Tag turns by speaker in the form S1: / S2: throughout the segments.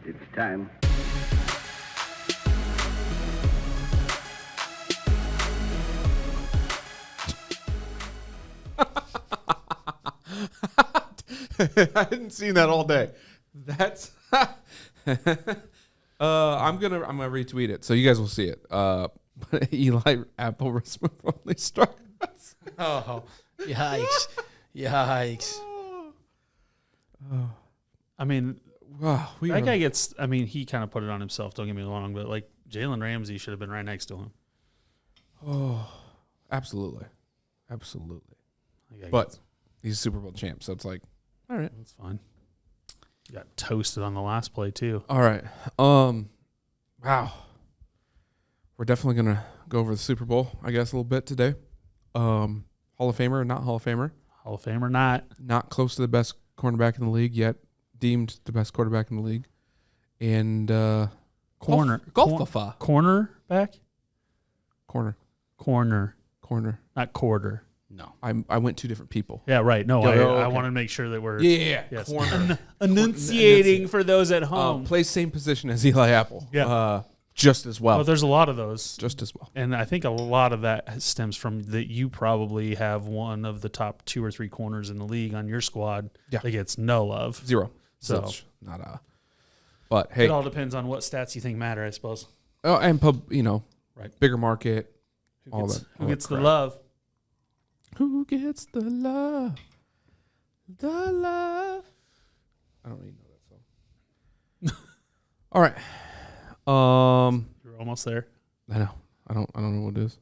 S1: It's time.
S2: I hadn't seen that all day. That's I'm gonna retweet it so you guys will see it. Eli Apple only struck us.
S3: Oh, yikes. Yikes.
S4: I mean,
S2: Wow,
S4: that guy gets, I mean, he kind of put it on himself, don't get me wrong, but like Jalen Ramsey should have been right next to him.
S2: Oh, absolutely. Absolutely.
S4: Like,
S2: But he's a Super Bowl champ, so it's like, all right.
S4: that's fine. You got toasted on the last play, too.
S2: All right. Wow. We're definitely going to go over the Super Bowl, I guess, a little bit today. Hall of Famer or not Hall of Famer?
S4: Hall of Fame or not.
S2: Not close to the best cornerback in the league yet. Deemed the best quarterback in the league. And
S4: Cornerback? Corner. Not quarter.
S3: No.
S2: I went two different people.
S4: Yeah, right. No,
S2: Okay.
S4: I wanted to make sure that we're
S2: Yeah. Corner.
S4: enunciating for those at home.
S2: Plays same position as Eli Apple.
S4: Yeah.
S2: Just as well.
S4: Well, there's a lot of those.
S2: Just as well.
S4: And I think a lot of that stems from that you probably have one of the top 2 or 3 corners in the league on your squad that gets no love.
S2: 0.
S4: So
S2: it's not a. But hey,
S4: it all depends on what stats you think matter, I suppose.
S2: Oh, and
S4: Right.
S2: bigger market.
S4: Who gets the love?
S2: Who gets the love? The love. I don't even know that song. All right.
S4: You're almost there.
S2: I know. I don't know what it is.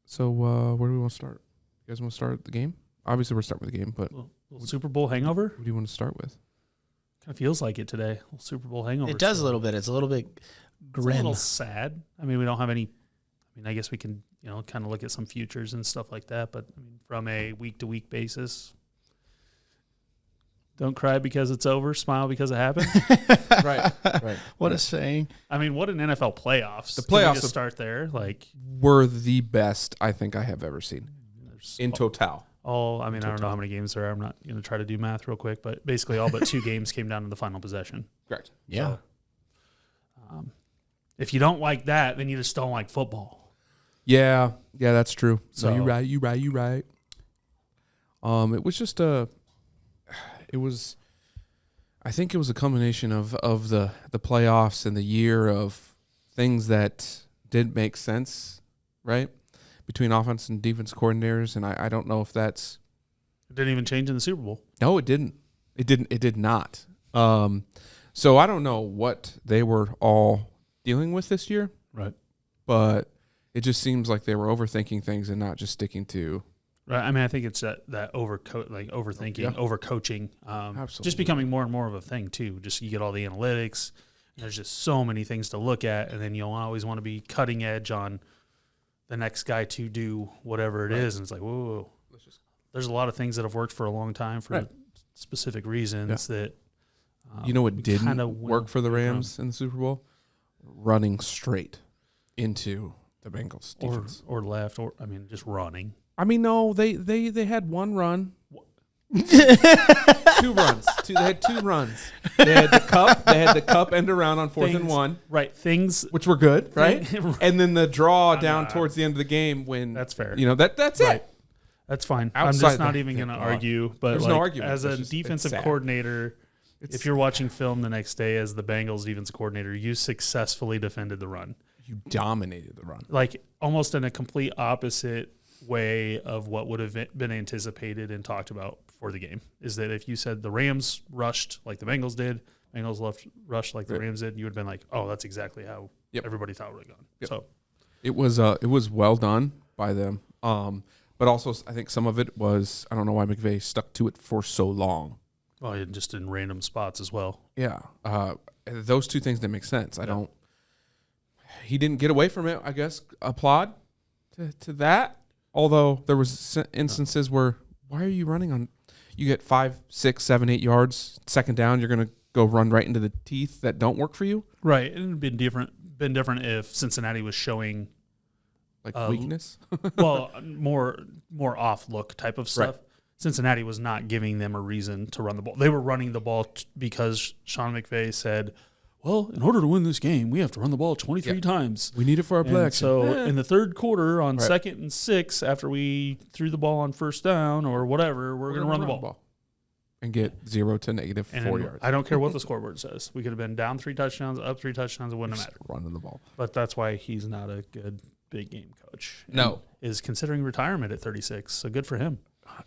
S2: So where do we want to start? You guys want to start the game? Obviously, we're starting with the game, but
S4: Little Super Bowl hangover?
S2: what do you want to start with?
S4: Kind of feels like it today. Little Super Bowl hangover.
S3: It does a little bit. It's a little bit
S4: It's a
S3: grim.
S4: little sad. I mean, we don't have any. I mean, I guess we can, kind of look at some futures and stuff like that. But I mean, from a week-to-week basis, don't cry because it's over. Smile because it happened.
S2: Right.
S3: What a saying.
S4: I mean, what an NFL playoffs.
S2: The
S4: Can we
S2: playoffs
S4: just start there. Like,
S2: Were the best I think I have ever seen in total.
S4: I mean, I don't know how many games there are. I'm not going to try to do math real quick, but basically all but 2 games came down to the final possession.
S2: Correct.
S3: Yeah.
S4: So, if you don't like that, then you just don't like football.
S2: Yeah, that's true. So
S4: So-
S2: you're right. It was just I think it was a combination of the playoffs and the year of things that did make sense, right? Between offense and defense coordinators, and I don't know if that's
S4: It didn't even change in the Super Bowl.
S2: no, it didn't. It did not. So I don't know what they were all dealing with this year,
S4: Right.
S2: but it just seems like they were overthinking things and not just sticking to.
S4: Right. I mean, I think it's that overthinking,
S2: Yeah.
S4: overcoaching,
S2: Absolutely.
S4: just becoming more and more of a thing too. Just you get all the analytics, and there's just so many things to look at, and then you'll always want to be cutting edge on the next guy to do whatever it is, and it's like, whoa. There's a lot of things that have worked for a long time for specific reasons that.
S2: You know what
S4: we
S2: didn't
S4: kinda
S2: work for the
S4: went
S2: Rams in the Super Bowl? Running straight into the Bengals defense.
S4: or left, or I mean, just running.
S2: I mean, no, they had one run. 2 runs. They had 2 runs. They had the cup end around on 4th and 1.
S4: Right. Things.
S2: Which were good, right?
S4: Right.
S2: And then the draw down towards the end of the game when
S4: That's fair.
S2: That's
S4: Right.
S2: it.
S4: That's fine.
S2: Outside
S4: I'm just not
S2: the-
S4: even going to
S2: the-
S4: argue. But
S2: There's
S4: like,
S2: no argument.
S4: as
S2: It's
S4: a
S2: just-
S4: defensive
S2: it's sad.
S4: coordinator, if you're watching film the next day as the Bengals defensive coordinator, you successfully defended the run.
S2: You dominated the run.
S4: Like almost in a complete opposite way of what would have been anticipated and talked about for the game. Is that if you said the Rams rushed like the Bengals did, Bengals rushed like the Rams did, you would have been like, oh, that's exactly how everybody thought it would have gone.
S2: Yep.
S4: So
S2: it was well done by them. But also I think some of it was, I don't know why McVay stuck to it for so long.
S4: well, and just in random spots as well.
S2: Yeah. Those 2 things that make sense. He didn't get away from it, I guess. Applaud to that. Although there was instances where, why are you running on, you get 5, 6, 7, 8 yards, second down, you're going to go run right into the teeth that don't work for you?
S4: Right. It would have been different if Cincinnati was showing
S2: Like weakness?
S4: well, more off look type of stuff.
S2: Right.
S4: Cincinnati was not giving them a reason to run the ball. They were running the ball because Sean McVay said, well, in order to win this game, we have to run the ball 23 times.
S2: We need it for our play
S4: And
S2: action.
S4: so in the third quarter, on
S2: Right.
S4: 2nd and 6, after we threw the ball on first down or whatever, we're going to run the ball.
S2: And get 0 to negative
S4: And
S2: 4 yards.
S4: I don't care what the scoreboard says. We could have been down 3 touchdowns, up 3 touchdowns. It wouldn't have mattered.
S2: Running the ball.
S4: But that's why he's not a good big game coach.
S2: No.
S4: And is considering retirement at 36. So good for him.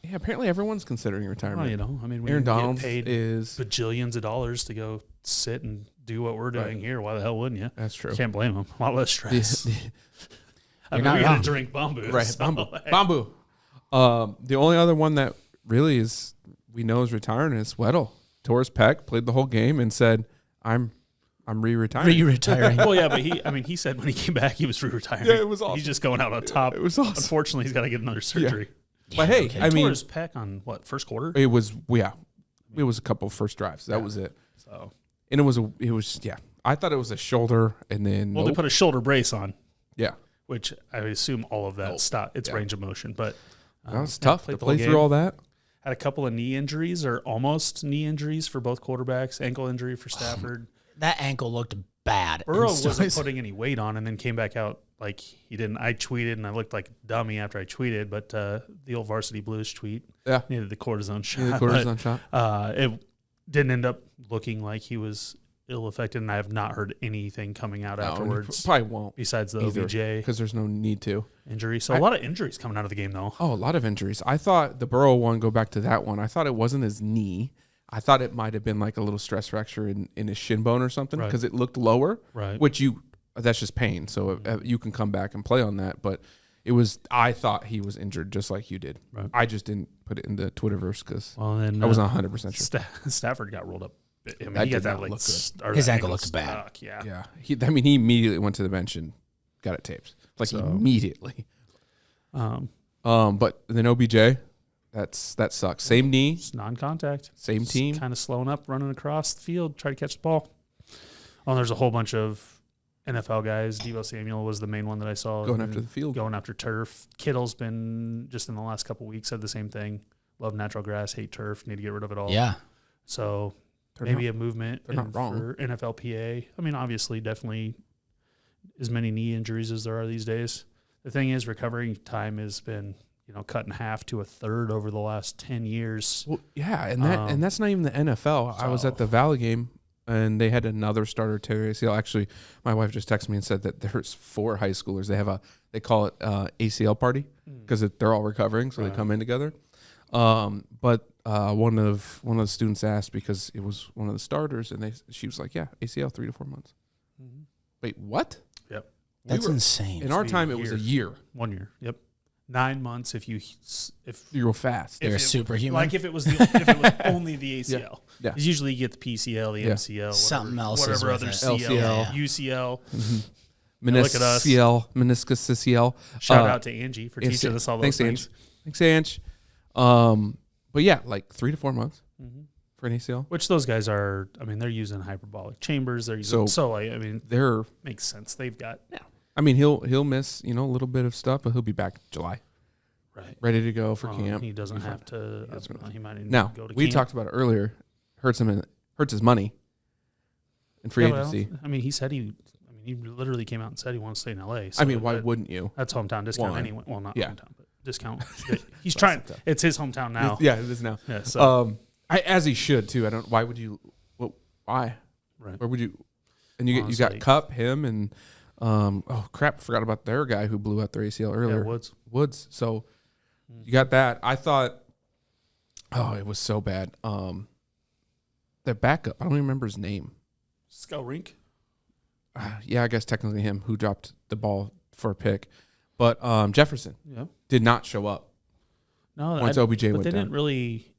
S2: Yeah, apparently everyone's considering retirement.
S4: Well, you know, I mean, we
S2: Aaron
S4: get
S2: Donald
S4: paid
S2: is.
S4: bajillions of dollars to go sit and do what we're doing
S2: Right.
S4: here. Why the hell wouldn't you?
S2: That's true.
S4: Can't blame him. A lot less stress. I mean,
S3: not
S4: we're going
S3: wrong.
S4: to drink bamboo.
S2: Right,
S4: so,
S2: bamboo.
S4: like,
S2: Bamboo. The only other one that really is we know is retiring is Weddle. Tore his pec, played the whole game, and said, "I'm re-retiring."
S3: Re-retiring.
S4: Well, yeah, but he said when he came back, he was retiring.
S2: Yeah, it was awesome.
S4: He's just going out on top.
S2: It was awesome.
S4: Unfortunately, he's got to get another surgery.
S2: But hey,
S3: okay.
S2: I
S4: He
S2: mean,
S4: tore his pec on what, first quarter?
S2: it was it was a couple of first drives. That was it,
S4: So,
S2: and it was I thought it was a shoulder, and then
S4: well, they put a shoulder brace on,
S2: yeah,
S4: which I assume all of that stop. It's
S2: Yeah.
S4: range of motion, but
S2: that was tough
S4: played
S2: to
S4: the whole
S2: play through
S4: game.
S2: all that.
S4: Had a couple of knee injuries or almost knee injuries for both quarterbacks. Ankle injury for Stafford.
S3: That ankle looked bad.
S4: Burrow
S3: And so
S4: wasn't
S3: is-
S4: putting any weight on, and then came back out like he didn't. I tweeted, and I looked like a dummy after I tweeted. But the old Varsity Blues tweet
S2: Yeah,
S4: needed the cortisone shot.
S2: the
S4: but,
S2: cortisone shot.
S4: It didn't end up looking like he was ill affected, and I have not heard anything coming out
S2: No, and he
S4: afterwards
S2: probably won't
S4: besides the
S2: either,
S4: OBJ
S2: because there's no need to.
S4: injury. So a lot of injuries coming out of the game, though.
S2: Oh, a lot of injuries. I thought the Burrow one, go back to that one, I thought it wasn't his knee. I thought it might have been like a little stress fracture in his shin bone or something,
S4: Right.
S2: because it looked lower,
S4: Right.
S2: which that's just pain. So you can come back and play on that. But I thought he was injured just like you did.
S4: Right.
S2: I just didn't put it in the Twitterverse because
S4: Well, then
S2: I wasn't 100% sure.
S4: Stafford got rolled up. I mean,
S2: That
S4: he got
S2: did
S4: that
S2: not
S4: like
S2: look good.
S4: or
S3: His
S4: that
S3: ankle looked bad.
S4: stuck, Yeah.
S2: Yeah. He immediately went to the bench and got it taped. Like
S4: So-
S2: immediately.
S4: Um,
S2: But then OBJ, that sucks. Same knee,
S4: it's non-contact.
S2: same team.
S4: Kind of slowing up, running across the field, try to catch the ball. Oh, there's a whole bunch of NFL guys. Deebo Samuel was the main one that I saw
S2: Going after the field.
S4: Going after turf. Kittle's been just in the last couple weeks said the same thing. Love natural grass, hate turf. Need to get rid of it all.
S3: Yeah.
S4: So
S2: They're
S4: maybe
S2: not-
S4: a movement
S2: they're not wrong.
S4: for NFLPA. I mean, obviously, definitely as many knee injuries as there are these days. The thing is, recovering time has been cut in half to a third over the last 10 years.
S2: Well, yeah, and that's not even the NFL. I was
S4: so-
S2: at the Valley game, and they had another starter tear ACL. Actually, my wife just texted me and said that there's 4 high schoolers. They call it ACL party because they're all recovering, so they
S4: Right.
S2: come in together. But one of the students asked because it was one of the starters, and she was like, "Yeah, ACL 3 to 4 months."
S4: Mhm.
S2: Wait, what?
S4: Yep.
S3: That's
S2: were-
S3: insane.
S2: In our
S4: 3
S2: time, it was a
S4: years.
S2: year.
S4: 1 year. Yep. 9 months if you
S2: You go fast.
S3: They're
S4: if it-
S3: superhuman.
S4: like if it was only the ACL.
S2: Yeah.
S4: 'Cause usually you get the PCL, the
S2: Yeah.
S4: MCL,
S3: Something else is
S4: whatever
S3: with
S4: other
S3: it.
S4: CL,
S2: LCL.
S4: UCL.
S2: Meniscus
S4: Look at us.
S2: CL, meniscus CL.
S4: Shout out to Angie for
S2: Yes,
S4: teaching us all those
S2: thanks,
S4: things.
S2: Ange. Thanks, Ange. But yeah, like 3 to 4 months
S4: Mhm.
S2: for an ACL.
S4: Which those guys are. I mean, they're using hyperbolic chambers. They're using
S2: So-
S4: I mean,
S2: They're,
S4: makes sense. They've got
S2: I mean, he'll miss a little bit of stuff, but he'll be back July,
S4: right.
S2: ready to go for
S4: Well,
S2: camp.
S4: He doesn't
S2: Be fine.
S4: have to.
S2: That's what
S4: he might even
S2: Now
S4: go to
S2: we
S4: camp.
S2: talked about it earlier. Hurts his money in free
S4: Yeah, but
S2: agency.
S4: I mean, he said he literally came out and said he wants to stay in LA. So
S2: I mean, why
S4: that-
S2: wouldn't you?
S4: That's hometown discount
S2: Why?
S4: anyway. Well, not
S2: Yeah.
S4: hometown, but discount. He's trying. It's his hometown now.
S2: Yeah, it is now.
S4: Yeah. So
S2: As he should too. I don't. Why would you? Well, why?
S4: right.
S2: Where would you? And you got
S4: Honestly.
S2: Cup, him, and oh crap, I forgot about their guy who blew out their ACL earlier.
S4: Yeah,
S2: Woods. So you got that. I thought, it was so bad. The backup, I don't even remember his name.
S4: Scout Rink.
S2: Yeah, I guess technically him who dropped the ball for a pick, but Jefferson
S4: Yeah.
S2: did not show up
S4: No,
S2: once OBJ
S4: but
S2: went
S4: they
S2: down.
S4: didn't really.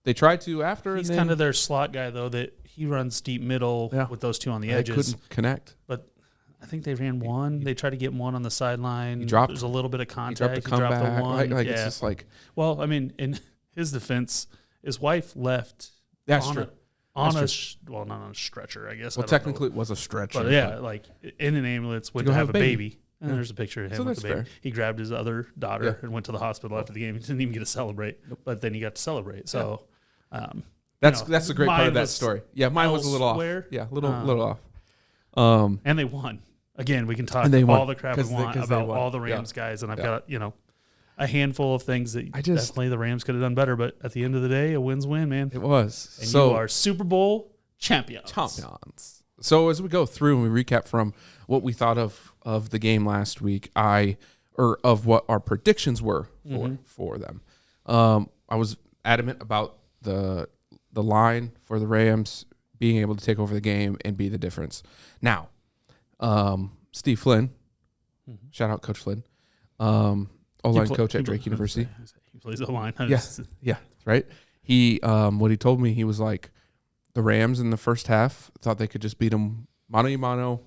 S2: They tried to after.
S4: He's
S2: and
S4: kind
S2: then
S4: of their slot guy though. That he runs deep middle
S2: Yeah.
S4: with those two on the
S2: they
S4: edges.
S2: couldn't connect.
S4: But I think they ran one. They tried to get one on the sideline.
S2: He dropped-
S4: There's a little bit of
S2: He
S4: contact.
S2: dropped the comeback.
S4: the one.
S2: Like
S4: yeah.
S2: it's just like
S4: Well, I mean, in his defense, his wife left
S2: that's
S4: on
S2: true.
S4: not
S2: true.
S4: on a stretcher, I guess.
S2: Well,
S4: I don't know.
S2: technically it was a stretch.
S4: But yeah, like in an ambulance, went
S2: go
S4: to
S2: have
S4: have
S2: a
S4: a
S2: baby.
S4: baby. And there's a picture of him
S2: So
S4: with the
S2: that's
S4: baby.
S2: fair.
S4: He grabbed his other daughter
S2: Yeah.
S4: and went to the hospital after the game. He didn't even get to celebrate, but then he got to celebrate. So
S2: That's a great part
S4: mine
S2: of that
S4: was
S2: story. Yeah, mine was a little off.
S4: elsewhere.
S2: Yeah, little off.
S4: And they won. Again, we can talk
S2: And they won,
S4: all the crap we
S2: 'cause they-
S4: want
S2: 'cause they
S4: about
S2: won.
S4: all the Rams guys, and I've got a handful of things that
S2: I just-
S4: definitely the Rams could have done better. But at the end of the day, a win's win, man.
S2: It was.
S4: And
S2: so
S4: you are Super Bowl champions.
S2: champions. So as we go through and we recap from what we thought of the game last week, or of what our predictions were for them. I was adamant about the line for the Rams being able to take over the game and be the difference. Now, Steve Flynn, shout out Coach Flynn, O-line coach at Drake University.
S4: He plays O-line.
S2: Yeah, right. He what he told me, he was like, the Rams in the first half thought they could just beat them mano a mano,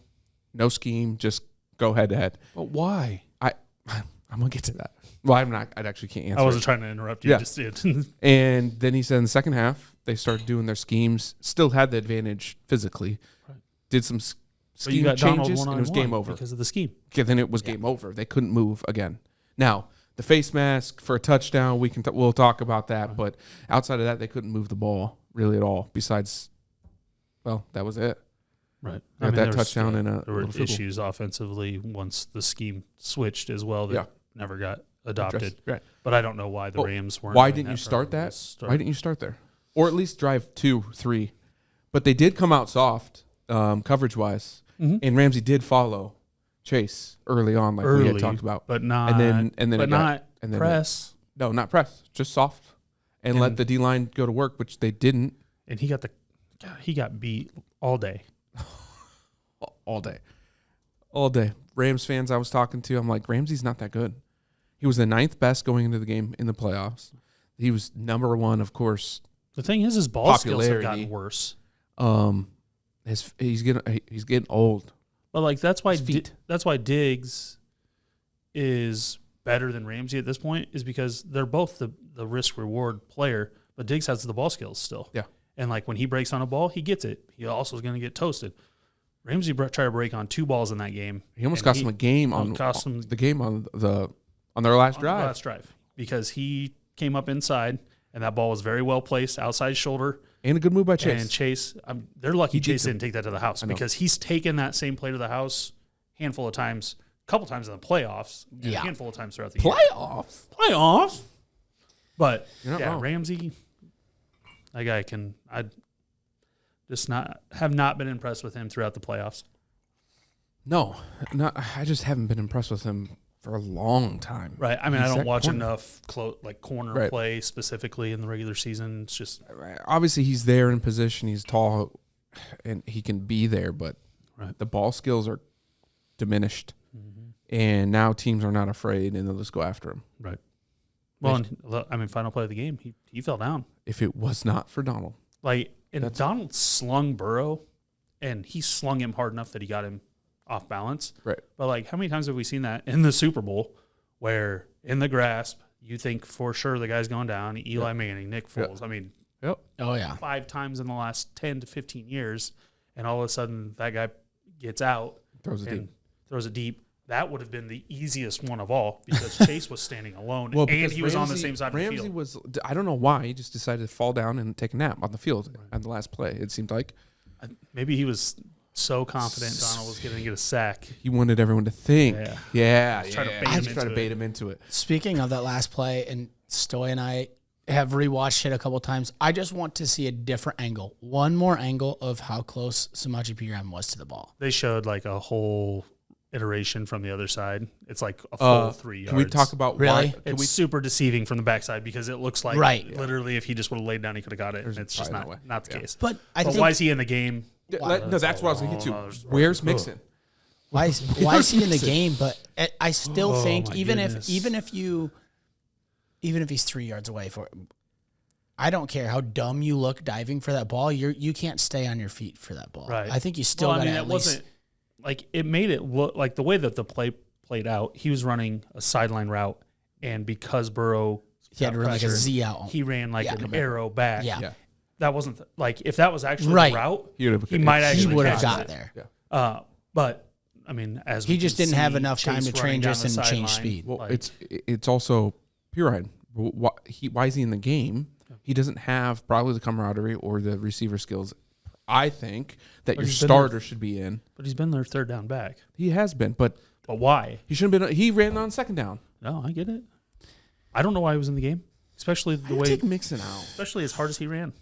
S2: no scheme, just go head to head.
S3: But why?
S2: I'm gonna get to that. Well, I'm not. I actually can't answer.
S4: I wasn't trying to interrupt you.
S2: Yeah.
S4: Just did.
S2: And then he said in the second half they started doing their schemes. Still had the advantage physically.
S4: Right.
S2: Did some
S4: But
S2: scheme
S4: you got Donald
S2: changes, and it was game over.
S4: because of the scheme.
S2: Okay, then it was game over. They couldn't move again. Now the face mask for a touchdown, we'll talk about that.
S4: Right.
S2: But outside of that, they couldn't move the ball really at all. Besides, well, that was it.
S4: Right.
S2: Got that
S4: there was-
S2: touchdown and a
S4: there were
S2: little field goal.
S4: issues offensively once the scheme switched as well that
S2: Yeah.
S4: never got adopted.
S2: Right.
S4: But I don't know why the
S2: Well,
S4: Rams weren't.
S2: Why
S4: doing
S2: didn't you
S4: from
S2: start
S4: the
S2: that?
S4: start.
S2: Why didn't you start there? Or at least drive 2, 3. But they did come out soft, coverage-wise.
S4: Mhm.
S2: And Ramsey did follow Chase early on, like we had talked about.
S4: but not.
S2: And then
S4: but
S2: it got-
S4: not
S2: and then
S4: press.
S2: No, not press. Just soft. And let
S4: And-
S2: the D-line go to work, which they didn't
S4: And he got beat all day.
S2: all day. All day. Rams fans I was talking to, I'm like, Ramsey's not that good. He was the 9th best going into the game in the playoffs. He was number 1, of course.
S4: The thing is, his ball skills have
S2: Popularity.
S4: gotten worse.
S2: He's getting old.
S4: But like that's why
S2: His feet.
S4: that's why Diggs is better than Ramsey at this point is because they're both the risk reward player, but Diggs has the ball skills still.
S2: Yeah.
S4: And like when he breaks on a ball, he gets it. He also is going to get toasted. Ramsey tried to break on 2 balls in that game.
S2: He almost
S4: and
S2: cost him a game on their last drive.
S4: Last drive because he came up inside and that ball was very well placed outside shoulder.
S2: And a good move by Chase.
S4: And Chase, they're lucky
S2: He did
S4: Chase
S2: good.
S4: didn't take that to the house
S2: I know.
S4: because he's taken that same play to the house a handful of times, a couple times in the playoffs, and
S3: Yeah.
S4: a handful of times throughout the year.
S2: Playoffs?
S4: But
S2: You're not wrong.
S4: Ramsey, that guy I just have not been impressed with him throughout the playoffs.
S2: No, I just haven't been impressed with him for a long time.
S4: Right. I mean, I
S2: He's
S4: don't
S2: that
S4: watch
S2: corner.
S4: enough corner
S2: Right.
S4: play specifically in the regular season. It's just
S2: Obviously, he's there in position. He's tall, and he can be there, but
S4: Right.
S2: the ball skills are diminished. And now teams are not afraid, and they'll just go after him.
S4: right. Well, final play of the game, he fell down.
S2: If it was not for Donald.
S4: Donald slung Burrow, and he slung him hard enough that he got him off balance.
S2: Right.
S4: But how many times have we seen that in the Super Bowl where in the grasp, you think for sure the guy's going down, Eli Manning, Nick Foles. I mean,
S2: Yep.
S3: Oh, yeah.
S4: 5 times in the last 10 to 15 years, and all of a sudden that guy gets out
S2: Throws it
S4: and
S2: deep.
S4: throws it deep. That would have been the easiest one of all because Chase was standing alone
S2: Well,
S4: and
S2: because
S4: he was on the
S2: Ramsey-
S4: same side of the
S2: Ramsey
S4: field.
S2: was, I don't know why, he just decided to fall down and take a nap on the field at the last play. It seemed like
S4: Maybe he was so confident Donald was going to get a sack.
S2: he wanted everyone to think.
S4: Yeah.
S2: Yeah.
S4: Try to
S2: yeah.
S4: bait him
S2: Just try to
S4: into
S2: bait
S4: it.
S2: him into it.
S3: Speaking of that last play, and Stoy and I have rewatched it a couple times. I just want to see a different angle, one more angle of how close Samaje Perine was to the ball.
S4: They showed a whole iteration from the other side. It's like a full 3 yards.
S2: Can we talk about
S3: Really?
S2: why? Can
S4: It's
S2: we,
S4: super deceiving from the backside because it looks like
S3: Right.
S4: literally if he just would have laid down, he could have got it.
S2: There's
S4: And it's just
S2: probably no way.
S4: not the
S2: Yeah.
S4: case.
S3: But I
S4: But
S3: think
S4: why is he in the game?
S2: no, that's what I was thinking too.
S4: Oh,
S2: Where's Mixon?
S3: why is he in the game? But I still
S4: Oh,
S3: think
S4: my
S3: even
S4: goodness.
S3: if he's 3 yards away I don't care how dumb you look diving for that ball. You can't stay on your feet for that ball.
S4: Right.
S3: I think you still
S4: Well,
S3: got to
S4: it
S3: at least.
S4: wasn't it made it look like the way that the play played out. He was running a sideline route, and because Burrow
S3: He had to run like a
S4: pressured,
S3: Z out.
S4: he ran like
S3: Yeah.
S4: an arrow back.
S3: Yeah.
S2: Yeah.
S4: That wasn't if that was actually
S3: Right.
S4: the route,
S2: He would have.
S4: he might
S3: He
S4: actually
S3: would have
S4: catch
S3: got
S4: it.
S3: there.
S2: Yeah.
S4: But I mean, as
S3: He
S4: we
S3: just
S4: can
S3: didn't have
S4: see,
S3: enough time
S4: Chase
S3: to train
S4: running down
S3: just
S4: the
S3: and change
S4: sideline,
S3: speed.
S2: Well,
S4: like,
S2: it's also Pirine. Why is he in the game? He doesn't have probably the camaraderie or the receiver skills. I think that your
S4: he's been
S2: starter should be in.
S4: but he's been their third down back.
S2: He has been, but
S4: why?
S2: he shouldn't have been. He ran on second down.
S4: No, I get it. I don't know why he was in the game, especially the way,
S2: Take Mixon out.
S4: especially as hard as he ran.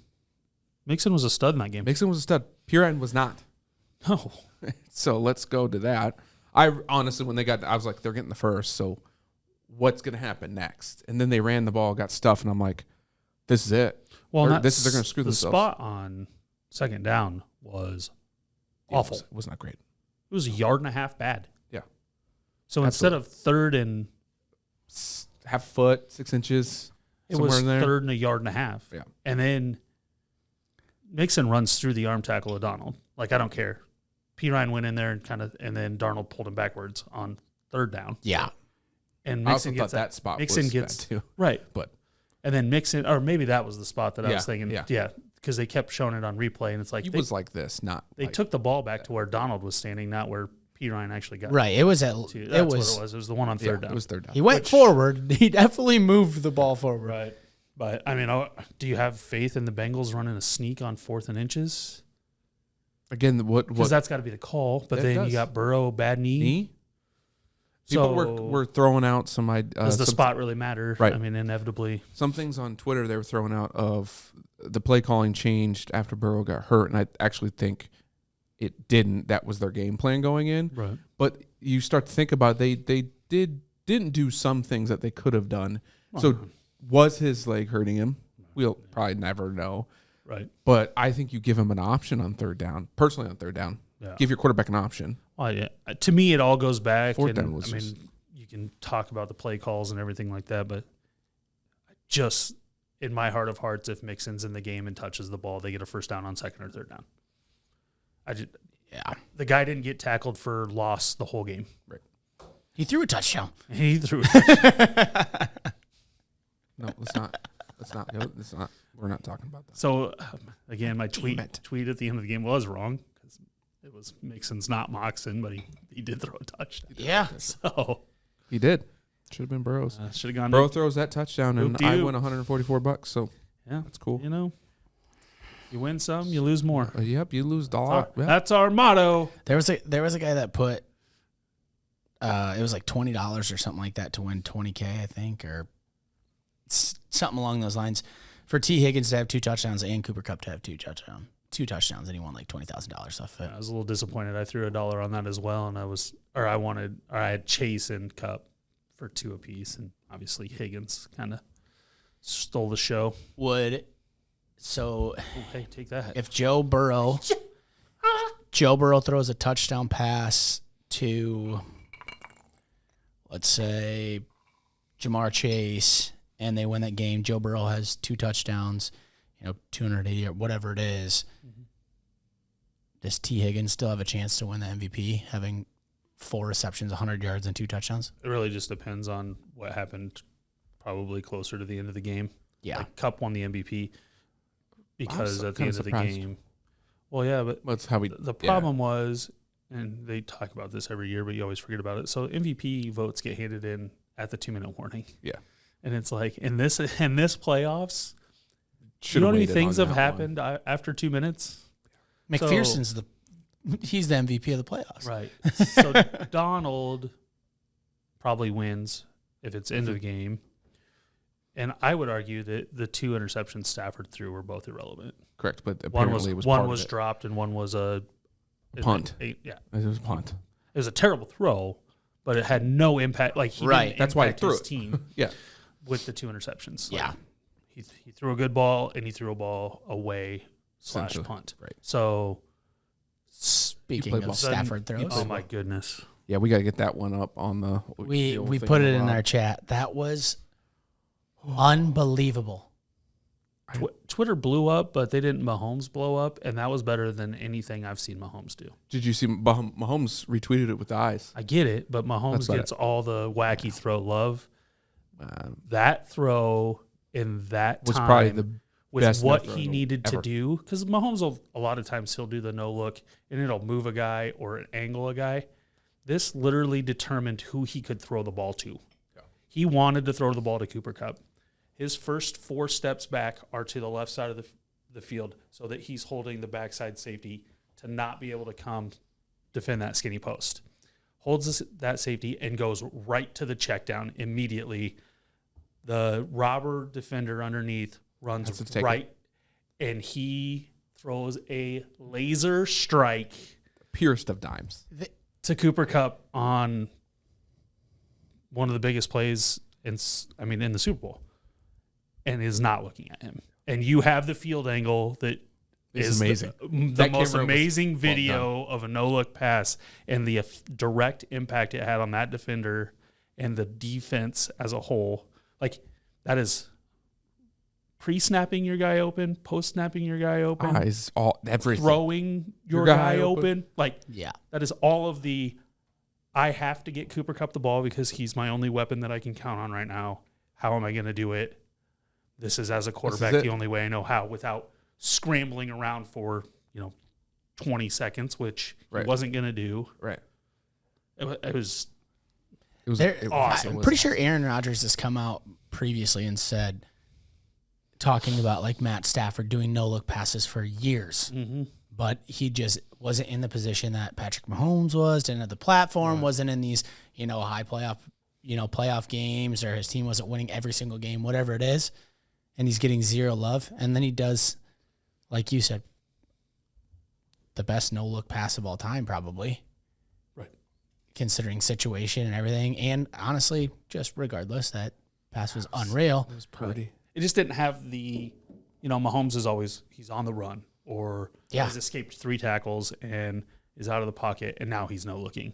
S4: Mixon was a stud in that game.
S2: Mixon was a stud. Pirine was not.
S4: No,
S2: So let's go to that. I honestly, when I was like, they're getting the first. So what's going to happen next? And then they ran the ball, got stuffed, and I'm like, this is it.
S4: well,
S2: They're going to screw
S4: the
S2: themselves.
S4: spot on second down was awful.
S2: It was not great.
S4: It was a yard and a half bad.
S2: Yeah.
S4: So instead of third and
S2: Half foot, 6 inches,
S4: it
S2: somewhere
S4: was
S2: in there.
S4: third and a yard and a half.
S2: Yeah.
S4: And then Mixon runs through the arm tackle of Donald. Like, I don't care. Pirine went in there and then Darnold pulled him backwards on third down.
S3: Yeah.
S4: And
S2: I also
S4: Mixon
S2: thought
S4: gets
S2: that spot
S4: Mixon
S2: was
S4: gets
S2: bad too.
S4: right.
S2: But
S4: And then Mixon, or maybe that was the spot that I was thinking.
S2: yeah.
S4: Yeah, because they kept showing it on replay, and it's like
S2: he
S4: they,
S2: was like this, not
S4: they
S2: like,
S4: took the ball back to where Donald was standing, not where Pirine actually got
S3: Right. It was at.
S4: to.
S3: It
S4: That's
S3: was.
S4: what it was. It was the one on third down.
S2: It was third down.
S3: He went forward. He definitely moved the ball forward.
S4: Right. But, I mean, do you have faith in the Bengals running a sneak on 4th and inches?
S2: Again, what
S4: Because that's got to be the call. But
S2: It
S4: then
S2: does.
S4: you got Burrow, bad knee.
S2: knee? People
S4: So
S2: were throwing out some
S4: does the spot really matter?
S2: Right.
S4: I mean, inevitably.
S2: some things on Twitter they were throwing out of the play calling changed after Burrow got hurt, and I actually think it didn't. That was their game plan going in.
S4: Right.
S2: But you start to think about it, they didn't do some things that they could have done. So was his leg hurting him? We'll probably never know.
S4: Right.
S2: But I think you give him an option on third down. Personally, on third down,
S4: Yeah.
S2: give your quarterback an option.
S4: Well, yeah. To me, it all goes back.
S2: Fourth
S4: And,
S2: down was
S4: I mean,
S2: just-
S4: you can talk about the play calls and everything like that, but just in my heart of hearts, if Mixon's in the game and touches the ball, they get a first down on second or third down.
S3: Yeah.
S4: The guy didn't get tackled for loss the whole game.
S3: He threw a touchdown.
S4: He threw it.
S2: No, let's not. Let's not. We're not talking about that.
S4: So, again, my tweet
S2: it.
S4: at the end of the game was wrong because it was Mixon's not Moxon, but he did throw a touchdown.
S3: Yeah.
S4: So,
S2: He did. Should have been Burrow's.
S4: should have gone
S2: Burrow throws that touchdown, and I
S4: Whoop-de-whoop.
S2: win $144. So
S4: Yeah,
S2: that's cool.
S4: you know, you win some, you lose more.
S2: Yep, you lose a lot. Yep.
S4: That's our motto.
S3: There was a guy that put it was like $20 or something like that to win $20K, I think, or something along those lines, for T. Higgins to have 2 touchdowns and Cooper Kupp to have 2 touchdowns, and he won like $20,000 off it.
S4: I was a little disappointed. I threw $1 on that as well, and I had Chase and Cup for 2 apiece, and obviously Higgins kind of stole the show.
S3: So
S4: Hey, take that.
S3: if Joe Burrow throws a touchdown pass to, let's say, Jamar Chase, and they win that game, Joe Burrow has 2 touchdowns, 280 or whatever it is. Does T. Higgins still have a chance to win the MVP, having 4 receptions, 100 yards, and 2 touchdowns?
S4: It really just depends on what happened probably closer to the end of the game.
S3: Yeah.
S4: Like Cup won the MVP because at the
S2: kinda
S4: end of the
S2: surprised.
S4: game. Well, yeah, but
S2: That's how we.
S4: the problem was, and they talk about this every year, but you always forget about it. So MVP votes get handed in at the 2-minute warning.
S2: Yeah.
S4: And it's like in this playoffs,
S2: Should've
S4: you know how many
S2: waited
S4: things
S2: on
S4: have
S2: that one.
S4: happened after 2 minutes?
S3: McPherson's he's the MVP of the playoffs.
S4: Right. So Donald probably wins if it's into the game. And I would argue that the 2 interceptions Stafford threw were both irrelevant.
S2: Correct, but
S4: One
S2: apparently it was
S4: one
S2: part
S4: was
S2: of it.
S4: dropped and one was a
S2: Punt.
S4: Yeah.
S2: It was a punt.
S4: It was a terrible throw, but it had no impact. Like he
S3: Right.
S4: didn't
S2: That's why he
S4: impact
S2: threw
S4: his
S2: it.
S4: team
S2: Yeah.
S4: with the 2 interceptions. Like,
S3: Yeah.
S4: he threw a good ball and he threw a ball away /
S2: Essentially.
S4: punt.
S2: Right.
S4: So
S3: Speaking
S2: played
S3: of
S2: ball.
S3: Stafford
S2: He
S3: throws,
S4: oh my goodness.
S2: Yeah, we got to get that one up on the.
S3: we
S2: old
S3: we
S2: thing
S3: put it
S2: on
S3: in
S2: the-
S3: our chat. That was unbelievable.
S4: Twitter blew up, but they didn't Mahomes blow up, and that was better than anything I've seen Mahomes do.
S2: Did you see Mahomes retweeted it with the eyes?
S4: I get it, but Mahomes
S2: That's about
S4: gets all the wacky throw love.
S2: Um,
S4: That throw in that
S2: was
S4: time
S2: probably the
S4: with
S2: best
S4: what
S2: net
S4: he
S2: throw
S4: needed to
S2: ever.
S4: do, because Mahomes will a lot of times he'll do the no look and it'll move a guy or angle a guy. this literally determined who he could throw the ball to. Yeah. He wanted to throw the ball to Cooper Kupp. His first 4 steps back are to the left side of the field so that he's holding the backside safety to not be able to come defend that skinny post. Holds that safety and goes right to the check down immediately. The robber defender underneath runs right, and he throws a laser strike.
S2: Purest of dimes.
S4: To Cooper Kupp on one of the biggest plays in the Super Bowl, and is not looking at him. And you have the field angle that is
S2: amazing.
S4: The most amazing video of a no-look pass, and the direct impact it had on that defender and the defense as a whole. Like, that is pre-snapping your guy open, post-snapping your guy open,
S2: eyes, everything.
S4: Throwing your guy open. Like,
S3: yeah,
S4: that is all of the, I have to get Cooper Kupp the ball because he's my only weapon that I can count on right now. How am I going to do it? This is, as a quarterback, the only way I know how, without scrambling around for 20 seconds, which he wasn't going to do.
S2: Right.
S4: It was
S3: awesome. I'm pretty sure Aaron Rodgers has come out previously and said, talking about like Matt Stafford doing no-look passes for years, but he just wasn't in the position that Patrick Mahomes was, didn't have the platform, wasn't in these high playoff games, or his team wasn't winning every single game, whatever it is, and he's getting zero love. And then he does, like you said, the best no-look pass of all time, probably.
S4: Right.
S3: Considering situation and everything. And honestly, just regardless, that pass was unreal.
S2: It was pretty.
S4: It just didn't have the, Mahomes is always, he's on the run, or he's escaped 3 tackles and is out of the pocket, and now he's no looking.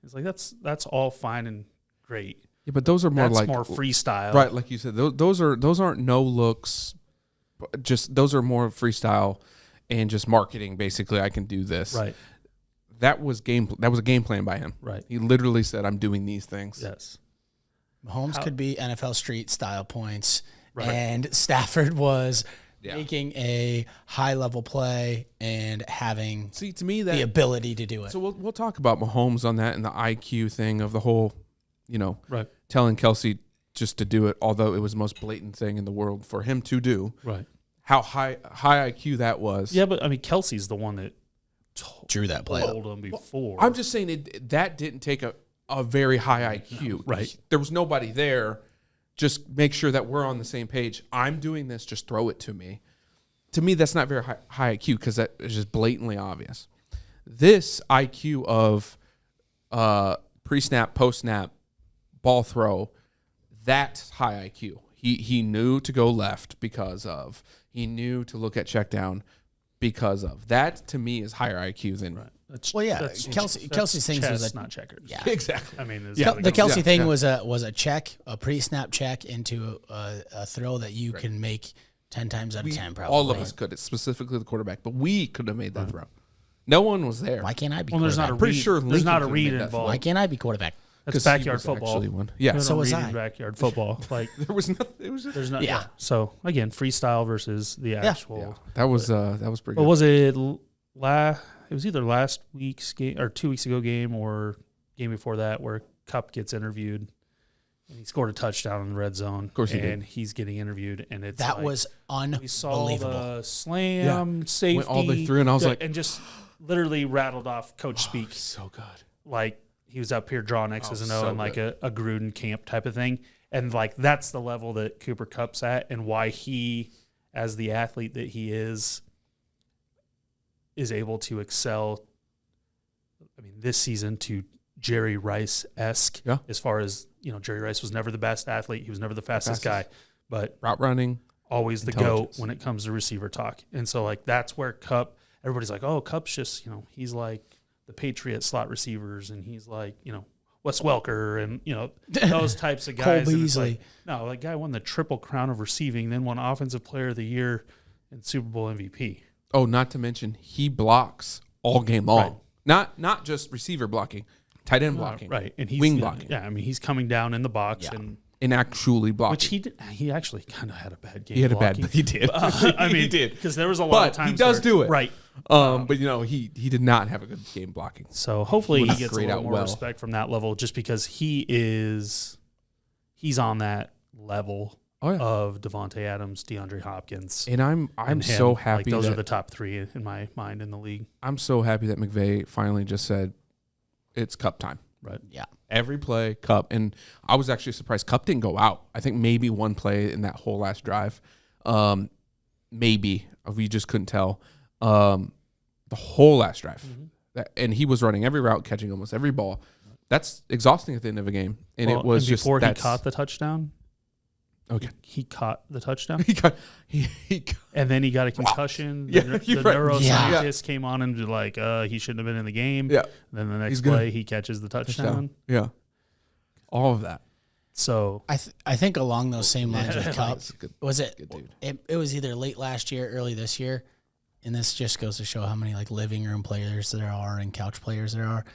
S4: It's like, that's all fine and great.
S2: Yeah, but those are more
S4: more freestyle.
S2: Right, like you said, those aren't no looks. Just those are more freestyle and just marketing. Basically, I can do this.
S4: Right.
S2: That was a game plan by him.
S4: Right.
S2: He literally said, "I'm doing these things."
S4: Yes.
S3: Mahomes could be NFL street style points, and Stafford was making a high level play and having
S2: to me that
S3: the ability to do it.
S2: So we'll talk about Mahomes on that and the IQ thing of the whole, telling Kelsey just to do it, although it was the most blatant thing in the world for him to do.
S4: Right.
S2: How high IQ that was.
S4: Yeah, but Kelsey's the one that
S3: drew that play.
S4: Told him before.
S2: I'm just saying that didn't take a very high IQ.
S4: No, right.
S2: There was nobody there. Just make sure that we're on the same page. I'm doing this. Just throw it to me. To me, that's not very high IQ because that is just blatantly obvious. This IQ of pre-snap, post-snap, ball throw, that's high IQ. He knew to go left because of. He knew to look at check down because of. That, to me, is higher IQ than.
S3: Right. Kelsey's thing was
S4: not checkers.
S3: Yeah,
S2: exactly.
S3: The Kelsey thing was a check, a pre-snap check into a throw that you can make 10 times out of 10. Probably
S2: all of us could. It's specifically the quarterback, but we could have made that throw. No one was there.
S3: Why can't I be?
S4: Well, there's not a
S2: pretty
S4: read.
S2: sure
S4: there's not a read involved.
S3: Why can't I be quarterback?
S4: That's backyard football.
S2: Yeah,
S3: so was I.
S4: Backyard football. Like
S2: there was nothing. It was just,
S4: there's not. Yeah. So again, freestyle versus the actual.
S2: Yeah. That was pretty.
S4: But was it It was either last week's game or 2 weeks ago game or game before that where Kupp gets interviewed and he scored a touchdown in the red zone.
S2: Of course he did.
S4: And he's getting interviewed, and it's
S3: that was unbelievable.
S4: We saw the slam safety
S2: went all the way through, and I was like,
S4: and just literally rattled off coach speak.
S2: So good.
S4: Like he was up here drawing X's and O and like a Gruden camp type of thing, and like that's the level that Cooper Kupp's at, and why he, as the athlete that he is able to excel. I mean, this season to Jerry Rice-esque, as far as, Jerry Rice was never the best athlete. He was never the fastest guy, but
S2: route running,
S4: always the GOAT when it comes to receiver talk. And so like, that's where Kupp, everybody's like, oh, Kupp's just, he's like the Patriot slot receivers. And he's like, Wes Welker and, those types of guys.
S3: Cole Beasley.
S4: Like, no, that guy won the Triple Crown of receiving, then won Offensive Player of the Year and Super Bowl MVP.
S2: Oh, not to mention he blocks all game long. Right. Not just receiver blocking, tight end blocking,
S4: right? And he's
S2: wing blocking.
S4: Yeah, I mean he's coming down in the box
S2: and actually blocking.
S4: Which he actually kind of had a bad game.
S2: He had
S4: blocking.
S2: he did.
S4: I mean,
S2: he did.
S4: Because there was a lot of
S2: But
S4: times
S2: he does do it.
S4: Right.
S2: But he did not have a good game blocking.
S4: So hopefully he
S2: would've
S4: gets a
S2: grayed
S4: little
S2: out
S4: more
S2: well.
S4: respect from that level, just because he's on that level of Devontae Adams, DeAndre Hopkins.
S2: And I'm
S4: and him.
S2: so happy
S4: those
S2: that
S4: are the top three in my mind in the league.
S2: I'm so happy that McVay finally just said it's Cup time.
S4: Right.
S3: Yeah.
S2: Every play, Cup. And I was actually surprised Cup didn't go out. I think maybe one play in that whole last drive. Maybe. We just couldn't tell. The whole last drive. And he was running every route, catching almost every ball. That's exhausting at the end of a game. And it was just
S4: before he caught the touchdown.
S2: Okay.
S4: He caught the touchdown.
S2: he
S4: and then he got a concussion.
S2: Yeah,
S4: the
S2: you're right.
S4: neuroscientist came on and was like, he shouldn't have been in the game.
S2: Yeah.
S4: And then the next play, he catches the touchdown.
S2: Yeah. All of that.
S4: So
S3: I think along those same lines with Cup, was it?
S2: Good dude.
S3: It was either late last year, early this year, and this just goes to show how many like living room players there are and couch players there are.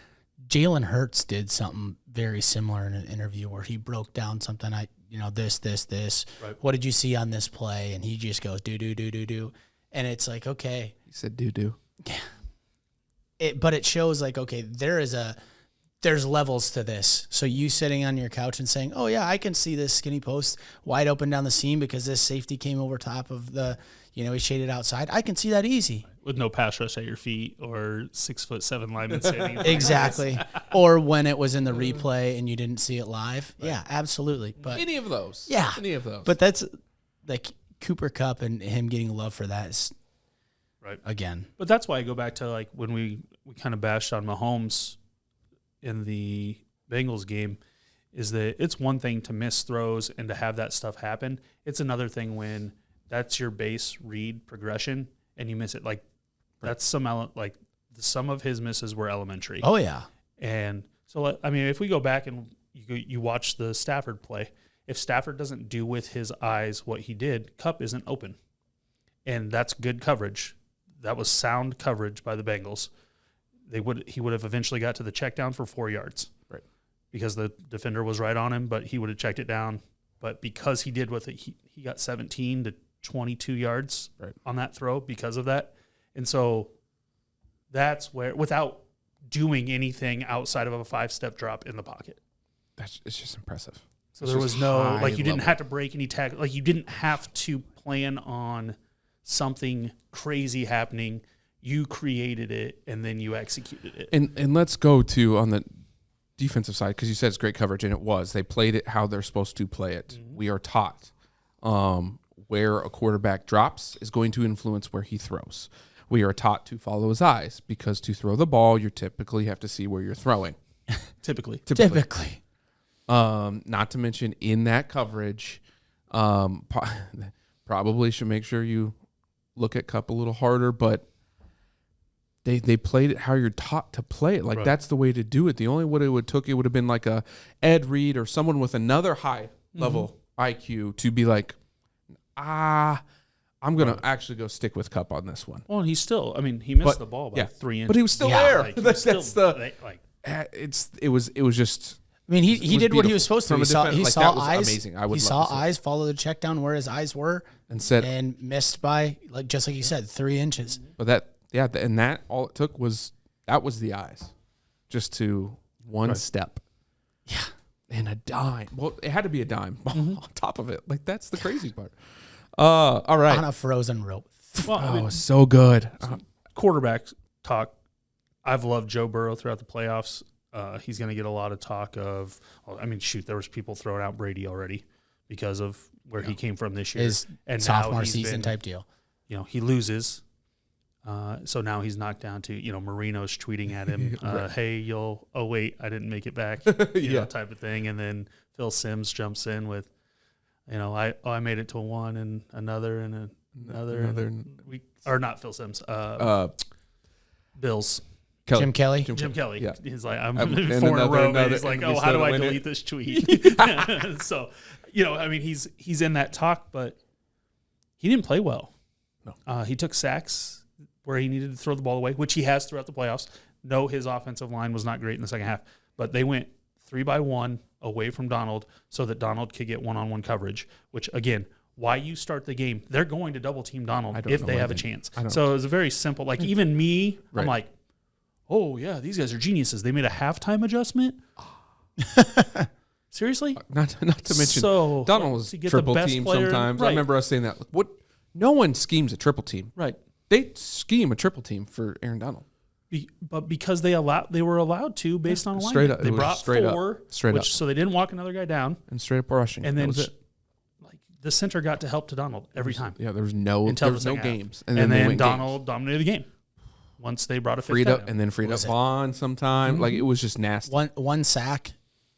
S3: Jalen Hurts did something very similar in an interview where he broke down something. This.
S4: Right.
S3: What did you see on this play? And he just goes do. And it's like, okay.
S2: He said do.
S3: Yeah. But it shows like, okay, there's levels to this. So you sitting on your couch and saying, oh, yeah, I can see this skinny post wide open down the seam because this safety came over top of the, he shaded outside. I can see that easy.
S4: With no pass rush at your feet or 6'7" lineman standing.
S3: Exactly. Or when it was in the replay and you didn't see it live. Right. Yeah, absolutely. But
S2: any of those.
S3: Yeah.
S2: Any of those.
S3: But that's like Cooper Kupp and him getting love for that is,
S4: right.
S3: Again.
S4: But that's why I go back to like when we kind of bashed on Mahomes in the Bengals game, is that it's one thing to miss throws and to have that stuff happen. It's another thing when that's your base read progression and you miss it. Like that's some of his misses were elementary.
S3: Oh yeah.
S4: And so I mean, if we go back and you watch the Stafford play, if Stafford doesn't do with his eyes what he did, Kupp isn't open, and that's good coverage. That was sound coverage by the Bengals. He would have eventually got to the check down for 4 yards,
S2: right?
S4: Because the defender was right on him, but he would have checked it down. But because he did with it, he got 17 to 22 yards on that throw because of that. And so that's where, without doing anything outside of a 5-step drop in the pocket,
S2: it's just impressive.
S4: So there was no you didn't have to break any tackle, like you didn't have to plan on something crazy happening. You created it, and then you executed it.
S2: And let's go to on the defensive side, because you said it's great coverage, and it was. They played it how they're supposed to play it. Mm-hmm. We are taught where a quarterback drops is going to influence where he throws. We are taught to follow his eyes, because to throw the ball, you typically have to see where you're throwing.
S4: Typically.
S2: Not to mention in that coverage, probably should make sure you look at Kupp a little harder, but they played it how you're taught to play it. Like that's the way to do it. The only way it would have been like a Ed Reed or someone with another high level IQ to be like, I'm going to actually go stick with Kupp on this one.
S4: Well, he missed the ball by 3 inches.
S2: But he was still there.
S4: Like,
S2: it was just.
S3: I mean, he did what he was supposed to. He saw eyes.
S2: Amazing.
S3: He saw eyes, follow the check down where his eyes were, and missed by just like you said, 3 inches.
S2: But that all it took was the eyes, just to one step.
S3: Yeah,
S2: and a dime. Well, it had to be a dime on top of it. Like that's the crazy part. All right,
S3: on a frozen rope.
S2: Well, so good.
S4: Quarterback talk. I've loved Joe Burrow throughout the playoffs. He's going to get a lot of talk of. There was people throwing out Brady already because of where he came from this year.
S3: His sophomore season type deal.
S4: He loses. So now he's knocked down to, Marino's tweeting at him, hey, I didn't make it back, type of thing. And then Phil Simms jumps in with, I made it to one and another and another. Or not Phil Simms, Bills.
S2: Kelly.
S3: Jim Kelly.
S4: Jim Kelly.
S2: Yeah.
S4: He's like, I'm 4 in a row. And he's like, how do I delete this tweet? So, he's in that talk, but he didn't play well.
S2: No.
S4: He took sacks where he needed to throw the ball away, which he has throughout the playoffs. No, his offensive line was not great in the second half, but they went 3-by-1 away from Donald so that Donald could get one-on-one coverage, which, again, why you start the game, they're going to double team Donald if they have a chance. So it was a very simple, like even me, I'm like, oh yeah, these guys are geniuses. They made a halftime adjustment. Seriously?
S2: Not to mention, Donald was triple team sometimes. Right. I remember us saying that. What? No one schemes a triple team.
S4: Right.
S2: They scheme a triple team for Aaron Donald.
S4: But because they were allowed to based on alignment.
S2: Straight up.
S4: They brought four,
S2: straight up.
S4: So they didn't walk another guy down.
S2: And straight up rushing.
S4: And then the center got to help to Donald every time.
S2: Yeah, there was no games.
S4: And then Donald dominated the game. Once they brought a fifth
S2: freed up, and then freed up Vaughn sometime. Mm-hmm. Like, it was just nasty.
S3: One sack,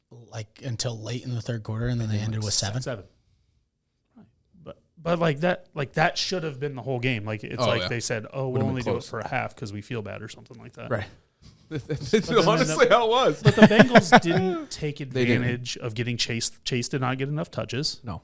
S3: like, until late in the third quarter, and then they ended with seven.
S4: But like that should have been the whole game. Like, it's they said, oh, we'll only do it for a half because we feel bad or something like that.
S2: Right. That's honestly how it was.
S4: But the Bengals didn't take advantage of getting Chase. Chase did not get enough touches.
S2: No.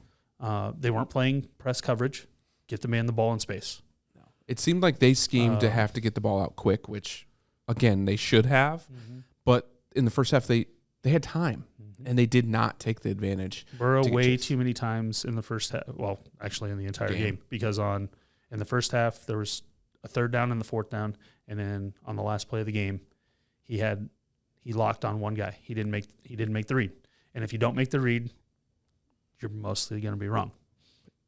S4: They weren't playing press coverage. Get the man the ball in space.
S2: No. It seemed like they schemed to have to get the ball out quick, which, again, they should have. Mm-hmm. But in the first half, they had time, and they did not take the advantage.
S4: Burrow way too many times in the first half. Well, actually in the entire game, because in the first half, there was a third down and the fourth down, and then on the last play of the game, he locked on one guy. He didn't make the read. And if you don't make the read, you're mostly going to be wrong.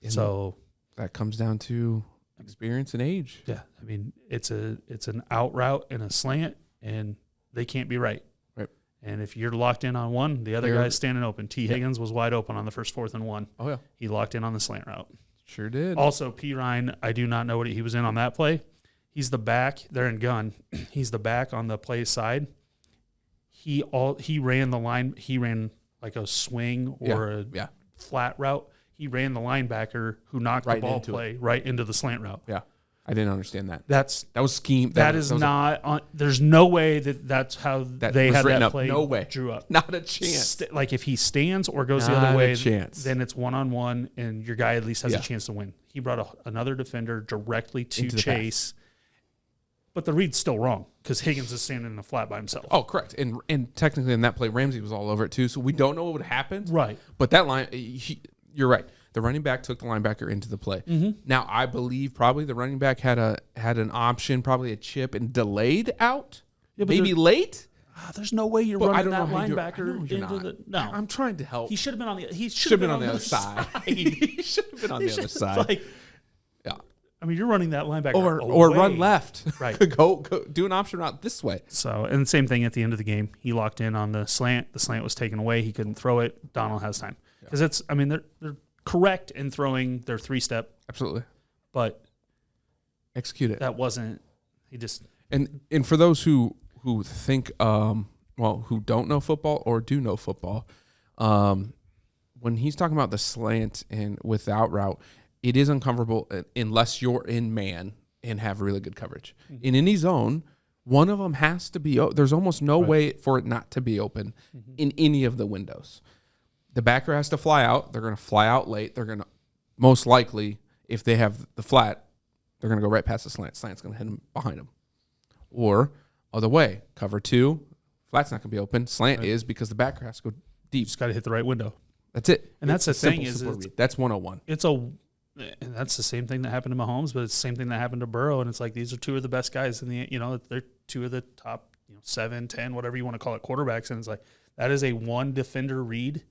S2: And
S4: so
S2: that comes down to experience and age.
S4: Yeah. I mean, it's an out route and a slant, and they can't be right.
S2: Right.
S4: And if you're locked in on one, the other guy's standing open. T. Higgins was wide open on the first 4th and 1.
S2: Oh, yeah.
S4: He locked in on the slant route.
S2: Sure did.
S4: Also, P. Ryan, I do not know what he was in on that play. He's the back. They're in gun. He's the back on the play side. He ran the line. He ran like a swing or a flat route. He ran the linebacker who knocked the ball play right into the slant route.
S2: Yeah, I didn't understand that.
S4: That
S2: was scheme.
S4: That is not. There's no way that's how they had that play.
S2: No way.
S4: Drew up.
S2: Not a chance.
S4: Like if he stands or goes the other way, then it's 1-on-1, and your guy at least has a chance to win. He brought another defender directly to Chase. But the read's still wrong because Higgins is standing in the flat by himself.
S2: Oh, correct. And technically in that play, Ramsey was all over it too. So we don't know what would happen.
S4: Right.
S2: But that line, you're right. The running back took the linebacker into the play. Mm-hmm. Now, I believe probably the running back had an option, probably a chip, and delayed out. Yeah, maybe late.
S4: There's no way you're running that linebacker into the. No,
S2: I'm trying to help.
S4: He should have been on the. He should have been on the other side.
S2: He should have been on the other side. Yeah.
S4: I mean, you're running that linebacker
S2: or run left.
S4: Right.
S2: go do an option route this way.
S4: So, and the same thing at the end of the game. He locked in on the slant. The slant was taken away. He couldn't throw it. Donald has time. Because they're correct in throwing their 3-step.
S2: Absolutely.
S4: But
S2: execute it.
S4: That wasn't, he just.
S2: And for those who think, who don't know football or do know football, when he's talking about the slant and without route, it is uncomfortable unless you're in man and have really good coverage. Mm-hmm. In any zone, one of them has to be there's almost no way for it not to be open in any of the windows. The backer has to fly out. They're going to fly out late. They're going to, most likely, if they have the flat, they're going to go right past the slant. Slant's going to hit them behind them. Or, other way, cover 2, flat's not going to be open. Slant is because the backer has to go deep.
S4: Just got to hit the right window.
S2: That's it.
S4: And that's the thing
S2: that's 101.
S4: And that's the same thing that happened to Mahomes, but it's the same thing that happened to Burrow. And it's like, these are two of the best guys in the, they're two of the top, 7, 10, whatever you want to call it, quarterbacks. And it's like, that is a one defender read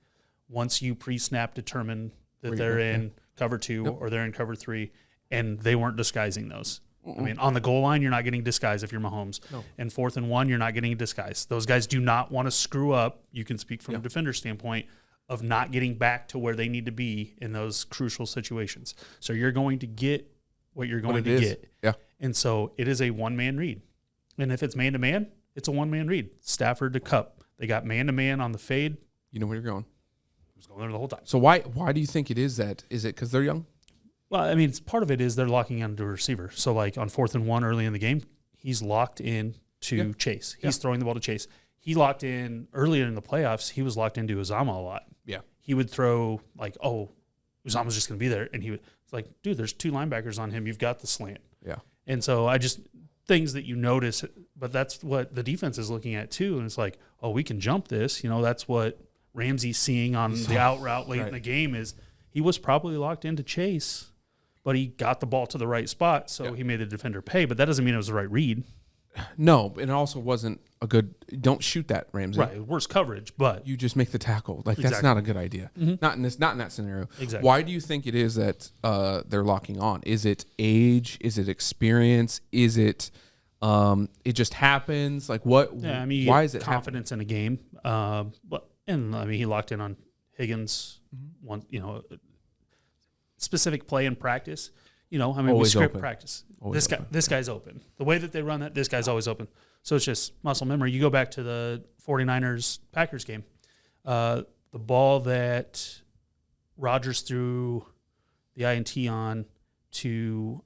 S4: once you pre-snap determine that they're in cover 2 or they're in cover 3, and they weren't disguising those. I mean, on the goal line, you're not getting disguise if you're Mahomes. No. And 4th and 1, you're not getting disguise. Those guys do not want to screw up. You can speak from a defender standpoint of not getting back to where they need to be in those crucial situations. So you're going to get what you're going to get.
S2: Yeah.
S4: And so it is a one-man read. And if it's man-to-man, it's a one-man read. Stafford to Cup. They got man-to-man on the fade.
S2: You know where you're going.
S4: I was going there the whole time.
S2: So why do you think it is that? Is it because they're young?
S4: Well, I mean, part of it is they're locking onto a receiver. So, like, on 4th and 1 early in the game, he's locked in to Chase. He's throwing the ball to Chase. He locked in earlier in the playoffs. He was locked into Uzama a lot.
S2: Yeah.
S4: He would throw Uzama's just going to be there. And it's like, dude, there's 2 linebackers on him. You've got the slant.
S2: Yeah.
S4: And so things that you notice, but that's what the defense is looking at too. And it's like, oh, we can jump this. That's what Ramsey's seeing on the out route late in the game is he was probably locked into Chase, but he got the ball to the right spot, so he made the defender pay. But that doesn't mean it was the right read.
S2: No, it also wasn't a good. Don't shoot that, Ramsey.
S4: Right, worse coverage, but
S2: you just make the tackle. Like that's not a good idea. Not in that scenario.
S4: Exactly.
S2: Why do you think it is that they're locking on? Is it age? Is it experience? Is it it just happens? Like what?
S4: Yeah, I mean,
S2: why is it
S4: confidence in a game? He locked in on Higgins one. Specific play in practice. We script
S2: open.
S4: practice.
S2: Always
S4: This guy's open. The way that they run that, this guy's always open. So it's just muscle memory. You go back to the 49ers-Packers game. The ball that Rodgers threw the INT on to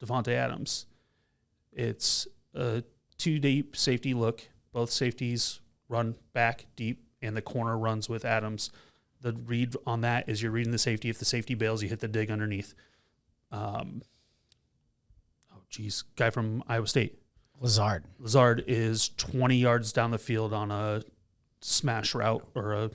S4: Devontae Adams, it's a 2-deep safety look. Both safeties run back deep, and the corner runs with Adams. The read on that is you're reading the safety. If the safety bails, you hit the dig underneath. Guy from Iowa State. Lazard is 20 yards down the field on a smash route or a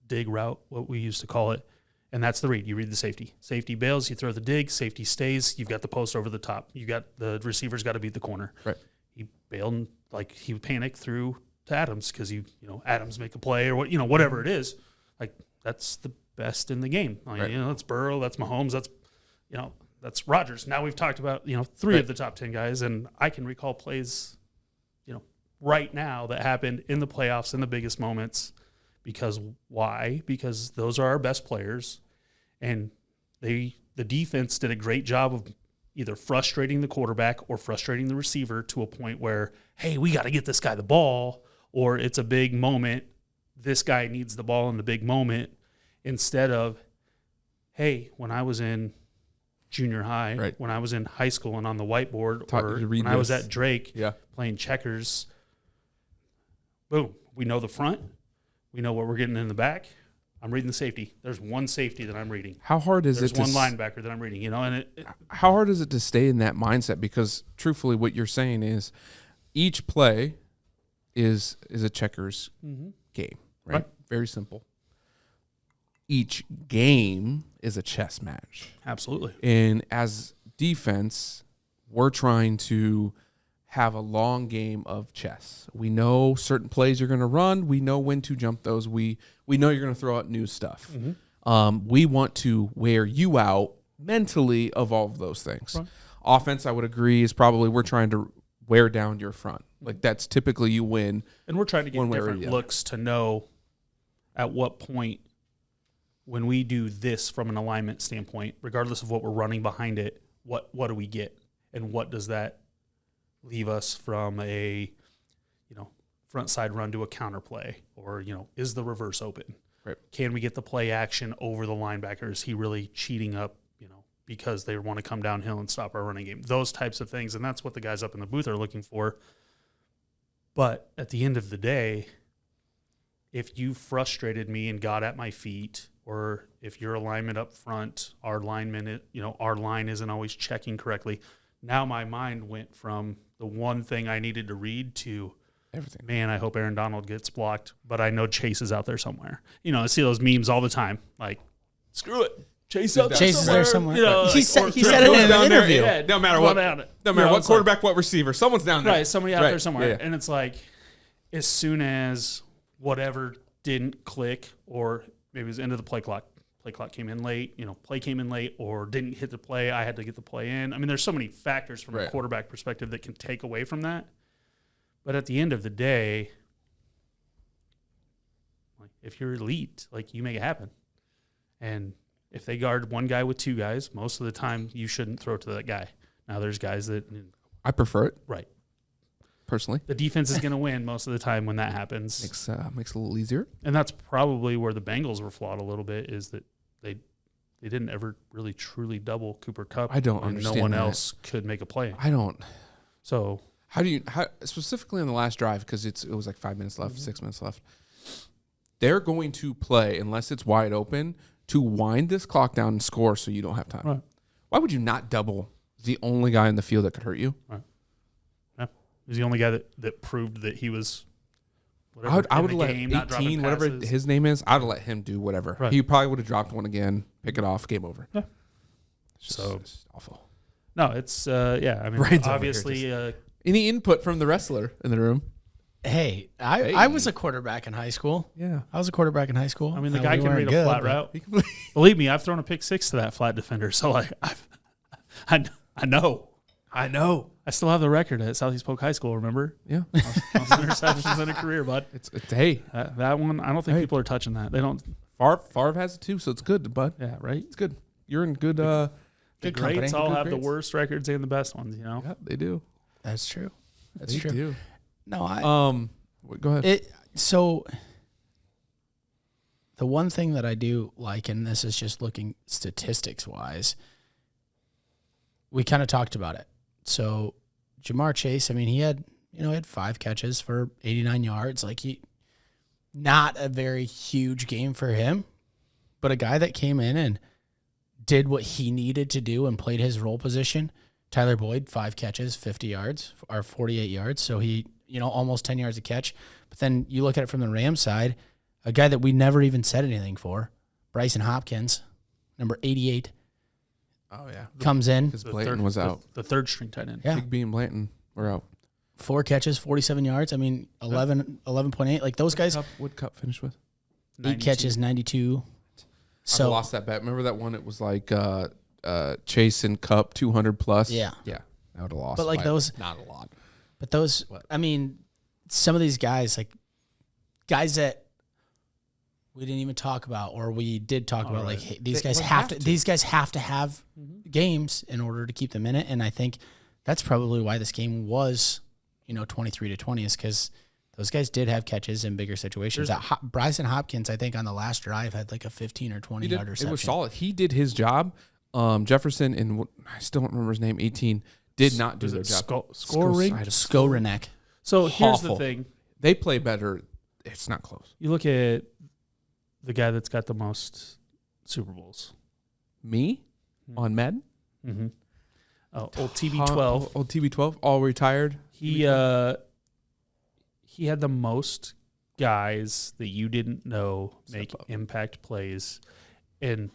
S4: dig route, what we used to call it. And that's the read. You read the safety. Safety bails, you throw the dig, safety stays, you've got the post over the top. You got the receiver's got to beat the corner.
S2: Right.
S4: He bailed and he panicked through to Adams because Adams make a play or whatever it is. Like that's the best in the game. That's Burrow, that's Mahomes, that's Rodgers. Now we've talked about, three of the top 10 guys, and I can recall plays, right now that happened in the playoffs in the biggest moments. Because why? Because those are our best players, and the defense did a great job of either frustrating the quarterback or frustrating the receiver to a point where, hey, we got to get this guy the ball, or it's a big moment. This guy needs the ball in the big moment, instead of, hey, when I was in junior high, when I was in high school and on the whiteboard, or when I was at Drake playing checkers, boom, we know the front. We know what we're getting in the back. I'm reading the safety. There's one safety that I'm reading.
S2: How hard is
S4: There's
S2: it?
S4: There's one linebacker that I'm reading.
S2: How hard is it to stay in that mindset? Because truthfully, what you're saying is each play is a checkers game, right? Very simple. Each game is a chess match.
S4: Absolutely.
S2: And as defense, we're trying to have a long game of chess. We know certain plays you're going to run. We know when to jump those. We know you're going to throw out new stuff. We want to wear you out mentally of all of those things. Right. Offense, I would agree, is probably we're trying to wear down your front. Like that's typically you win.
S4: And we're trying to get different looks to know at what point when we do this from an alignment standpoint, regardless of what we're running behind it, what do we get? And what does that leave us from a, front side run to a counter play, or, is the reverse open?
S2: Right.
S4: Can we get the play action over the linebacker? Is he really cheating up, because they want to come downhill and stop our running game? Those types of things. And that's what the guys up in the booth are looking for. But at the end of the day, if you frustrated me and got at my feet, or if your alignment up front, our lineman, our line isn't always checking correctly, now my mind went from the one thing I needed to read to
S2: everything.
S4: Man, I hope Aaron Donald gets blocked, but I know Chase is out there somewhere. I see those memes all the time. Like, screw it. Chase is
S3: there somewhere.
S4: He
S3: said it in an interview.
S2: No matter what. No matter what quarterback, what receiver. Someone's down there.
S4: Right, somebody out there somewhere. Yeah. And it's like, as soon as whatever didn't click, or maybe it was the end of the play clock came in late, play came in late, or didn't hit the play, I had to get the play in. I mean, there's so many factors from a quarterback perspective that can take away from that. But at the end of the day, like, if you're elite, like, you make it happen. And if they guard one guy with two guys, most of the time you shouldn't throw to that guy. Now there's guys that
S2: I prefer it.
S4: Right.
S2: Personally.
S4: The defense is going to win most of the time when that happens.
S2: Makes it a little easier.
S4: And that's probably where the Bengals were flawed a little bit, is that they didn't ever really truly double Cooper Kupp.
S2: I don't understand.
S4: No one else could make a play.
S2: I don't.
S4: So
S2: how specifically on the last drive, because it was like 5 minutes left, 6 minutes left. They're going to play, unless it's wide open, to wind this clock down and score so you don't have time.
S4: Right.
S2: Why would you not double the only guy in the field that could hurt you?
S4: Right. He's the only guy that proved that he was. Whatever,
S2: I would
S4: in the
S2: let
S4: game, not dropping
S2: 18, whatever
S4: passes.
S2: his name is, I'd let him do whatever.
S4: Right.
S2: He probably would have dropped one again, pick it off, game over.
S4: Yeah.
S2: It's just awful.
S4: No, it's yeah. I mean,
S2: Ryan's over here
S4: obviously,
S2: Any input from the wrestler in the room?
S3: Hey, I was a quarterback in high school.
S2: Yeah.
S3: I was a quarterback in high school.
S4: I mean, the
S3: We
S4: guy can
S3: weren't
S4: read a
S3: good,
S4: flat
S3: but-
S4: route. Believe me, I've thrown a pick 6 to that flat defender. So like, I know. I still have the record at Southeast Polk High School. Remember?
S2: Yeah.
S4: Most interceptions in a career, bud.
S2: It's hey,
S4: That one, I don't think people are touching that. They don't.
S2: Favre has it too, so it's good, bud.
S4: Yeah, right.
S2: It's good. You're in good.
S4: The
S3: Good
S4: greats
S3: company.
S4: all
S2: Good
S4: have the
S2: grades.
S4: worst records and the best ones. You know.
S2: Yeah, they do.
S3: That's true. That's
S2: They
S3: true.
S2: do.
S3: No,
S2: Go ahead.
S3: So the one thing that I do like, and this is just looking statistics wise, we kind of talked about it. So Jamar Chase, I mean, he had 5 catches for 89 yards. Like not a very huge game for him, but a guy that came in and did what he needed to do and played his role position. Tyler Boyd, 5 catches, 50 yards or 48 yards. So he, almost 10 yards a catch. But then you look at it from the Rams side, a guy that we never even said anything for, Bryson Hopkins, number 88,
S2: Oh yeah,
S3: comes in.
S2: because Blanton was out.
S4: The third string tight end.
S3: Yeah.
S2: Big B and Blanton were out.
S3: 4 catches, 47 yards. I mean, 11.8. Like those guys,
S2: What cup finished with?
S3: 8 catches, 92.
S2: I
S3: So
S2: lost that bet. Remember that one? It was like Chase and Cup 200 plus.
S3: Yeah.
S2: yeah, I would have lost.
S3: But like
S2: by
S3: those-
S2: not a lot.
S3: But those, I mean, some of these guys, like guys that we didn't even talk about, or we did talk about, like hey, these guys have to. These guys have to have games in order to keep them in it, and I think that's probably why this game was, 23-20, is because those guys did have catches in bigger situations. Bryson Hopkins, I think, on the last drive had like a 15 or 20 yard reception.
S2: It was solid. He did his job. Jefferson and I still don't remember his name. 18 did not do their job.
S3: Skowronek.
S4: So here's the
S2: Awful.
S4: thing.
S2: They play better. It's not close.
S4: You look at the guy that's got the most Super Bowls.
S2: Me on Madden.
S4: Mm-hmm. Old TB12.
S2: Old TB12. All retired.
S4: He had the most guys that you didn't know make impact plays, and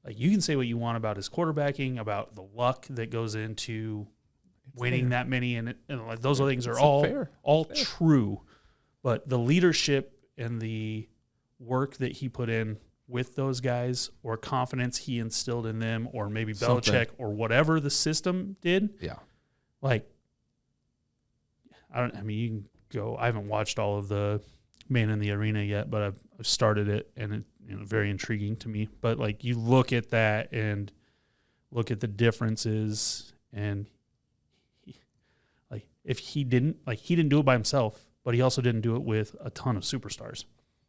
S4: like you can say what you want about his quarterbacking, about the luck that goes into winning that many, and like those things are all true. But the leadership and the work that he put in with those guys, or confidence he instilled in them, or maybe Belichick, or whatever the system did. Yeah, like I mean, you can go. I haven't watched all of the Man in the Arena yet, but I've started it, and it's very intriguing to me. But like you look at that and look at the differences, and he didn't do it by himself, but he also didn't do it with a ton of superstars.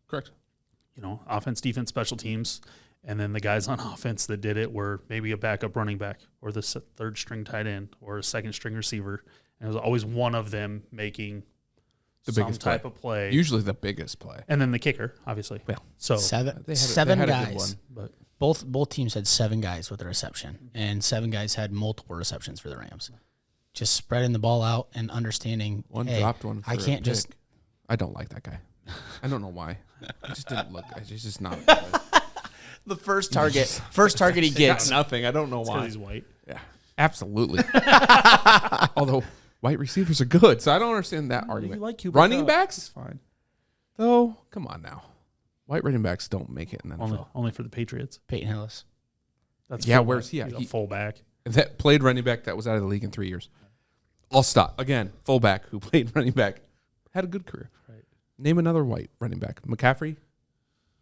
S2: Correct.
S4: Offense, defense, special teams, and then the guys on offense that did it were maybe a backup running back, or the third string tight end, or a second string receiver. And it was always one of them making
S2: The
S4: some
S2: biggest
S4: type
S2: play.
S4: of play.
S2: Usually the biggest play.
S4: And then the kicker, obviously.
S2: Yeah.
S4: So
S3: Seven
S2: they had a good
S3: guys.
S2: one.
S4: but
S3: Both teams had 7 guys with a reception, and 7 guys had multiple receptions for the Rams. Just spreading the ball out and understanding.
S2: One
S3: hey,
S2: dropped one.
S3: I can't just.
S2: I don't like that guy. I don't know why. He just didn't look. He's just not.
S3: The first target he gets.
S2: Nothing. I don't know
S4: because
S2: why.
S4: he's white.
S2: Yeah, absolutely. Although white receivers are good, so I don't understand that argument.
S4: like Cooper
S2: Running
S4: Kupp.
S2: backs,
S4: It's fine.
S2: though, come on now. White running backs don't make it in the NFL.
S4: Only for the Patriots.
S3: Peyton Hillis.
S4: That's
S2: Yeah,
S4: fullback.
S2: where's he at?
S4: He's a fullback.
S2: That played running back that was out of the league in 3 years. I'll stop. Again, fullback who played running back. Had a good career.
S4: Right.
S2: Name another white running back. McCaffrey?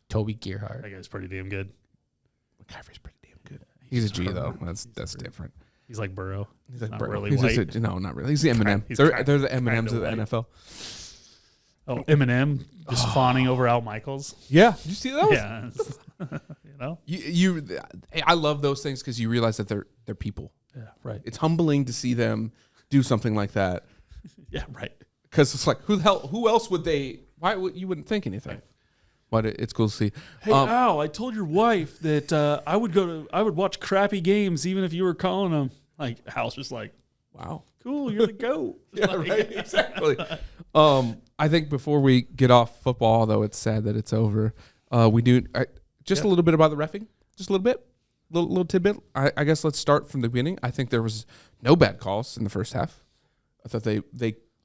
S3: Toby Gerhardt.
S4: That guy's pretty damn good.
S2: McCaffrey's pretty damn good. He's a G, though. That's different.
S4: He's like Burrow.
S2: He's like
S4: not
S2: Burrow.
S4: really
S2: He's
S4: white.
S2: just no, not really. He's the Eminem.
S4: He's
S2: They're
S4: kind-
S2: the M&Ms of the
S4: kinda
S2: NFL.
S4: Oh, Eminem just fawning over Al Michaels.
S2: Yeah. Did you see those?
S4: Yeah.
S2: I love those things because you realize that they're people.
S4: Yeah, right.
S2: It's humbling to see them do something like that.
S4: Yeah, right.
S2: Because it's like, who else would they? Why would you wouldn't think anything? Right. But it's cool to see.
S4: Hey Al, I told your wife that I would watch crappy games even if you were calling them. Like Al's just like,
S2: wow,
S4: cool, you're the GOAT.
S2: Yeah, right. Exactly. I think before we get off football, though, it's sad that it's over. We do just a little bit about the reffing, just a little bit, little tidbit. I guess let's start from the beginning. I think there was no bad calls in the first half. I thought they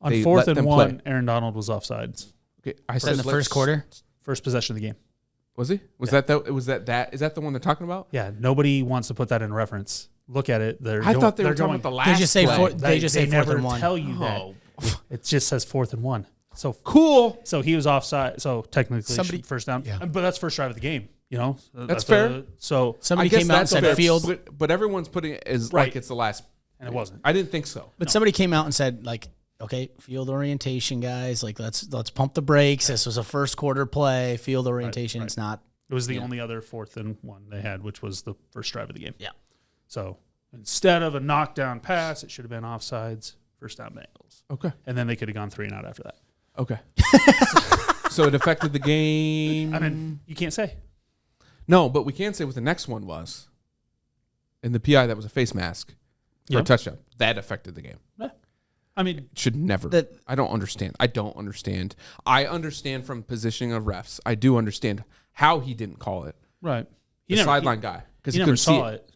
S4: On
S2: they
S4: 4th
S2: let
S4: and
S2: them
S4: 1,
S2: play.
S4: Aaron Donald was offsides.
S2: Okay, I
S3: Was that
S2: said
S3: in the first quarter?
S4: First possession of the game.
S2: Was he? Was that is that the one they're talking about?
S4: Yeah, nobody wants to put that in reference. Look at it.
S2: I thought they were talking about the last.
S3: They just say
S2: play.
S3: they just say
S4: they
S3: 4th
S4: never
S3: and 1.
S4: tell you that. It just says 4th and 1. So
S2: Cool.
S4: So he was offside. So technically,
S3: Somebody-
S4: first down.
S3: yeah.
S4: But that's first drive of the game. You know,
S2: That's fair.
S4: So
S3: Somebody
S2: I guess
S3: came out and
S2: that's
S3: said
S2: fair,
S3: field,
S2: but everyone's putting it as
S4: Right.
S2: like it's the last.
S4: and it wasn't.
S2: I didn't think so.
S3: but somebody came out and said like, okay, field orientation, guys. Like let's pump the brakes. This was a first quarter play. Field orientation.
S4: right.
S3: It's not.
S4: It was the only other 4th and 1 they had, which was the first drive of the game.
S3: Yeah.
S4: So instead of a knockdown pass, it should have been offsides. First down Bengals,
S2: Okay.
S4: and then they could have gone 3 and out after that.
S2: Okay. So it affected the game.
S4: I mean, you can't say.
S2: No, but we can say what the next one was. In the PI, that was a face mask for a
S4: Yep.
S2: touchdown. That affected the game.
S4: I mean,
S2: Should never. I don't understand. I don't understand. I understand from positioning of refs. I do understand how he didn't call it.
S4: right.
S2: The sideline guy. Because
S4: He
S2: he
S4: never
S2: couldn't see
S4: saw
S2: it.
S4: it.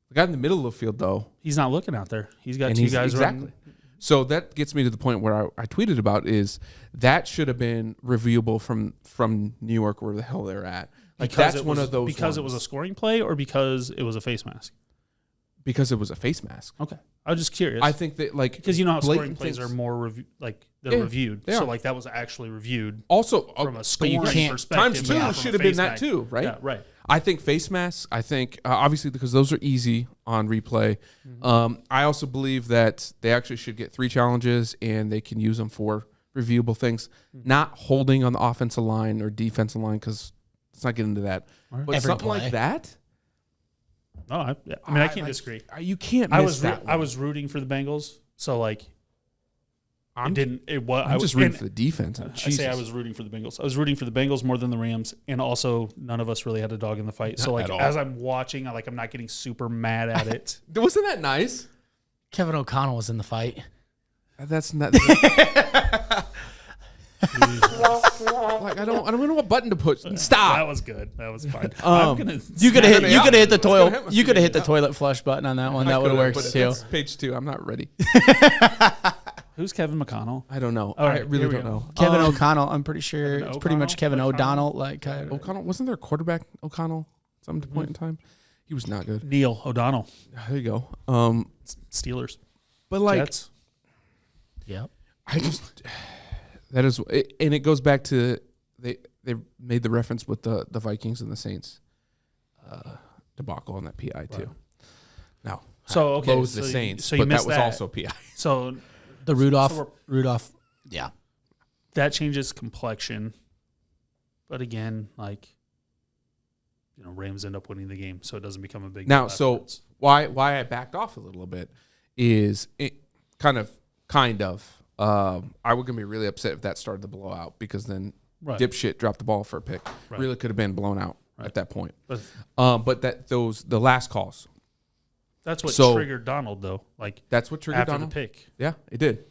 S2: The guy in the middle of the field, though.
S4: He's not looking out there. He's got
S2: And
S4: 2 guys
S2: exactly.
S4: running.
S2: So that gets me to the point where I tweeted about is that should have been reviewable from New York, where the hell they're at. Like
S4: Because
S2: that's
S4: it
S2: one
S4: was-
S2: of those
S4: because it was a
S2: ones.
S4: scoring play or because it was a face mask.
S2: Because it was a face mask.
S4: Okay, I was just curious.
S2: I think that like
S4: because you know how scoring
S2: blatant
S4: plays
S2: things-
S4: are more they're
S2: Yeah,
S4: reviewed.
S2: they
S4: So
S2: are.
S4: like that was actually reviewed
S2: also
S4: from a
S3: you
S4: scoring
S3: can't-
S4: perspective.
S2: times two
S4: not from a
S2: should have been
S4: face
S2: that
S4: mask.
S2: too, right?
S4: Yeah, right.
S2: I think face masks. I think obviously because those are easy on replay. I also believe that they actually should get 3 challenges and they can use them for reviewable things, not holding on the offensive line or defensive line because let's not get into that. But
S3: Every
S2: something
S3: play.
S2: like that,
S4: No, I mean I can't disagree.
S2: you can't. Miss that.
S4: I was rooting for the Bengals, so like
S2: I'm,
S4: it didn't. It was.
S2: I'm just rooting for the defense.
S4: I say I
S2: Jesus.
S4: was rooting for the Bengals. I was rooting for the Bengals more than the Rams, and also none of us really had a dog in the fight. So
S2: Not
S4: like
S2: at all.
S4: as I'm watching, I'm not getting super mad at it.
S2: Wasn't that nice?
S3: Kevin O'Connell was in the fight.
S2: That's not. Like I don't know what button to push. Stop.
S4: That was good. That was fine. I'm gonna.
S3: You could have hit. You
S2: Yeah.
S3: could have hit the
S2: It's gonna hit
S3: toilet.
S2: my
S3: You could have hit the
S2: feelings.
S3: toilet flush button on that one.
S2: I
S3: That would have
S2: could've,
S3: worked
S2: but
S3: too.
S2: that's page 2. I'm not ready.
S4: Who's Kevin McConnell?
S2: I don't know.
S4: All
S2: I
S4: right,
S2: really
S4: here we
S2: don't
S4: go.
S2: know.
S3: Kevin O'Connell. I'm pretty sure
S4: Kevin
S3: it's pretty much Kevin
S4: O'Connell?
S3: O'Donnell. Like
S2: O'Connell wasn't there a quarterback O'Connell at some point in time? He was not good.
S4: Neil O'Donnell.
S2: There you go.
S4: Steelers.
S2: But like
S4: Jets.
S3: yep.
S2: I just that is and it goes back to they made the reference with the Vikings and the Saints debacle on that PI too. Now,
S4: So, okay,
S2: loathe
S4: so
S2: the
S4: you-
S2: Saints,
S4: so you
S2: but that
S4: missed
S2: was
S4: that.
S2: also PI.
S4: So
S3: The Rudolph.
S4: so we're-
S3: Rudolph. Yeah.
S4: that changes complexion. But again, like Rams end up winning the game, so it doesn't become a big
S2: Now,
S4: deal
S2: so
S4: afterwards.
S2: why I backed off a little bit is it kind of I would gonna be really upset if that started the blowout because then
S4: Right.
S2: dipshit dropped the ball for a pick.
S4: Right.
S2: Really could have been blown out
S4: Right.
S2: at that point.
S4: But
S2: But the last calls,
S4: that's what
S2: So-
S4: triggered Donald, though. Like
S2: that's what triggered
S4: after
S2: Donald.
S4: the pick,
S2: Yeah, it did.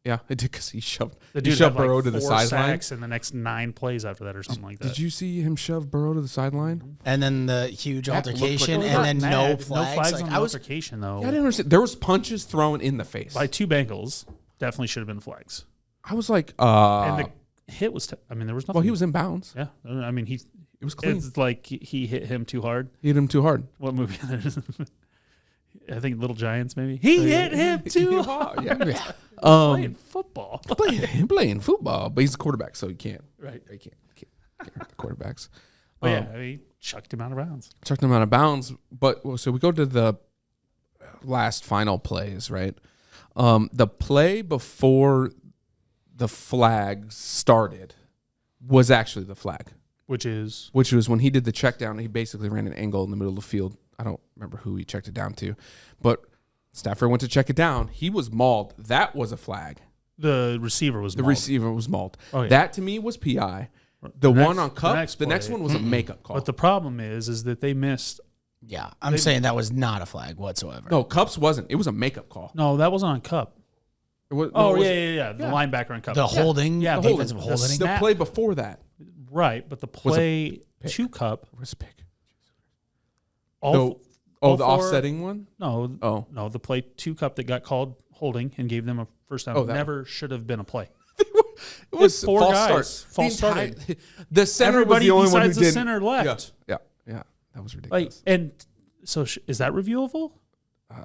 S2: Yeah, it did because he shoved
S4: the
S2: he
S4: dude
S2: shoved
S4: had
S2: Burrow
S4: like
S2: to the
S4: 4
S2: sideline.
S4: sacks in the next 9 plays after that, or something like that.
S2: Did you see him shove Burrow to the sideline?
S3: And then the huge
S2: That looked
S3: altercation,
S2: like-
S3: and then
S4: Mad.
S3: no flags. Like,
S4: on
S3: I was.
S4: altercation though.
S2: Yeah, I didn't understand. There was punches thrown in the face.
S4: By 2 Bengals, definitely should have been flags.
S2: I was like,
S4: And the hit was. There was nothing.
S2: well, he was in bounds.
S4: Yeah, I mean,
S2: It was clean.
S4: It's like he hit him too hard.
S2: He hit him too hard.
S4: What movie? I think Little Giants, maybe. He hit him too hard.
S2: Yeah.
S4: Playing football.
S2: playing football, but he's a quarterback, so he can't.
S4: Right.
S2: He can't hurt the quarterbacks.
S4: But yeah, he chucked him out of bounds.
S2: Chucked him out of bounds. But so we go to the last final plays, right? The play before the flag started was actually the flag,
S4: Which is
S2: which was when he did the check down. He basically ran an angle in the middle of the field. I don't remember who he checked it down to, but Stafford went to check it down. He was mauled. That was a flag.
S4: the receiver was
S2: The
S4: mauled.
S2: receiver was mauled.
S4: Oh, yeah.
S2: That to me was PI. The
S4: next-
S2: one on
S4: the
S2: Cup,
S4: next
S2: the next
S4: play-
S2: one was a makeup call.
S4: But the problem is that they missed
S3: Yeah, I'm saying that was not a flag whatsoever.
S2: No, Cups wasn't. It was a makeup call.
S4: No, that wasn't on Cup.
S2: It was,
S4: Oh,
S2: no, it was,
S4: yeah. The linebacker on Cup.
S3: The holding,
S4: Yeah,
S3: the
S4: the
S3: defensive
S4: holding.
S3: holding.
S2: the play before that
S4: Right, but the play to Cup.
S2: was a pick.
S4: All,
S2: The offsetting one?
S4: No, the play to Cup that got called holding and gave them a first down never should have been a play.
S2: It was
S4: four
S2: false
S4: guys.
S2: start.
S4: False started.
S2: The center
S4: Everybody
S2: was the only one who
S4: besides the
S2: didn't.
S4: center left.
S2: Yeah. That was
S4: Like,
S2: ridiculous.
S4: and so is that reviewable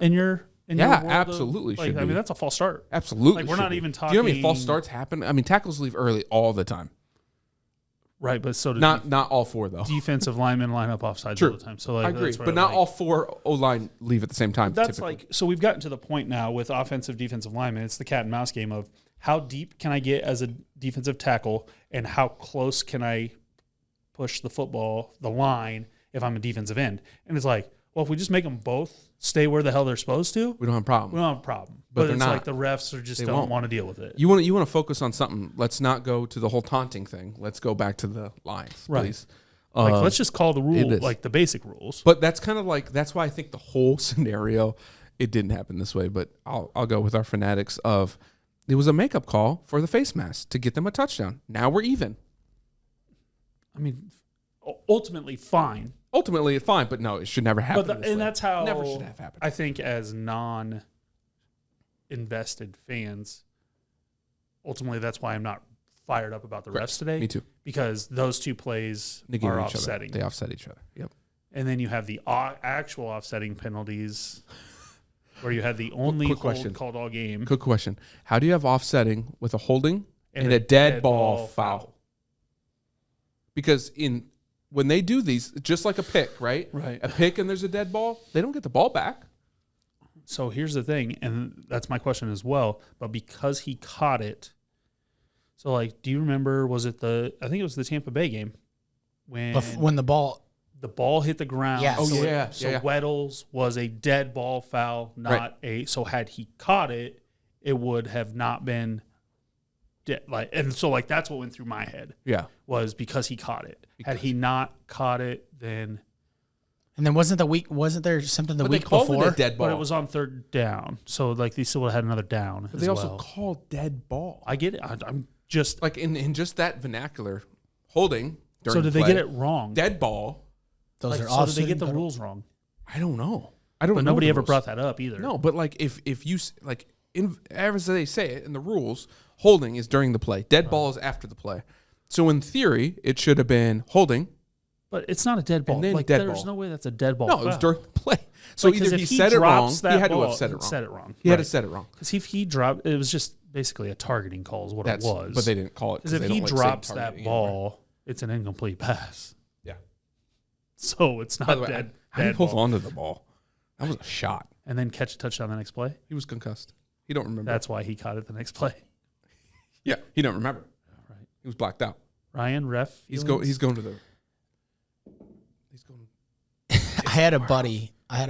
S4: in your
S2: yeah,
S4: world of-
S2: absolutely
S4: like,
S2: should
S4: I mean,
S2: be.
S4: that's a false start.
S2: Absolutely.
S4: Like, we're
S2: should
S4: not
S2: be.
S4: even
S2: Do you know how many false
S4: talking-
S2: starts happen? I mean, tackles leave early all the time.
S4: Right, but so did
S2: Not all four though.
S4: defensive linemen line up offsides
S2: True.
S4: all the time. So like,
S2: I agree,
S4: that's where
S2: but not
S4: like,
S2: all four O-line leave at the same time.
S4: That's
S2: typically.
S4: like, so we've gotten to the point now with offensive, defensive linemen. It's the cat and mouse game of how deep can I get as a defensive tackle and how close can I push the football, the line, if I'm a defensive end. And it's like, well, if we just make them both stay where the hell they're supposed to,
S2: we don't have a problem.
S4: we don't have a problem.
S2: But
S4: But
S2: they're
S4: it's
S2: not.
S4: like the refs are just
S2: They
S4: don't
S2: won't.
S4: want to deal with it.
S2: You want to focus on something. Let's not go to the whole taunting thing. Let's go back to the lines,
S4: Right.
S2: please.
S4: Like, let's just call the
S2: it
S4: rule,
S2: is.
S4: like the basic rules.
S2: But that's kind of like that's why I think the whole scenario it didn't happen this way. But I'll go with our fanatics of it was a makeup call for the face mask to get them a touchdown. Now we're even.
S4: I mean, ultimately, fine.
S2: Ultimately, it's fine, but no, it should never happen.
S4: But
S2: this way.
S4: that's how
S2: never should have happened.
S4: I think as non-invested fans, ultimately that's why I'm not fired up about the refs today.
S2: Me too.
S4: Because those two plays
S2: Negating
S4: are
S2: each
S4: offsetting.
S2: other. They offset each other. Yep.
S4: And then you have the actual offsetting penalties where you had the only
S2: Quick
S4: hold
S2: question.
S4: called all game.
S2: Good question. How do you have offsetting with a holding and a dead ball foul? Because when they do these, just like a pick, right?
S4: Right.
S2: A pick and there's a dead ball, they don't get the ball back.
S4: So here's the thing, and that's my question as well. But because he caught it, so like, do you remember? Was it I think it was the Tampa Bay game
S3: When the ball,
S4: the ball hit the ground.
S3: Yes. Oh,
S4: so
S2: yeah,
S4: So
S2: yeah.
S4: Weddles was a dead ball foul, not a. So had he caught it, it would have not been. And so like that's what went through my head.
S2: Yeah.
S4: Was because he caught it. Had he not caught it, then.
S3: and then wasn't there something the
S2: But they
S3: week
S2: called it
S3: before?
S2: a dead ball.
S4: But it was on third down, so like they still would have had another down.
S2: But
S4: as
S2: they also
S4: well.
S2: call dead ball.
S4: I get it. I'm just.
S2: Like in just that vernacular, holding. During
S4: So did they get it wrong?
S2: Dead ball.
S3: Those
S4: Like,
S3: are
S4: so did they get the
S3: offsetting
S4: rules wrong?
S2: I don't know. I don't.
S4: But
S2: know
S4: nobody
S2: the
S4: ever
S2: rules.
S4: brought that up either.
S2: No, but like if you like as they say it in the rules, holding is during the play. Dead ball is after the play. So in theory, it should have been holding.
S4: But it's not a dead ball.
S2: And then
S4: Like
S2: dead
S4: there's
S2: ball.
S4: no way that's a dead ball.
S2: No, it was
S4: foul.
S2: during the play. So
S4: Like, 'cause
S2: either
S4: if
S2: he said it wrong,
S4: drops
S2: he
S4: that
S2: had to
S4: ball,
S2: have said it wrong.
S4: Said it wrong.
S2: He had to said it wrong.
S4: Because if he dropped, it was just basically a targeting call is what it was.
S2: But they didn't call it.
S4: Because if
S2: they
S4: he
S2: don't like
S4: drops
S2: saying
S4: that
S2: targeting anymore.
S4: ball, it's an incomplete pass.
S2: Yeah.
S4: So it's not
S2: By the way,
S4: dead.
S2: how did he
S4: dead
S2: hold
S4: ball.
S2: on to the ball? That was a shot.
S4: And then catch a touchdown the next play.
S2: He was concussed. He don't remember.
S4: That's why he caught it the next play.
S2: Yeah, he don't remember.
S4: Right.
S2: He was blacked out.
S4: Ryan, ref.
S2: He's
S4: feelings?
S2: going to the. He's going
S3: I had a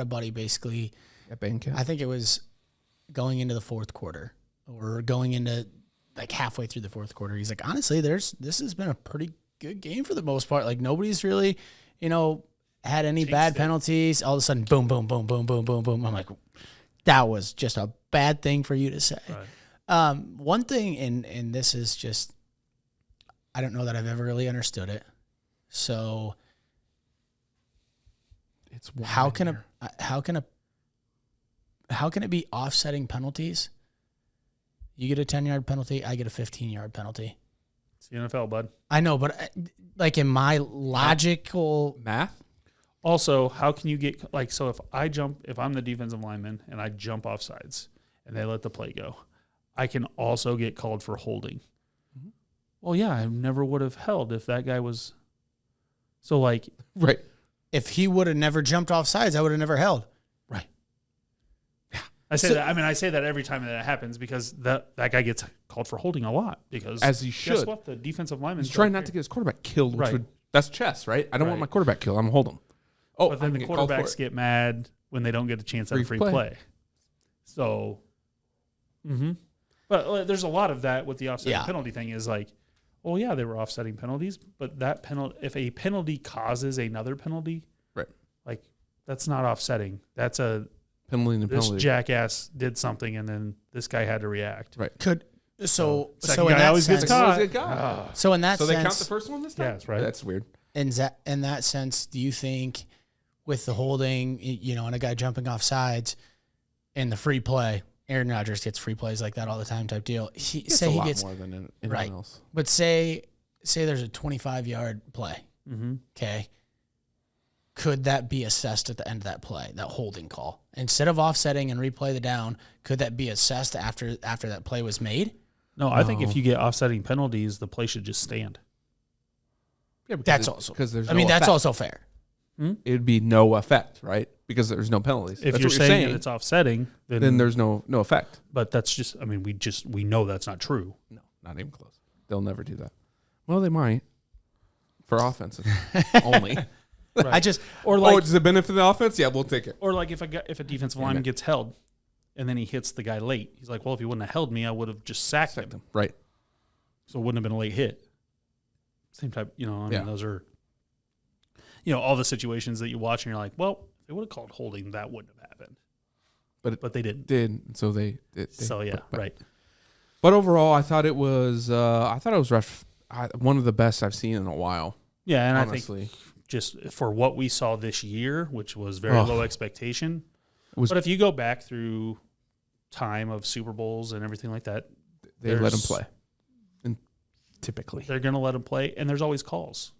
S3: buddy basically.
S2: at Bancamp.
S3: I think it was going into the fourth quarter or going into like halfway through the fourth quarter. He's like, honestly, this has been a pretty good game for the most part. Like nobody's really, had any bad penalties. All of a sudden, boom, boom, boom, boom, boom, boom, boom. I'm like, that was just a bad thing for you to say.
S4: Right.
S3: One thing, and this is just, I don't know that I've ever really understood it. So
S2: It's
S3: how can it be offsetting penalties? You get a 10-yard penalty, I get a 15-yard penalty.
S4: It's the NFL, bud.
S3: I know, but like in my logical,
S2: math?
S4: Also, how can you get like so? If I'm the defensive lineman and I jump off sides and they let the play go, I can also get called for holding.
S2: Mm-hmm.
S4: Well, yeah, I never would have held if that guy was. So like,
S2: Right.
S3: if he would have never jumped off sides, I would have never held.
S4: right? Yeah, I say that. I mean, I say that every time that it happens because that guy gets called for holding a lot because
S2: As he
S4: Guess
S2: should.
S4: what? The defensive lineman's
S2: He's trying
S4: right
S2: not to
S4: here.
S2: get his quarterback killed, which
S4: Right.
S2: that's chess, right? I don't want
S4: Right.
S2: my quarterback killed. I'm gonna hold him. Oh,
S4: But then
S2: I'm
S4: the
S2: gonna get called for
S4: quarterbacks
S2: it.
S4: get mad when they don't get a chance at a free play. So, but there's a lot of that with the offsetting penalty thing is like, well, yeah, they were offsetting penalties, but that penalty, if a penalty causes another penalty,
S2: Right.
S4: like That's not offsetting. That's a
S2: penalty and
S4: this
S2: penalty.
S4: jackass did something, and then this guy had to react.
S2: Right.
S3: So
S4: second
S3: in
S4: guy
S3: that
S4: always gets
S3: sense,
S4: caught.
S2: Always get caught.
S3: so in that
S2: So they count the
S3: sense,
S2: first one this time?
S4: Yes, right.
S2: That's weird.
S3: in that sense, do you think with the holding, and a guy jumping off sides and the free play, Aaron Rodgers gets free plays like that all the time type deal.
S2: It's a lot more than anyone
S3: right.
S2: else.
S3: But say there's a 25-yard play.
S4: Mm-hmm.
S3: Okay. Could that be assessed at the end of that play, that holding call? Instead of offsetting and replay the down, could that be assessed after that play was made?
S4: No, I think if you get offsetting penalties, the play should just stand.
S2: Yeah,
S3: That's also
S2: because there's.
S3: that's also fair.
S2: It'd be no effect, right? Because there's no penalties.
S4: If
S2: That's
S4: you're
S2: what
S4: saying that it's offsetting,
S2: then there's no effect.
S4: But that's just. I mean, we know that's not true.
S2: No, not even close. They'll never do that. Well, they might for offenses only.
S4: Right.
S2: Or like, does it benefit the offense? Yeah, we'll take it.
S4: Or like if a defensive lineman gets held, and then he hits the guy late, he's like, well, if he wouldn't have held me, I would have just sacked him.
S2: Right.
S4: So it wouldn't have been a late hit. Same type, those are, all the situations that you watch and you're like, well, if they would have called holding, that wouldn't have happened. But they didn't.
S2: So they
S4: right.
S2: But overall, I thought it was rough. One of the best I've seen in a while.
S4: Yeah, and
S2: honestly.
S4: I think just for what we saw this year, which was very low expectation. But if you go back through time of Super Bowls and everything like that,
S2: they let him play. And typically.
S4: They're going to let him play, and there's always calls.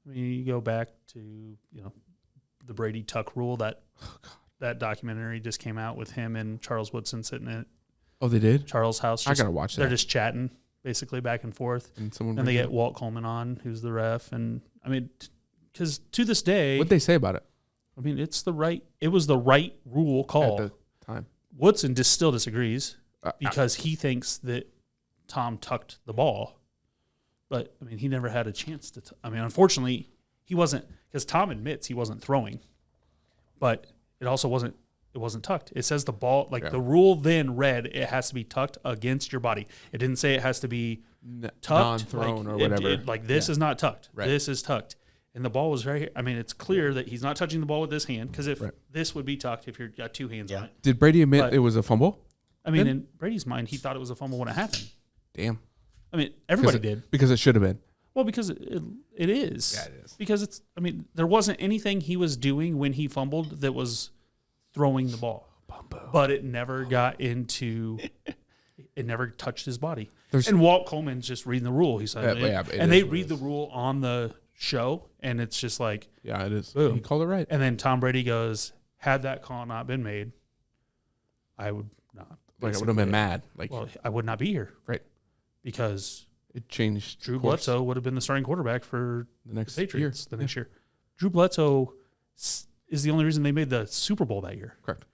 S4: I mean, you go back to, the Brady Tuck rule, that documentary just came out with him and Charles Woodson sitting at
S2: they did?
S4: Charles' house.
S2: I got to watch that.
S4: They're just chatting, basically, back and forth. And they get Walt Coleman on, who's the ref. And, I mean, because to this day...
S2: What'd they say about it?
S4: I mean, it was the right rule call.
S2: At the time.
S4: Woodson still disagrees because he thinks that Tom tucked the ball. But, I mean, he never had a chance to. Unfortunately, he wasn't, because Tom admits he wasn't throwing. But it also wasn't tucked. It says the ball, the rule then read it has to be tucked against your body. It didn't say it has to be tucked.
S2: Non-thrown or whatever.
S4: This is not tucked.
S2: Right.
S4: This is tucked. And the ball was it's clear that he's not touching the ball with this hand, because if this would be tucked if you've got two hands on it.
S2: Did Brady admit it was a fumble?
S4: I mean, in Brady's mind, he thought it was a fumble when it happened.
S2: Damn.
S4: I mean, everybody did.
S2: Because it should have been.
S4: Well, because it is.
S2: Yeah, it is.
S4: Because there wasn't anything he was doing when he fumbled that was throwing the ball. But it never got into, it never touched his body. And Walt Coleman's just reading the rule. He said, and they read the rule on the show, and it's just like,
S2: yeah, it is.
S4: Boom.
S2: He called it right.
S4: And then Tom Brady goes, had that call not been made, I would not.
S2: I would have been mad.
S4: I would not be here.
S2: Right.
S4: Because
S2: it changed.
S4: Drew Bledsoe would have been the starting quarterback for
S2: the next
S4: Patriots next year. Drew Bledsoe is the only reason they made the Super Bowl that year.
S2: Correct.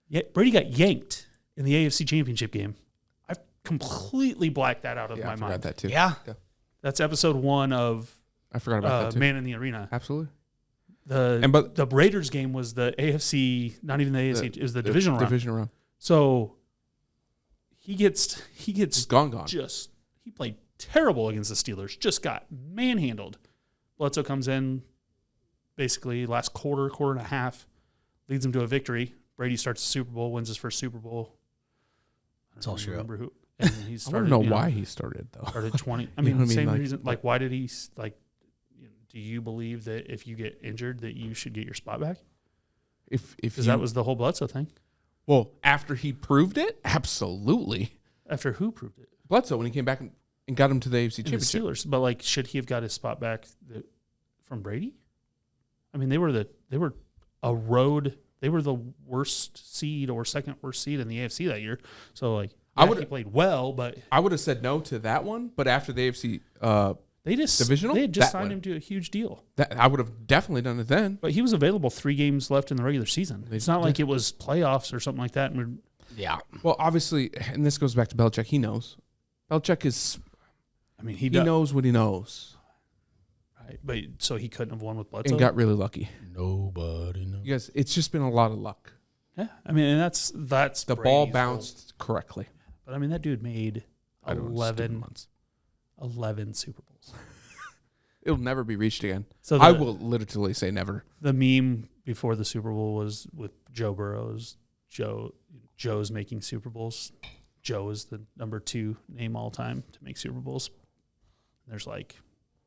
S4: Yet Brady got yanked in the AFC Championship game. I've completely blacked that out of my mind.
S2: I forgot that too.
S3: Yeah.
S4: That's episode 1 of
S2: I forgot about that too.
S4: Man in the Arena.
S2: Absolutely.
S4: The Raiders game was the AFC, not even the AFC, it was the divisional round.
S2: Divisional round.
S4: So he gets
S2: gone.
S4: He played terrible against the Steelers. Just got manhandled. Bledsoe comes in basically last quarter and a half, leads him to a victory. Brady starts the Super Bowl, wins his first Super Bowl.
S3: That's all true.
S4: Remember who? And he started,
S2: I don't know why he started though.
S4: Started 20. I mean, same reason. Like, why did he do you believe that if you get injured that you should get your spot back? Because that was the whole Bledsoe thing.
S2: Well, after he proved it, absolutely.
S4: After who proved it?
S2: Bledsoe, when he came back and got him to the AFC Championship.
S4: The Steelers, but should he have got his spot back from Brady? I mean, they were the worst seed or second worst seed in the AFC that year. So he played well, but
S2: I would have said no to that one. But after the AFC divisional,
S4: they had just signed him to a huge deal.
S2: I would have definitely done it then.
S4: But he was available 3 games left in the regular season. It's not like it was playoffs or something like that.
S3: Yeah.
S2: Well, obviously, and this goes back to Belichick. He knows. Belichick is. I mean, he knows what he knows.
S4: Right, but so he couldn't have won with Bledsoe.
S2: And got really lucky.
S3: Nobody knows.
S2: Yes, it's just been a lot of luck.
S4: Yeah, I mean, and that's
S2: the ball bounced correctly.
S4: But I mean, that dude made 11 Super Bowls.
S2: It'll never be reached again.
S4: So
S2: I will literally say never.
S4: The meme before the Super Bowl was with Joe Burrow's. Joe's making Super Bowls. Joe is the number 2 name all time to make Super Bowls. There's like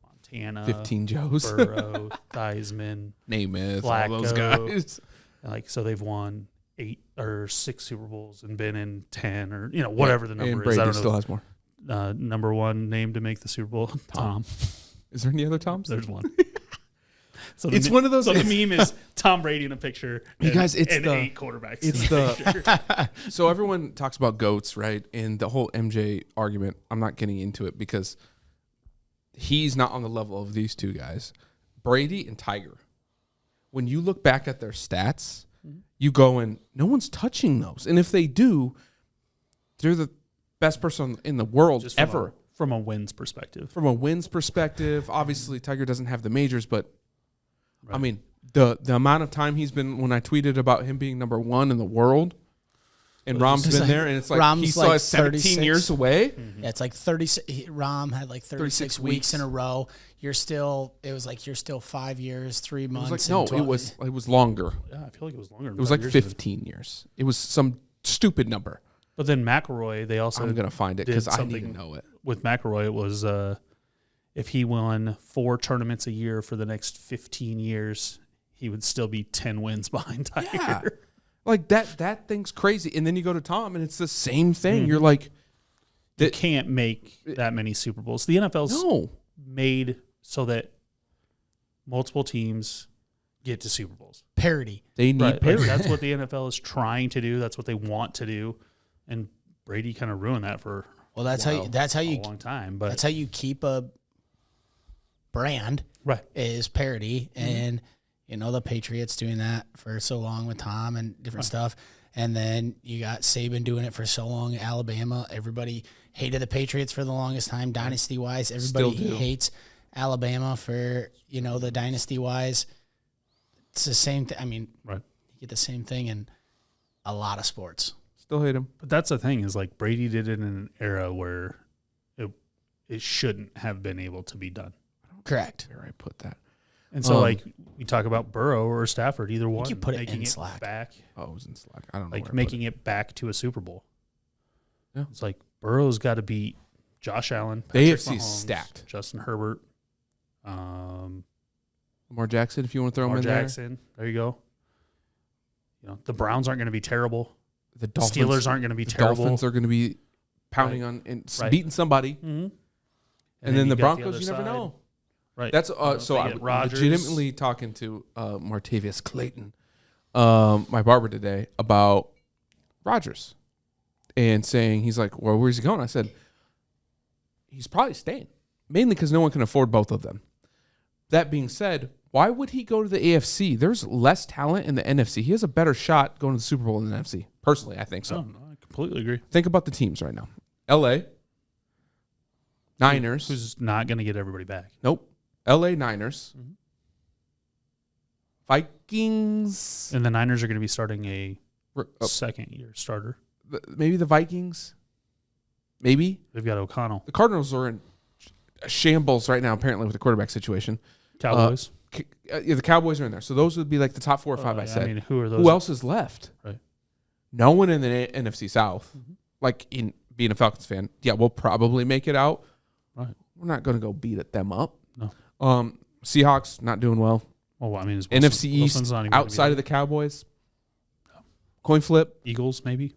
S4: Montana,
S2: 15 Joes,
S4: Burrow, Theismann,
S2: Namath,
S4: Flacco,
S2: all those guys.
S4: Like, so they've won 8 or 6 Super Bowls and been in 10 or whatever the number
S2: and
S4: is.
S2: Brady
S4: I don't know.
S2: still has more.
S4: Number 1 name to make the Super Bowl, Tom.
S2: Is there any other Toms?
S4: There's one. So
S2: It's one of those.
S4: So the meme is Tom Brady in a picture.
S2: You guys, it's
S4: and
S2: the
S4: 8 quarterbacks.
S2: It's the so everyone talks about GOATs, right? And the whole MJ argument. I'm not getting into it because he's not on the level of these two guys, Brady and Tiger. When you look back at their stats, you go and no one's touching those, and if they do, they're the best person in the world
S4: Just
S2: ever.
S4: From a wins perspective.
S2: From a wins perspective, obviously Tiger doesn't have the majors, but
S4: Right.
S2: I mean the amount of time he's been. When I tweeted about him being number 1 in the world, and Rahm's been there, and it's like
S3: Rahm's
S2: he saw
S3: like
S2: 17
S3: 36.
S2: years away.
S3: Yeah, it's like 30. Rahm had like 36 weeks in a row. It was like you're still 5 years, 3
S2: It
S3: months.
S2: was like
S3: and
S2: it was longer.
S4: Yeah, I feel like it was longer. Than
S2: It was
S4: 5
S2: like
S4: years
S2: 15 years. It was some stupid number.
S4: But then McElroy, they also
S2: I'm gonna find it
S4: did
S2: because I need to
S4: something
S2: know it.
S4: with McElroy. It was if he won 4 tournaments a year for the next 15 years, he would still be 10 wins behind Tiger.
S2: Yeah. Like that thing's crazy. And then you go to Tom, and it's the same thing. You're like,
S4: You can't make that many Super Bowls. The NFL's
S2: no.
S4: made so that multiple teams get to Super Bowls.
S3: parity.
S2: They need
S4: Right.
S2: parity.
S4: That's what the NFL is trying to do. That's what they want to do. And Brady kind of ruined that for
S3: Well, that's
S4: a
S3: how
S4: long time. But
S3: that's how you keep a brand
S4: right.
S3: is parity, and the Patriots doing that for so long with Tom and different stuff, and then you got Saban doing it for so long. Alabama, everybody hated the Patriots for the longest time, dynasty wise. Everybody
S2: Still do.
S3: hates Alabama for the dynasty wise. It's the same thing. I mean,
S4: Right.
S3: you get the same thing in a lot of sports.
S2: Still hate him.
S4: But that's the thing is like Brady did it in an era where it shouldn't have been able to be done.
S3: Correct.
S2: Where I put that.
S4: And so like we talk about Burrow or Stafford, either one.
S3: you put it
S4: making
S3: in Slack.
S4: back,
S2: Oh, it was in Slack. I don't know.
S4: like
S2: where I
S4: making it back to a Super Bowl.
S2: Yeah.
S4: It's like Burrow's got to beat Josh Allen,
S2: The
S4: Patrick
S2: AFC 's
S4: Mahomes,
S2: stacked.
S4: Justin Herbert,
S2: put it. Lamar Jackson, if you want to throw him
S4: Lamar
S2: in
S4: Jackson. There you go. The Browns aren't going to be terrible.
S2: there. The
S4: The
S2: Dolphins,
S4: Steelers aren't going to be
S2: the
S4: terrible.
S2: Dolphins are going to be pounding on and beating somebody.
S4: Mm-hmm.
S2: And then the
S4: you got
S2: Broncos,
S4: other
S2: you never
S4: side.
S2: know.
S4: Right.
S2: That's
S4: So
S2: so
S4: they
S2: I'm
S4: get Rodgers.
S2: legitimately talking to Martavius Clayton, my barber today, about Rodgers, and saying he's like, well, where's he going? I said he's probably staying, mainly because no one can afford both of them. That being said, why would he go to the AFC? There's less talent in the NFC. He has a better shot going to the Super Bowl in the NFC. Personally, I think so.
S4: No, I completely agree.
S2: Think about the teams right now. LA, Niners.
S4: Who's not going to get everybody back?
S2: Nope. LA Niners.
S4: Mhm.
S2: Vikings.
S4: And the Niners are going to be starting a
S2: Oh,
S4: second-year starter.
S2: maybe the Vikings. Maybe.
S4: They've got O'Connell.
S2: The Cardinals are in shambles right now, apparently, with the quarterback situation.
S4: Cowboys.
S2: Yeah, the Cowboys are in there. So those would be like the top 4 or 5 I said.
S4: I mean, who are those?
S2: Who else is left?
S4: Right.
S2: No one in the NFC South. Like, in being a Falcons fan, yeah, we'll probably make it out.
S4: Right.
S2: We're not going to go beat them up.
S4: No.
S2: Seahawks, not doing well.
S4: Well, I mean, is
S2: NFC
S4: Wilson's
S2: East,
S4: not even gonna be
S2: outside
S4: there.
S2: of the Cowboys. Coin flip.
S4: Eagles, maybe.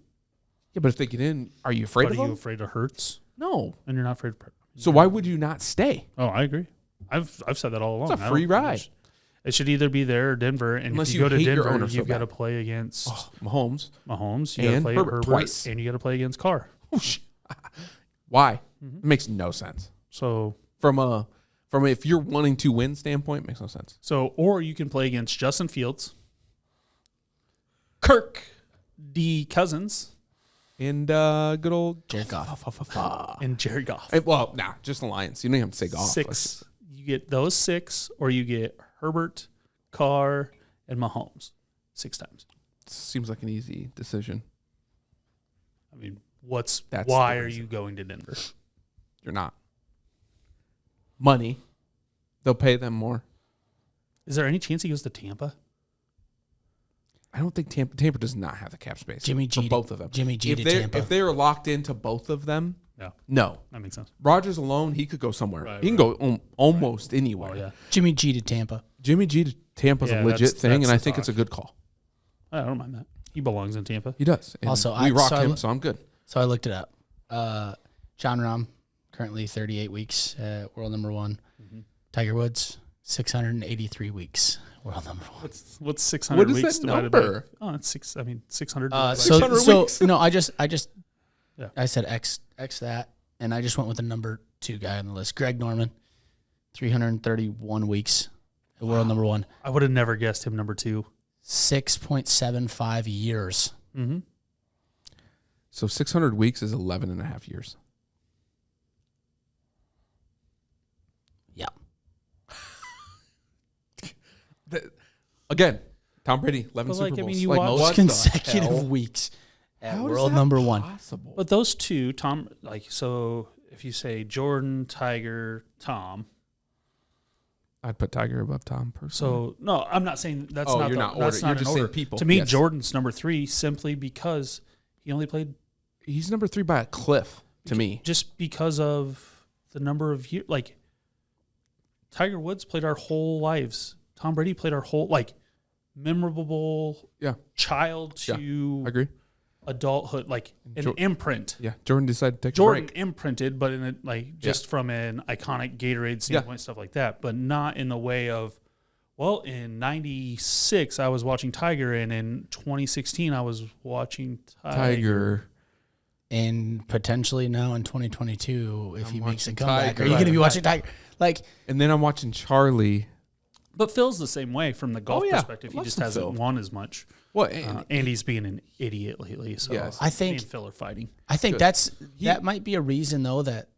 S2: Yeah, but if they get in, are you afraid
S4: But
S2: of
S4: are you
S2: them?
S4: afraid of Hurts?
S2: No.
S4: And you're not afraid of
S2: So why would you not stay?
S4: Oh, I agree. I've said that all along.
S2: It's a free ride.
S4: It should either be there or Denver. And
S2: Unless
S4: if
S2: you
S4: you go to
S2: hate your
S4: Denver,
S2: owner so
S4: you've got to
S2: bad.
S4: play against
S2: Mahomes.
S4: Mahomes. You got to
S2: And
S4: play
S2: Herbert
S4: Herbert
S2: twice.
S4: and you got to play against Carr.
S2: Why? It makes no sense.
S4: So
S2: From if you're wanting to win standpoint, it makes no sense.
S4: or you can play against Justin Fields, Kirk D. Cousins,
S2: And good old
S3: Jared Goff.
S4: and Jared Goff.
S2: Well, nah, just the Lions. You don't even have to say golf.
S4: 6. You get those 6, or you get Herbert, Carr, and Mahomes 6 times.
S2: Seems like an easy decision.
S4: I mean,
S2: That's
S4: why
S2: the
S4: are
S2: reason.
S4: you going to Denver?
S2: You're not. Money. They'll pay them more.
S4: Is there any chance he goes to Tampa?
S2: I don't think Tampa does not have the cap space.
S3: Jimmy G
S2: for both of them.
S3: Jimmy G
S2: if
S3: to
S2: they're,
S3: Tampa.
S2: If they are locked into both of them, no.
S4: That makes sense.
S2: Rodgers alone, he could go somewhere.
S4: Right,
S2: he can go almost anywhere.
S4: Oh, yeah.
S3: Jimmy G to Tampa.
S2: Jimmy G to Tampa's a legit thing, and I think it's a good call.
S4: I don't mind that. He belongs in Tampa.
S2: He does. And
S3: Also,
S2: we rock him, so I'm good.
S3: So I looked it up. John Rahm, currently 38 weeks, world number one.
S4: Mm-hmm.
S3: Tiger Woods, 683 weeks, world number one.
S4: What's 600
S2: What is
S4: weeks
S2: that
S4: divided
S2: number?
S4: by? Oh, it's 600.
S3: No, I just
S4: Yeah.
S3: I said X that, and I just went with the number 2 guy on the list, Greg Norman, 331 weeks, world number one.
S4: I would have never guessed him number 2.
S3: 6.75 years.
S4: Mm-hmm.
S2: So 600 weeks is 11 and a half years.
S3: Yeah.
S2: Again, Tom Brady, 11
S4: But, like,
S2: Super
S4: I
S2: Bowls.
S4: mean, you
S2: like,
S4: watch-
S2: what
S3: Most
S2: the
S3: consecutive
S2: hell?
S3: weeks at
S2: How is
S3: world
S2: that
S3: number one.
S2: possible?
S4: But those two, Tom, so if you say Jordan, Tiger, Tom.
S2: I'd put Tiger above Tom personally.
S4: So no, I'm not saying that's
S2: Oh,
S4: not.
S2: you're
S4: the,
S2: not order-
S4: that's not
S2: you're
S4: an
S2: just saying
S4: order.
S2: people.
S4: To me,
S2: Yes.
S4: Jordan's number 3 simply because he only played
S2: He's number 3 by a cliff to me.
S4: just because of the number of years. Like Tiger Woods played our whole lives. Tom Brady played our whole memorable child to
S2: I agree.
S4: adulthood, like an imprint.
S2: Yeah, Jordan decided to take a
S4: Jordan
S2: break.
S4: imprinted, but in just from an iconic Gatorade standpoint, stuff like that, but not in the way of, well, in 96, I was watching Tiger, and in 2016, I was watching Tiger.
S3: And potentially now in 2022, if he makes a
S2: watching
S3: comeback,
S2: Tiger.
S3: are you going to be
S2: Right.
S3: watching Tiger? Like,
S2: And then I'm watching Charlie.
S4: But Phil's the same way from the golf
S2: yeah.
S4: perspective. He
S2: Love
S4: just
S2: some
S4: hasn't
S2: Phil.
S4: won as much.
S2: Well,
S4: And he's being an idiot lately. So
S2: Yes.
S3: I think-
S4: me and Phil are fighting.
S3: I think
S2: Good.
S3: that might be a reason though that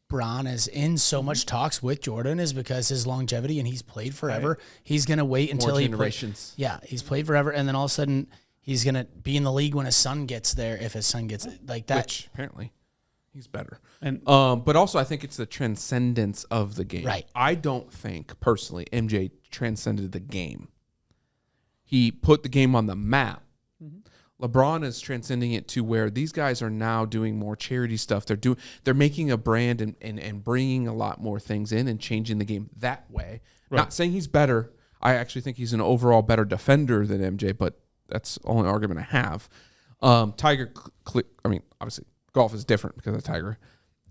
S3: LeBron is in so much talks with Jordan is because his longevity and he's played forever.
S2: Right.
S3: He's going to wait until
S2: more
S3: he
S2: generations.
S3: Yeah, he's played forever, and then all of a sudden he's going to be in the league when his son gets there. If his son gets like that,
S2: Which apparently he's better.
S4: And
S2: But also I think it's the transcendence of the game.
S3: Right.
S2: I don't think personally MJ transcended the game. He put the game on the map. LeBron is transcending it to where these guys are now doing more charity stuff. They're making a brand and bringing a lot more things in and changing the game that way.
S4: Right.
S2: Not saying he's better. I actually think he's an overall better defender than MJ, but that's the only argument I have. Tiger, obviously golf is different because of Tiger.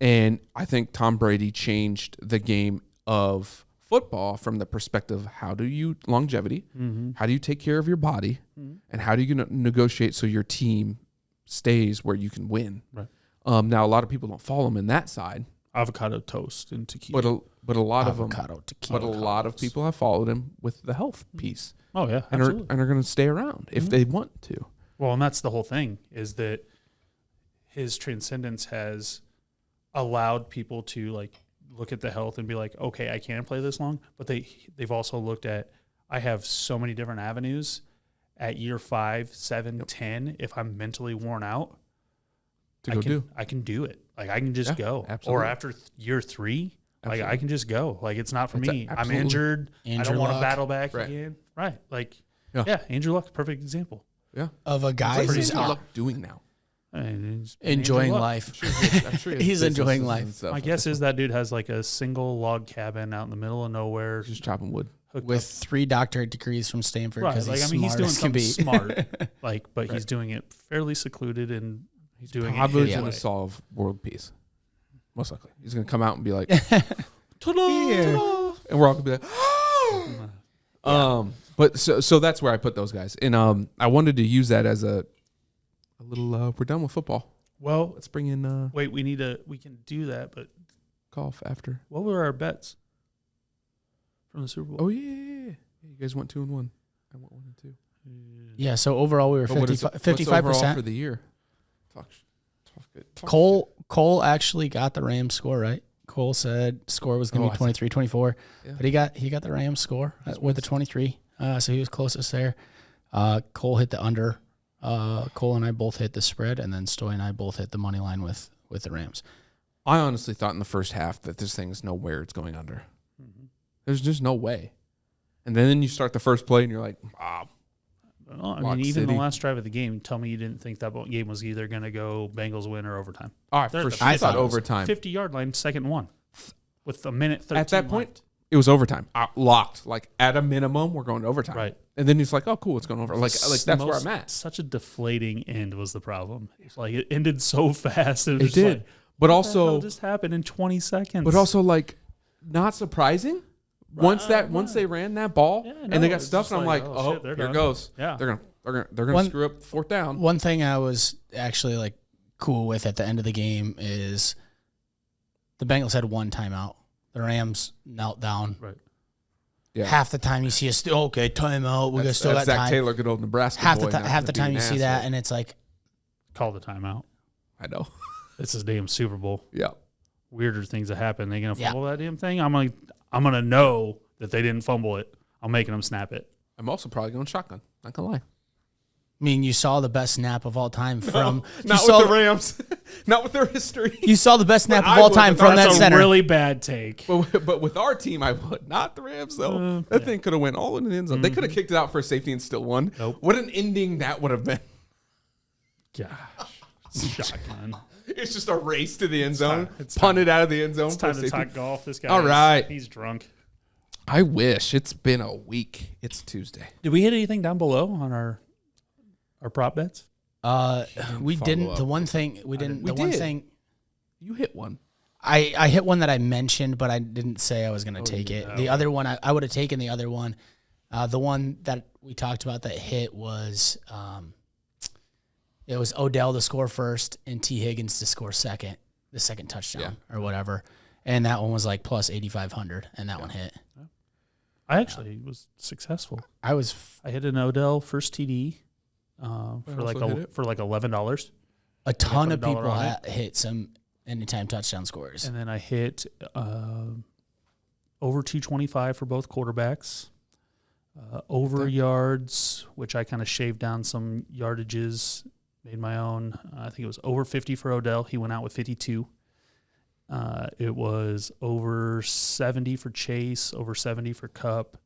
S2: And I think Tom Brady changed the game of football from the perspective of how do you longevity, how do you take care of your body, and how do you negotiate so your team stays where you can win.
S4: Right.
S2: Now a lot of people don't follow him in that side,
S4: avocado toast and tequila.
S2: but a lot
S3: avocado
S2: of them,
S3: tequila.
S2: but a lot of people have followed him with the health piece
S4: Oh yeah,
S2: and
S4: absolutely.
S2: are going to stay around if they want to.
S4: Well, and that's the whole thing, is that his transcendence has allowed people to look at the health and be like, okay, I can play this long. But they've also looked at, I have so many different avenues at year 5, 7, 10. If I'm mentally worn out, I can do it. Like I can just go.
S2: absolutely.
S4: Or after year 3,
S2: Absolutely.
S4: I can just go. Like it's not for
S2: It's
S4: me. I'm
S2: absolutely.
S4: injured. I
S3: Andrew
S4: don't want to
S3: Luck.
S4: battle back
S2: Right.
S4: again. Right. Like,
S2: Yeah.
S4: Andrew Luck, perfect example.
S2: Yeah,
S3: of a guy
S2: what's
S3: who's
S2: Andrew Luck doing now?
S4: And he's
S3: enjoying
S4: Andrew Luck.
S3: life.
S2: I'm sure
S3: He's enjoying life.
S4: My guess is that dude has like a single log cabin out in the middle of nowhere,
S2: just chopping wood.
S4: hooked
S3: With
S4: up.
S3: 3 doctorate degrees from Stanford because
S4: Right. Like,
S3: he's
S4: I mean, he's
S3: smart
S4: doing
S3: as can be.
S4: something smart, but he's doing it fairly secluded and
S2: He's
S4: doing
S2: probably
S4: it his
S2: going
S4: way.
S2: to solve world peace. Most likely, he's going to come out and be like,
S3: Here.
S2: "Ta-da!" and we're all going to be like, But so that's where I put those guys, and I wanted to use that as a little. We're done with football.
S4: Well,
S2: Let's bring in
S4: wait, we can do that, but
S2: golf after.
S4: what were our bets from the Super Bowl?
S2: Oh yeah. You guys went 2-1. I went 1-2.
S3: Yeah, so overall we were
S2: But what is it-
S3: 55%.
S2: what's overall for the year? Talk good.
S3: Cole actually got the Rams score right. Cole said score was going to be 23-24,
S2: Yeah.
S3: but he got the Rams score with the 23. So he was closest there. Cole hit the under. Cole and I both hit the spread, and then Stoy and I both hit the money line with the Rams.
S2: I honestly thought in the first half that this thing is nowhere it's going under. There's just no way. And then you start the first play, and you're like,
S4: Well, I
S2: Lock
S4: mean, even
S2: City.
S4: the last drive of the game, tell me you didn't think that game was either going to go Bengals win or overtime.
S2: All
S4: They're
S2: right,
S4: at
S2: for
S4: the
S2: sure. I
S4: 50
S2: thought overtime.
S4: 50-yard line, second one, with a minute 13
S2: At that point,
S4: left.
S2: it was overtime. Locked. Like, at a minimum, we're going to overtime.
S4: Right.
S2: And then he's like, oh, cool, it's going over. Like that's where I'm at.
S4: Such a deflating end was the problem. It's like it ended so fast. It, was
S2: It
S4: just
S2: did.
S4: Like,
S2: But
S4: what the
S2: also,
S4: hell just happened in 20 seconds.
S2: but also, like, not surprising. Once they ran that ball
S4: Yeah,
S2: and they got
S4: it's
S2: stuffed,
S4: just
S2: and I'm
S4: like,
S2: like,
S4: oh,
S2: oh,
S4: shit, they're
S2: here
S4: done.
S2: it goes.
S4: Yeah.
S2: They're gonna screw up fourth down.
S3: One thing I was actually like cool with at the end of the game is the Bengals had one timeout. The Rams knelt down.
S4: Right.
S2: Yeah.
S3: Half the time you see us still timeout. We
S2: That's,
S3: still got
S2: that's Zach
S3: time.
S2: Taylor, good old Nebraska
S3: Half
S2: boy.
S3: the
S2: not to be
S3: time
S2: an
S3: you see that,
S2: asshole.
S3: and it's like,
S4: Call the timeout.
S2: I know.
S4: It's a damn Super Bowl.
S2: Yeah.
S4: Weirder things that happen. They gonna
S3: Yeah.
S4: fumble that damn thing? I'm gonna know that they didn't fumble it. I'm making them snap it.
S2: I'm also probably going shotgun. Not gonna lie.
S3: I mean, you saw the best snap of all time from. you
S2: Not
S3: saw
S2: with the Rams. Not with their history.
S3: You saw the best snap
S2: But
S3: of
S2: I
S3: all
S2: would,
S3: time
S2: but
S3: from
S2: that's
S3: that
S4: a
S3: center.
S4: really bad take.
S2: But with our team, I would. Not the Rams, though. That thing could have went all in the end zone. They could have kicked it out for a safety and still won.
S4: Nope.
S2: What an ending that would have been.
S4: Gosh. Shotgun.
S2: It's just a race to the end zone.
S4: It's
S2: Punt it out of the end zone.
S4: It's
S2: for a
S4: time to
S2: safety.
S4: talk golf. This guy.
S2: All right.
S4: He's drunk.
S2: I wish. It's been a week. It's Tuesday.
S4: Did we hit anything down below on our prop bets?
S3: We
S2: follow
S3: didn't.
S2: up.
S3: The one thing we didn't.
S2: We
S3: The one
S2: did.
S3: thing
S2: You hit one.
S3: I hit one that I mentioned, but I didn't say I was going to take it. The other one I would have taken the other one. The one that we talked about that hit was it was Odell to score first and T. Higgins to score second, the second touchdown or whatever. And that one was like plus 8,500, and that one hit.
S4: I actually was successful.
S3: I
S4: hit an Odell first TD for like
S2: also hit it?
S4: $11,
S3: a ton of
S4: $1
S3: people
S4: on
S3: hit some anytime touchdown scores.
S4: and then I hit over 225 for both quarterbacks. Over yards, which I kind of shaved down some yardages, made my own. I think it was over 50 for Odell. He went out with 52. It was over 70 for Chase, over 70 for Kupp,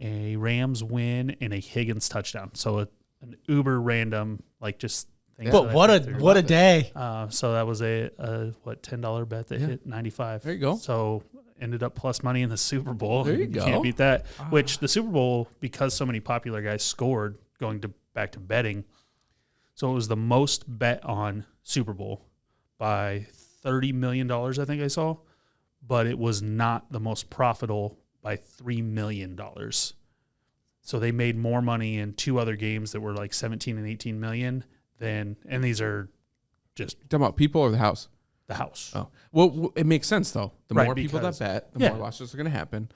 S4: a Rams win, and a Higgins touchdown. So an uber random, like just things.
S3: But
S4: that I
S3: what
S4: picked
S3: a
S4: through.
S3: what a day!
S4: So that was a $10 bet that hit 95.
S2: There you go.
S4: So ended up plus money in the Super Bowl.
S2: There you go.
S4: Can't beat that. Which the Super Bowl, because so many popular guys scored, back to betting. So it was the most bet on Super Bowl by $30 million, I think I saw. But it was not the most profitable by $3 million. So they made more money in two other games that were like 17 and 18 million than, and these are just
S2: You talking about people or the house?
S4: the house.
S2: Oh, well, it makes sense though. The
S4: Right,
S2: more people that
S4: because-
S2: bet, the
S4: yeah.
S2: more losses are going to happen.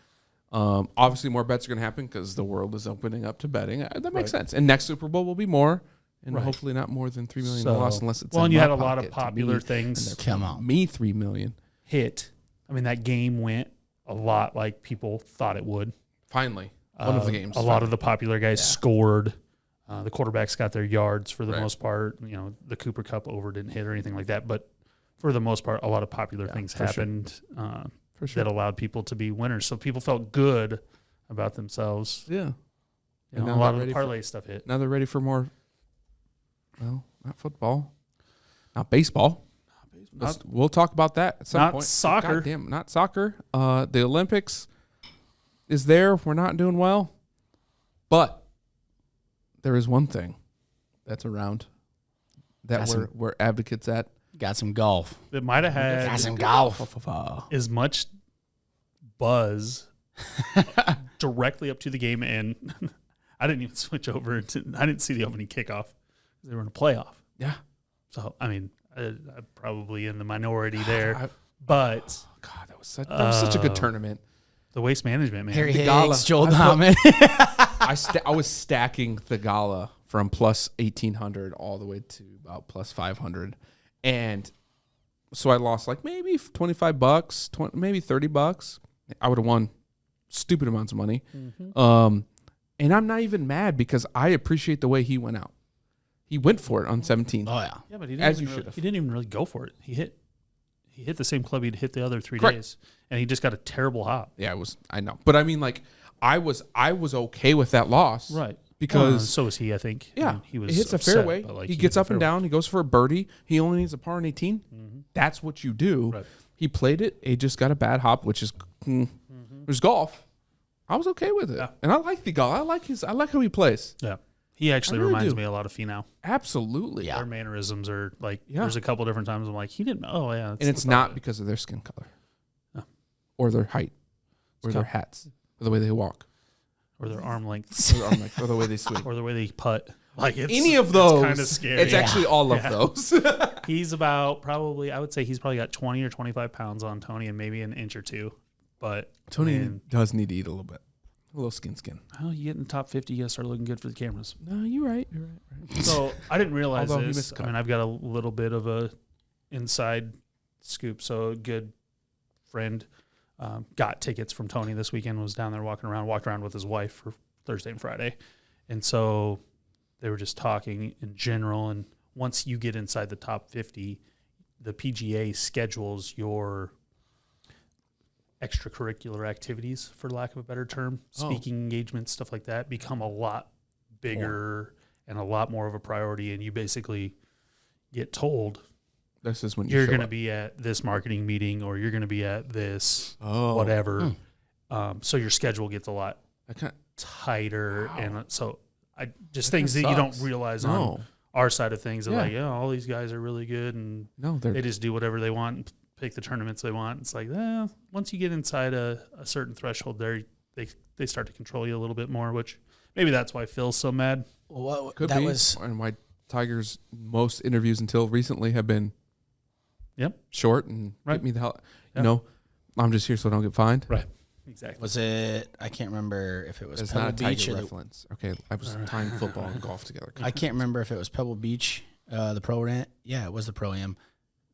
S2: Obviously, more bets are going to happen because the world is opening up to betting. That makes sense. And next Super Bowl will be more, and
S4: Right.
S2: hopefully not more than $3 million
S4: So-
S2: loss unless it's.
S4: well,
S2: in
S4: and you
S2: my
S4: had a lot of
S2: pocket to
S4: popular
S2: me,
S4: things
S2: and they're
S3: Come
S2: paying
S3: on.
S2: me $3 million.
S4: hit. I mean, that game went a lot like people thought it would.
S2: Finally, one of the games.
S4: A lot of the popular guys scored. The quarterbacks got their yards for the most part. You know, the Cooper Cup over didn't hit or anything like that. But for the most part, a lot of popular things
S2: for sure.
S4: happened
S2: for sure.
S4: that allowed people to be winners. So people felt good about themselves.
S2: Yeah.
S4: You
S2: And
S4: know,
S2: now
S4: a lot
S2: they're
S4: of
S2: ready
S4: the
S2: for-
S4: parlay stuff hit.
S2: Now they're ready for more. Well, not football, not baseball. We'll talk about that at some
S4: not
S2: point.
S4: soccer.
S2: Goddamn, not soccer. The Olympics is there. We're not doing well, but there is one thing that's around that
S3: Got some-
S2: we're advocates at.
S3: Got some golf.
S4: It might have had
S3: Got some golf.
S4: as much buzz directly up to the game, and I didn't even switch over. I didn't see the opening kickoff. They were in a playoff.
S2: Yeah.
S4: So, I mean, I'm probably in the minority there. But
S2: God, that was such a good tournament.
S4: the waste management, man.
S3: Harry
S2: The
S3: Higgs,
S2: gala.
S3: Joel
S2: I
S3: Dominant.
S2: I was stacking the gala from plus 1,800 all the way to about plus 500, and so I lost like maybe $25, maybe $30. I would have won stupid amounts of money. And I'm not even mad because I appreciate the way he went out. He went for it on 17.
S3: Oh yeah.
S4: Yeah, but he
S2: As
S4: didn't,
S2: you
S4: even
S2: should've.
S4: he didn't even really go for it. He hit the same club he'd hit the other 3
S2: Correct.
S4: days, and he just got a terrible hop.
S2: Yeah, I know. But I mean, like, I was okay with that loss.
S4: Right.
S2: because
S4: so is he. I think.
S2: yeah,
S4: I mean, he was.
S2: he hits a
S4: upset,
S2: fairway.
S4: but, like,
S2: he
S4: hit
S2: gets
S4: the
S2: up and
S4: fairway.
S2: down. He goes for a birdie. He only needs a par in 18. That's what you do.
S4: Right.
S2: He played it. He just got a bad hop, which is it was golf. I was okay with it,
S4: Yeah.
S2: and I like the golf. I like how he plays.
S4: Yeah, he actually
S2: I really
S4: reminds
S2: do.
S4: me a lot of Finau.
S2: Absolutely.
S3: Yeah.
S4: Their mannerisms are like.
S2: Yeah.
S4: There's a couple different times I'm like, he didn't. Oh yeah,
S2: And it's not because of their skin color,
S4: No.
S2: or their height, or their hats, or the way they walk,
S4: or their arm length,
S2: or the way they swing.
S4: or the way they putt. Like it's,
S2: Any of those,
S4: kind of scary.
S2: It's actually all of those.
S4: He's about probably. I would say he's probably got 20 or 25 pounds on Tony, and maybe an inch or two. But
S2: Tony
S4: man,
S2: does need to eat a little bit, a little skin.
S4: well, you get in the top 50, you gotta start looking good for the cameras.
S2: No, you're right.
S4: So I didn't realize
S2: Although he
S4: this.
S2: missed the
S4: I mean, I've got a little bit of a inside scoop. So a good friend got tickets from Tony this weekend. Was down there walked around with his wife for Thursday and Friday, and so they were just talking in general. And once you get inside the top 50, the PGA schedules your extracurricular activities, for lack of a better term, speaking engagements, stuff like that, become a lot bigger and a lot more of a priority. And you basically get told,
S2: This is when
S4: you're
S2: show
S4: going to
S2: up.
S4: be at this marketing meeting, or you're going to be at this
S2: Oh,
S4: whatever. So your schedule gets a lot
S2: I can't.
S4: tighter.
S2: Wow.
S4: And so I just
S2: That
S4: things that
S2: kinda
S4: you don't
S2: sucks.
S4: realize
S2: No,
S4: on our side of things. Of
S2: Yeah.
S4: like, yeah, all these guys are really good, and
S2: no, they're
S4: they just do whatever they want and pick the tournaments they want. It's like, once you get inside a certain threshold there, they start to control you a little bit more, which maybe that's why Phil's so mad.
S3: Well,
S2: could
S3: that
S2: be.
S3: was
S2: And why Tiger's most interviews until recently have been
S4: Yep.
S2: short and
S4: Right.
S2: get me the hell.
S4: Yeah.
S2: You know, I'm just here so I don't get fined.
S4: Right. Exactly.
S3: was it? I can't remember if it was
S2: It's
S3: Pebble
S2: not a
S3: Beach
S2: Tiger
S3: or the,
S2: reference. Okay, I was tying football and golf together.
S3: I can't remember if it was Pebble Beach, the pro-am. Yeah, it was the pro-am.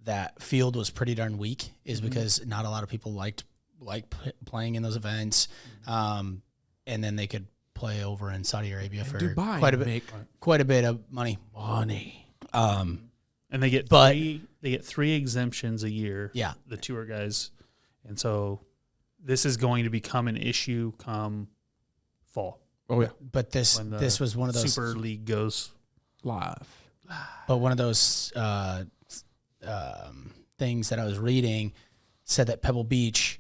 S3: That field was pretty darn weak, is because not a lot of people liked playing in those events, and then they could play over in Saudi Arabia for
S2: Dubai
S3: quite a bit,
S2: make
S3: quite a bit of money.
S4: And they get
S3: But-
S4: three exemptions a year.
S3: Yeah.
S4: The tour guys, and so this is going to become an issue come fall
S2: Oh yeah,
S3: But this
S4: when the
S3: was one of those
S4: Super League goes.
S2: live.
S3: But one of those things that I was reading said that Pebble Beach,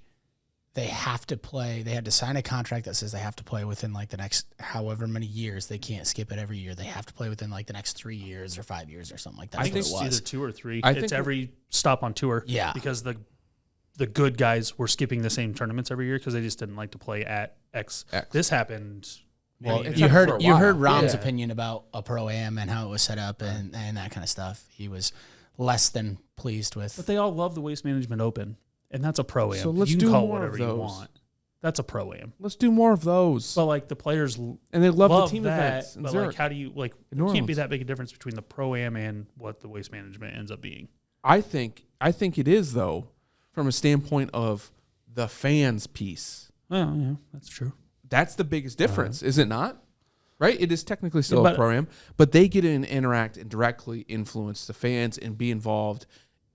S3: they had to sign a contract that says they have to play within like the next however many years. They can't skip it every year. They have to play within like the next 3 years or 5 years or something like that.
S4: I
S3: That's
S4: think
S3: what
S4: it's
S3: it was.
S4: either 2 or 3.
S2: I
S4: It's
S2: think-
S4: every stop on tour.
S3: Yeah.
S4: Because the good guys were skipping the same tournaments every year because they just didn't like to play at X.
S2: X.
S4: This happened.
S2: Well,
S4: maybe-
S2: it's
S3: You
S2: happened for a
S3: heard
S2: while.
S3: Rom's
S2: Yeah.
S3: opinion about a pro-am and how it was set up and that kind of stuff. He was less than pleased with.
S4: But they all love the Waste Management Open, and that's a pro-am.
S2: So let's
S4: you can
S2: do
S4: call it
S2: more of
S4: whatever you
S2: those.
S4: want. That's a pro-am.
S2: Let's do more of those.
S4: But like the players
S2: and they love
S4: love
S2: the team
S4: that,
S2: events. in
S4: but
S2: Zurich.
S4: like how do you like?
S2: In
S4: There
S2: New
S4: can't be
S2: Orleans.
S4: that big a difference between the pro-am and what the Waste Management ends up being.
S2: I think it is though, from a standpoint of the fans piece.
S4: Well, yeah, that's true.
S2: That's the biggest difference, is it not? Right? It is technically still
S4: Yeah,
S2: a
S4: but-
S2: program, but they get to interact and directly influence the fans and be involved,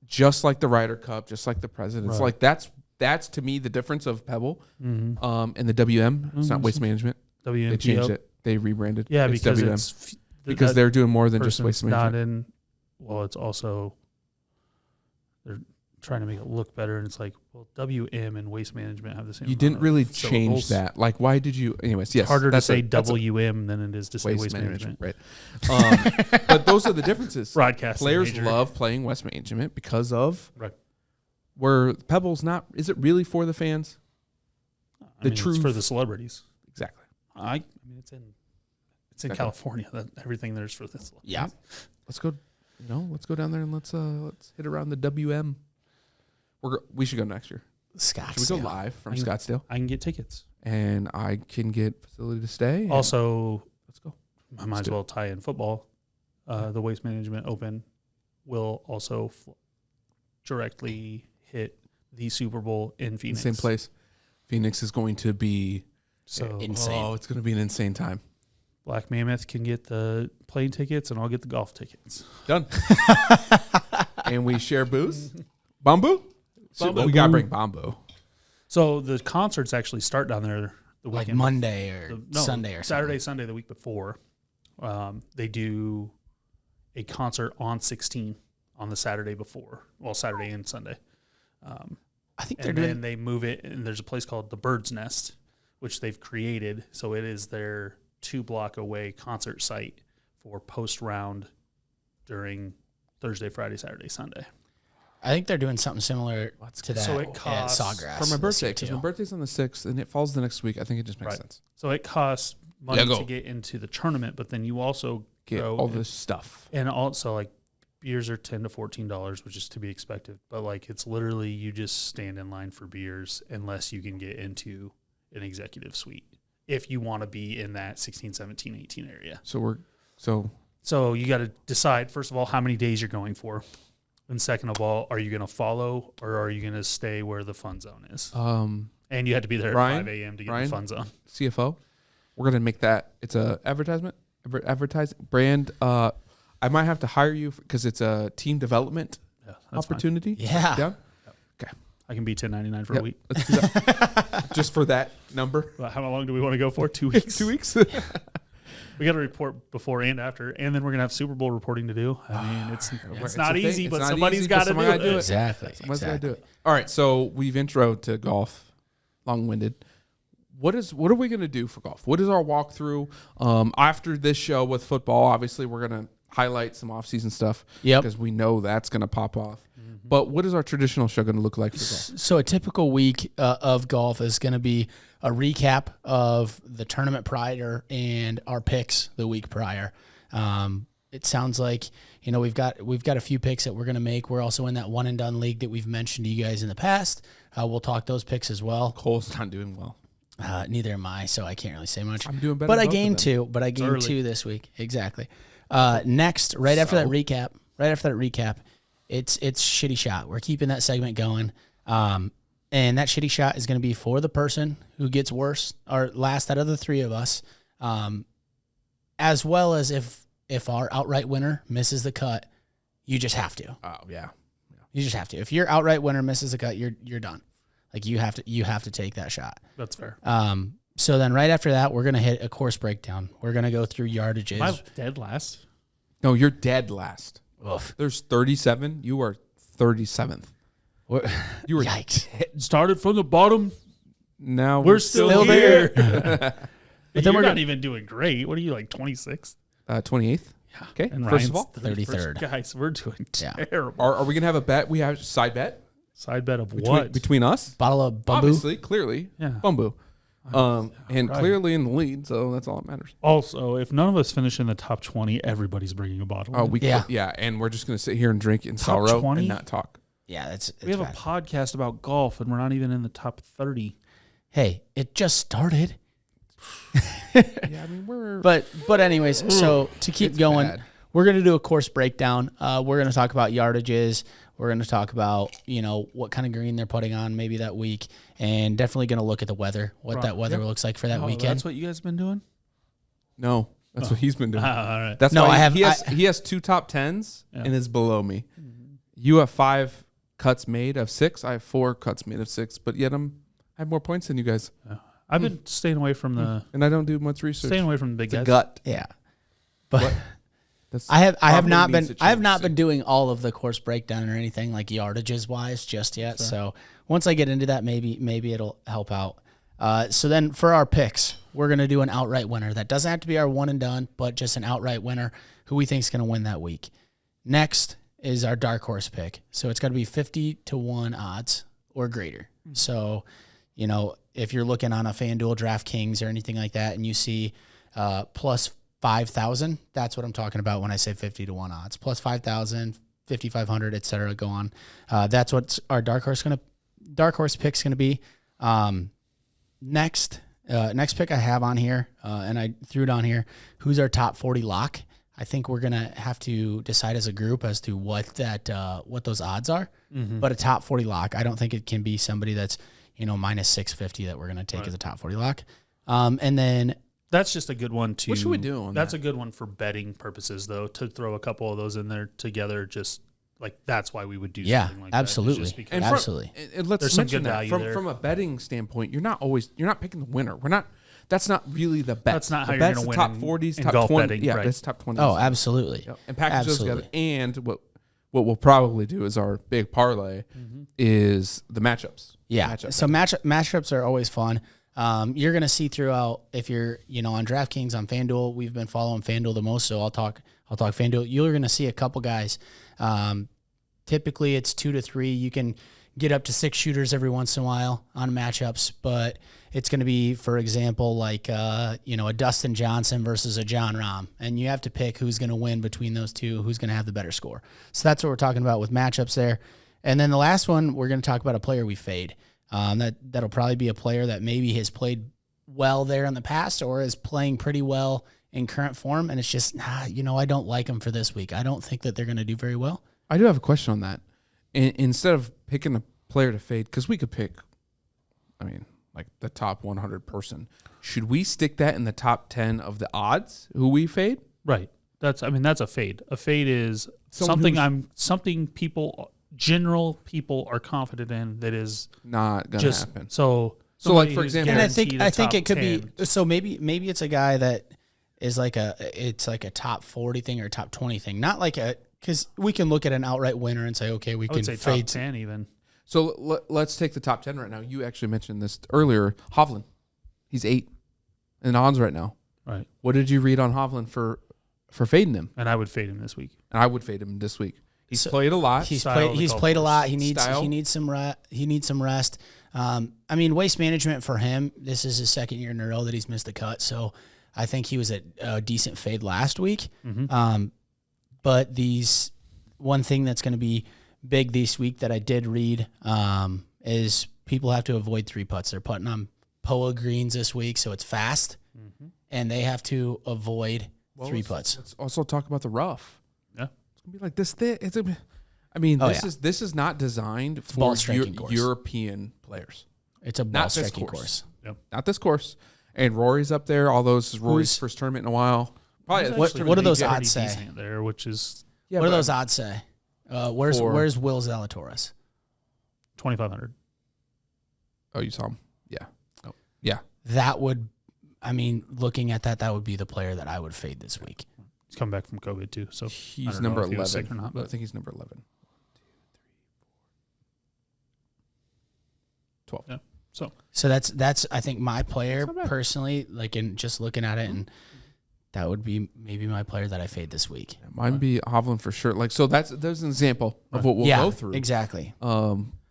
S2: just like the Ryder Cup, just like the Presidents.
S4: Right.
S2: Like that's to me the difference of Pebble, and the WM. It's not Waste Management.
S4: WMPO.
S2: They changed it. They rebranded.
S4: Yeah,
S2: It's
S4: because
S2: WM.
S4: it's
S2: because they're doing more than just
S4: person's
S2: Waste
S4: not
S2: Management.
S4: in. Well, it's also they're trying to make it look better, and it's like, well, WM and Waste Management have the same.
S2: You
S4: amount
S2: didn't
S4: of
S2: really
S4: syllables.
S2: change that. Like, why did you? Anyways, yes.
S4: It's harder to
S2: that's
S4: say
S2: that's
S4: WM than it is to say Waste Management.
S2: right? But those are the differences.
S4: Broadcasting
S2: Players
S4: major.
S2: love playing Waste Management because of
S4: Right.
S2: where Pebble's not. Is it really for the fans?
S4: I mean,
S2: truth-
S4: it's for the celebrities.
S2: Exactly.
S4: I mean, it's in
S2: Exactly.
S4: California. That everything there's for this.
S3: Yeah.
S2: Let's go. Let's go down there and let's hit around the WM. We should go next year.
S3: Scottsdale.
S2: Should we go live from
S4: I can-
S2: Scottsdale?
S4: I can get tickets.
S2: And I can get facility to stay. and
S4: Also,
S2: let's go.
S4: I might as
S2: do it.
S4: well tie in football. The Waste Management Open will also directly hit the Super Bowl in
S2: In the
S4: Phoenix.
S2: same place. Phoenix is going to be
S4: So
S3: Insane.
S2: Oh, it's going to be an insane time.
S4: Black Mammoth can get the plane tickets, and I'll get the golf tickets.
S2: Done. And we share booze. Bamboo?
S4: Bamboo.
S2: We got to bring bamboo.
S4: So the concerts actually start down there the
S3: like
S4: weekend.
S3: Monday or Sunday or
S4: Saturday,
S3: something.
S4: Sunday, the week before. They do a concert on 16 on the Saturday before. Well, Saturday and Sunday.
S3: I think they're
S4: And
S3: doing.
S4: then they move it, and there's a place called the Bird's Nest, which they've created. So it is their 2-block away concert site for post-round during Thursday, Friday, Saturday, Sunday.
S3: I think they're doing something similar to that
S4: So it
S3: at
S4: costs-
S3: Sawgrass
S2: For my
S3: this year,
S2: birthday, because
S3: too.
S2: my birthday's on the 6th, and it falls the next week. I think it just makes
S4: Right.
S2: sense.
S4: So it costs money
S2: Lego.
S4: to get into the tournament, but then you also
S2: Get
S4: go
S2: all
S4: and-
S2: this stuff.
S4: And also, like, beers are $10 to $14, which is to be expected. But, like, it's literally you just stand in line for beers unless you can get into an executive suite if you want to be in that 16, 17, 18 area.
S2: So
S4: So you got to decide, first of all, how many days you're going for. And second of all, are you going to follow or are you going to stay where the fun zone is? And you had to be there
S2: Ryan?
S4: at 5 a.m. to get
S2: Ryan?
S4: the fun zone.
S2: CFO, we're gonna make that. It's a advertisement, advertising brand. I might have to hire you because it's a team development
S4: Yeah, that's fine.
S2: opportunity.
S3: Yeah.
S2: Yeah.
S4: I can be $10.99 for a
S2: Yep.
S4: week.
S2: Let's do that. Just for that number.
S4: Well, how long do we want to go for? 2 weeks?
S2: 2 weeks.
S4: We got to report before and after, and then we're gonna have Super Bowl reporting to do. I mean, it's
S2: It's
S4: not
S2: a thing.
S4: easy,
S2: It's
S4: but
S2: not
S4: somebody's
S2: easy, but
S4: got to
S2: somebody
S4: do
S2: gotta
S4: it.
S2: do it.
S3: Exactly.
S2: Someone's gotta do it. All right. So we've introed to golf. Long-winded. What are we gonna do for golf? What is our walkthrough? After this show with football, obviously we're gonna highlight some off-season stuff.
S3: Yep.
S2: Because we know that's gonna pop off. But what is our traditional show gonna look like for golf?
S3: So a typical week of golf is going to be a recap of the tournament prior and our picks the week prior. It sounds like we've got a few picks that we're going to make. We're also in that one and done league that we've mentioned to you guys in the past. We'll talk those picks as well.
S2: Cole's not doing well.
S3: Neither am I, so I can't really say much.
S2: I'm doing better.
S3: But
S2: than
S3: I
S2: both of
S3: gained
S2: them.
S3: two. But I gained
S4: early.
S3: two this week. Exactly. Next, right after that recap, it's shitty shot. We're keeping that segment going. And that shitty shot is going to be for the person who gets worse or last out of the three of us, as well as if our outright winner misses the cut, you just have to.
S2: Oh yeah.
S3: You just have to. If your outright winner misses the cut, you're done. Like you have to take that shot.
S4: That's fair.
S3: So then right after that, we're going to hit a course breakdown. We're going to go through yardages.
S4: Am I dead last?
S2: No, you're dead last.
S3: Oof.
S2: There's 37. You are 37th. You were
S3: Yikes.
S4: Started from the bottom.
S2: Now
S4: We're still
S3: here.
S4: But
S3: then
S4: you're
S3: we're
S4: not
S3: gonna-
S4: even doing great. What are you, like 26th?
S2: 28th.
S4: Yeah.
S2: Okay.
S4: And
S2: First of all,
S3: 33rd.
S4: Guys, we're doing
S3: Yeah.
S4: terrible.
S2: are we gonna have a bet? We have a side bet
S4: Side bet of
S2: between,
S4: what?
S2: between us.
S3: Bottle of bamboo.
S2: Obviously, clearly,
S4: Yeah.
S2: Bumbu. And
S4: right.
S2: clearly in the lead, so that's all that matters.
S4: Also, if none of us finish in the top 20, everybody's bringing a bottle.
S2: Oh,
S4: in.
S3: Yeah.
S2: and we're just gonna sit here and drink in
S4: Top
S2: sorrow
S4: 20?
S2: and not talk.
S3: Yeah, it's
S4: we have
S3: bad.
S4: a podcast about golf, and we're not even in the top 30.
S3: Hey, it just started.
S2: Yeah, I mean we're
S3: But anyways, so to keep
S2: It's
S3: going,
S2: bad.
S3: we're going to do a course breakdown. We're going to talk about yardages. We're going to talk about, what kind of green they're putting on maybe that week, and definitely going to look at the weather, what
S4: Right.
S3: that weather looks like for that
S4: Oh,
S3: weekend.
S4: that's what you guys been doing?
S2: no. That's what he's been doing.
S4: All right.
S2: That's
S3: No,
S2: why
S3: I have-
S2: he has 2 top 10s
S4: Yeah.
S2: and is below me. You have 5 cuts made of 6. I have 4 cuts made of 6, but yet I have more points than you guys,
S4: I've been staying away from the
S2: and I don't do much research.
S4: staying away from the big
S2: It's a
S4: guys.
S2: gut.
S3: Yeah. But
S2: That's
S3: I have
S2: probably
S3: not
S2: means
S3: been
S2: that
S3: I have
S2: you're
S3: not
S2: sick.
S3: been doing all of the course breakdown or anything like yardages wise just yet. So once I get into that, maybe it'll help out. So then for our picks, we're gonna do an outright winner. That doesn't have to be our one and done, but just an outright winner who we think is gonna win that week. Next is our dark horse pick. So it's got to be 50-1 odds or greater. So, if you're looking on a FanDuel, DraftKings, or anything like that, and you see plus 5,000, that's what I'm talking about when I say 50-1 odds. Plus 5,000, 5,500, et cetera, go on. That's what our dark horse pick's gonna be. Next pick I have on here, and I threw it on here. Who's our top 40 lock? I think we're gonna have to decide as a group as to what those odds are. But a top 40 lock, I don't think it can be somebody that's minus 650 that we're gonna take as a top 40 lock. And then
S4: That's just a good one to.
S2: What should we do on
S4: That's
S2: that?
S4: a good one for betting purposes, though, to throw a couple of those in there together. Just like that's why we would do
S3: Yeah,
S4: something like
S3: absolutely.
S4: that. It's just because
S2: And
S3: Absolutely.
S2: And let's
S4: There's some
S2: mention
S4: good
S2: that
S4: value
S2: from
S4: there.
S2: from a betting standpoint, you're not picking the winner. That's not really the bet.
S4: That's not how
S2: the
S4: you're
S2: bet's
S4: gonna
S2: the
S4: win
S2: top
S4: in-
S2: 40s,
S4: in
S2: top
S4: golf
S2: 20.
S4: betting,
S2: Yeah,
S4: right.
S2: that's top 20s.
S3: Oh, absolutely.
S2: Yep. And package those
S3: Absolutely.
S2: together. And what we'll probably do is our big parlay is the matchups.
S3: Yeah.
S2: Matchup
S3: So
S2: betting.
S3: matchups are always fun. You're gonna see throughout if you're on DraftKings on FanDuel. We've been following FanDuel the most, so I'll talk FanDuel. You're gonna see a couple guys. Typically, it's 2 to 3. You can get up to 6 shooters every once in a while on matchups, but it's going to be, for example, like a Dustin Johnson versus a John Rahm, and you have to pick who's going to win between those two, who's going to have the better score. So that's what we're talking about with matchups there. And then the last one, we're going to talk about a player we fade. That'll probably be a player that maybe has played well there in the past or is playing pretty well in current form, and it's just, I don't like them for this week. I don't think that they're going to do very well.
S2: I do have a question on that. Instead of picking a player to fade, because we could pick, like the top 100 person, should we stick that in the top 10 of the odds who we fade?
S4: right. That's a fade. A fade is
S2: Someone
S4: something general people are confident in that is
S2: Not gonna
S4: just
S2: happen.
S4: so.
S2: So, like,
S4: somebody
S2: for
S4: who's
S2: example-
S3: And I
S4: guaranteed a
S3: think
S4: top
S3: it could
S4: 10.
S3: be, so maybe it's a guy that is like a top 40 thing or a top 20 thing, not like because we can look at an outright winner and say, okay, we
S4: I
S3: can
S4: would say top
S3: fade.
S4: 10 even.
S2: So let's take the top 10 right now. You actually mentioned this earlier. Hovland, he's 8 in odds right now.
S4: Right.
S2: What did you read on Hovland for fading him?
S4: And I would fade him this week.
S2: And I would fade him this week. He's
S3: So-
S2: played a lot.
S3: He's
S4: Style of
S3: played.
S4: the
S3: He's
S4: golf
S3: played a
S4: course.
S3: lot. He needs.
S2: Style.
S3: He needs some rest. Waste management for him. This is his second year in a row that he's missed the cut. So I think he was a decent fade last week. But one thing that's going to be big this week that I did read is people have to avoid 3 putts. They're putting on POA greens this week, so it's fast, and they have to avoid 3 putts.
S2: Let's also talk about the rough.
S4: Yeah.
S2: It's gonna be like this thick. This is not designed for
S3: ball striking course.
S2: European players.
S3: It's a
S2: Not
S3: ball
S2: this
S3: striking
S2: course.
S3: course.
S2: Not this course. And Rory's up there. All those Rory's first tournament in a while. Probably
S3: What
S2: first
S3: do those
S2: tournament
S3: odds
S4: Pretty
S3: say?
S4: decent there, which is
S2: Yeah,
S3: What do
S2: but-
S3: those odds say? Where's
S2: For-
S3: Will Zalatoris?
S4: 2,500.
S2: Oh, you saw him. Yeah. Oh, yeah.
S3: That would, looking at that would be the player that I would fade this week.
S4: He's come back from COVID too, so I
S2: He's
S4: don't know
S2: number
S4: if he was
S2: 11.
S4: sick or not,
S2: I
S4: but
S2: think he's number 11. 12.
S4: yeah.
S3: So that's I think my player
S2: That's not bad.
S3: personally, like in just looking at it, and that would be maybe my player that I fade this week.
S2: Mine be Hovland for sure. Like, so there's an example of what we'll
S3: yeah,
S2: go through.
S3: exactly.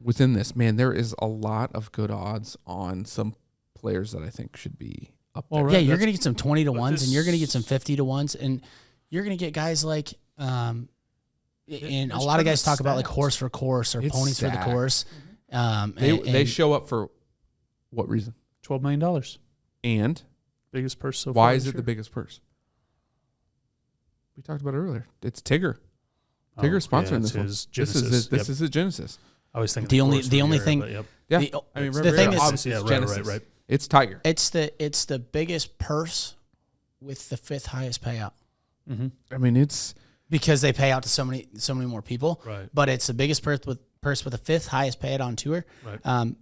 S2: Within this, man, there is a lot of good odds on some players that I think should be up there.
S4: Well, right.
S3: Yeah, you're
S4: that's-
S3: gonna get some 20 to
S4: but
S3: ones, and you're gonna get
S4: this-
S3: some 50 to ones, and you're gonna get guys like, and a
S4: it's
S3: lot of guys talk about like
S4: stats.
S3: horse for course or
S2: It's
S3: ponies for the
S2: stats.
S3: course.
S2: They show up for what reason?
S4: $12 million.
S2: And
S4: Biggest purse so far.
S2: why is
S4: this
S2: it the
S4: year.
S2: biggest purse? We talked about it earlier. It's Tigger. Tigger's sponsoring
S4: it's
S2: this one.
S4: his
S2: This
S4: Genesis.
S2: is his Genesis.
S4: I was thinking
S3: The only-
S4: course
S3: the
S4: for
S3: only
S4: year,
S3: thing-
S4: but yep.
S2: Yeah.
S3: The-
S2: I mean,
S3: the
S2: remember,
S3: thing is-
S2: obviously
S4: Yeah,
S2: it's
S4: right,
S2: Genesis.
S4: right.
S2: It's Tiger.
S3: it's the biggest purse with the 5th highest payout.
S2: I mean, it's
S3: Because they pay out to so many more people,
S4: Right.
S3: but it's the biggest purse with the 5th highest payout on tour.
S4: Right.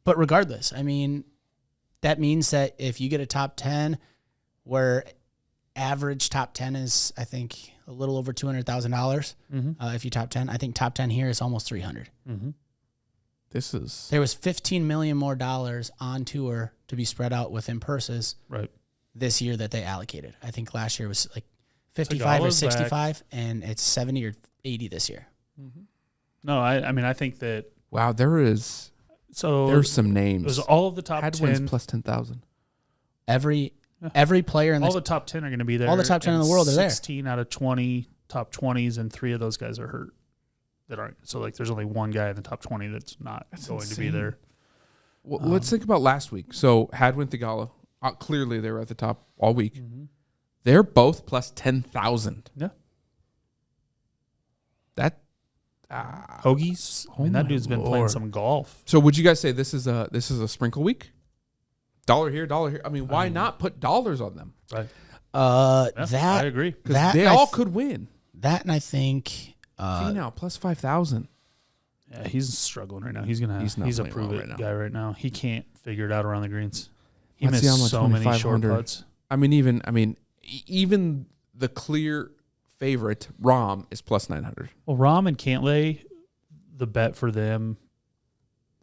S3: But regardless, that means that if you get a top 10, where average top 10 is, I think, a little over $200,000. If you top 10, I think top 10 here is almost 300.
S2: this is
S3: There was $15 million more dollars on tour to be spread out within purses
S4: Right.
S3: this year that they allocated. I think last year was like 55 or
S4: Tagalo's
S3: 65, and it's 70 or 80 this year.
S4: No, I think that
S2: wow. There's
S4: there's
S2: some names.
S4: it was all of the top
S2: Hadwin's
S4: 10.
S2: plus 10,000.
S3: Every player in
S4: All
S3: the
S4: the top 10 are going to be there.
S3: all the top 10 in
S4: and
S3: the world are there.
S4: 16 out of 20 top 20s, and 3 of those guys are hurt. That aren't. So like, there's only one guy in the top 20 that's not going to be
S2: insane.
S4: there.
S2: Well, let's think about last week. So Hadwin, Tagalo, clearly they were at the top all week. They're both plus 10,000.
S4: Yeah.
S2: That.
S4: Hoagies. I mean, that
S2: my
S4: dude's been playing
S2: Lord.
S4: some golf.
S2: So would you guys say this is a sprinkle week? $1 here, $1 here. I mean, why not put dollars on them?
S4: Right. Yeah, I
S3: that
S4: agree.
S2: Because
S3: That
S2: they
S3: I
S2: all
S3: th-
S2: could win.
S3: that and I think
S2: Finau plus 5,000.
S4: Yeah, he's struggling right now. He's
S2: not
S4: a
S2: playing
S4: prove
S2: well
S4: it
S2: right now.
S4: guy right now. He can't figure it out around the greens. He
S2: Matsuyama,
S4: missed so many short
S2: 2,500.
S4: putts.
S2: I mean, even the clear favorite Rahm is plus 900.
S4: Well, Rahm and Cantlay, the bet for them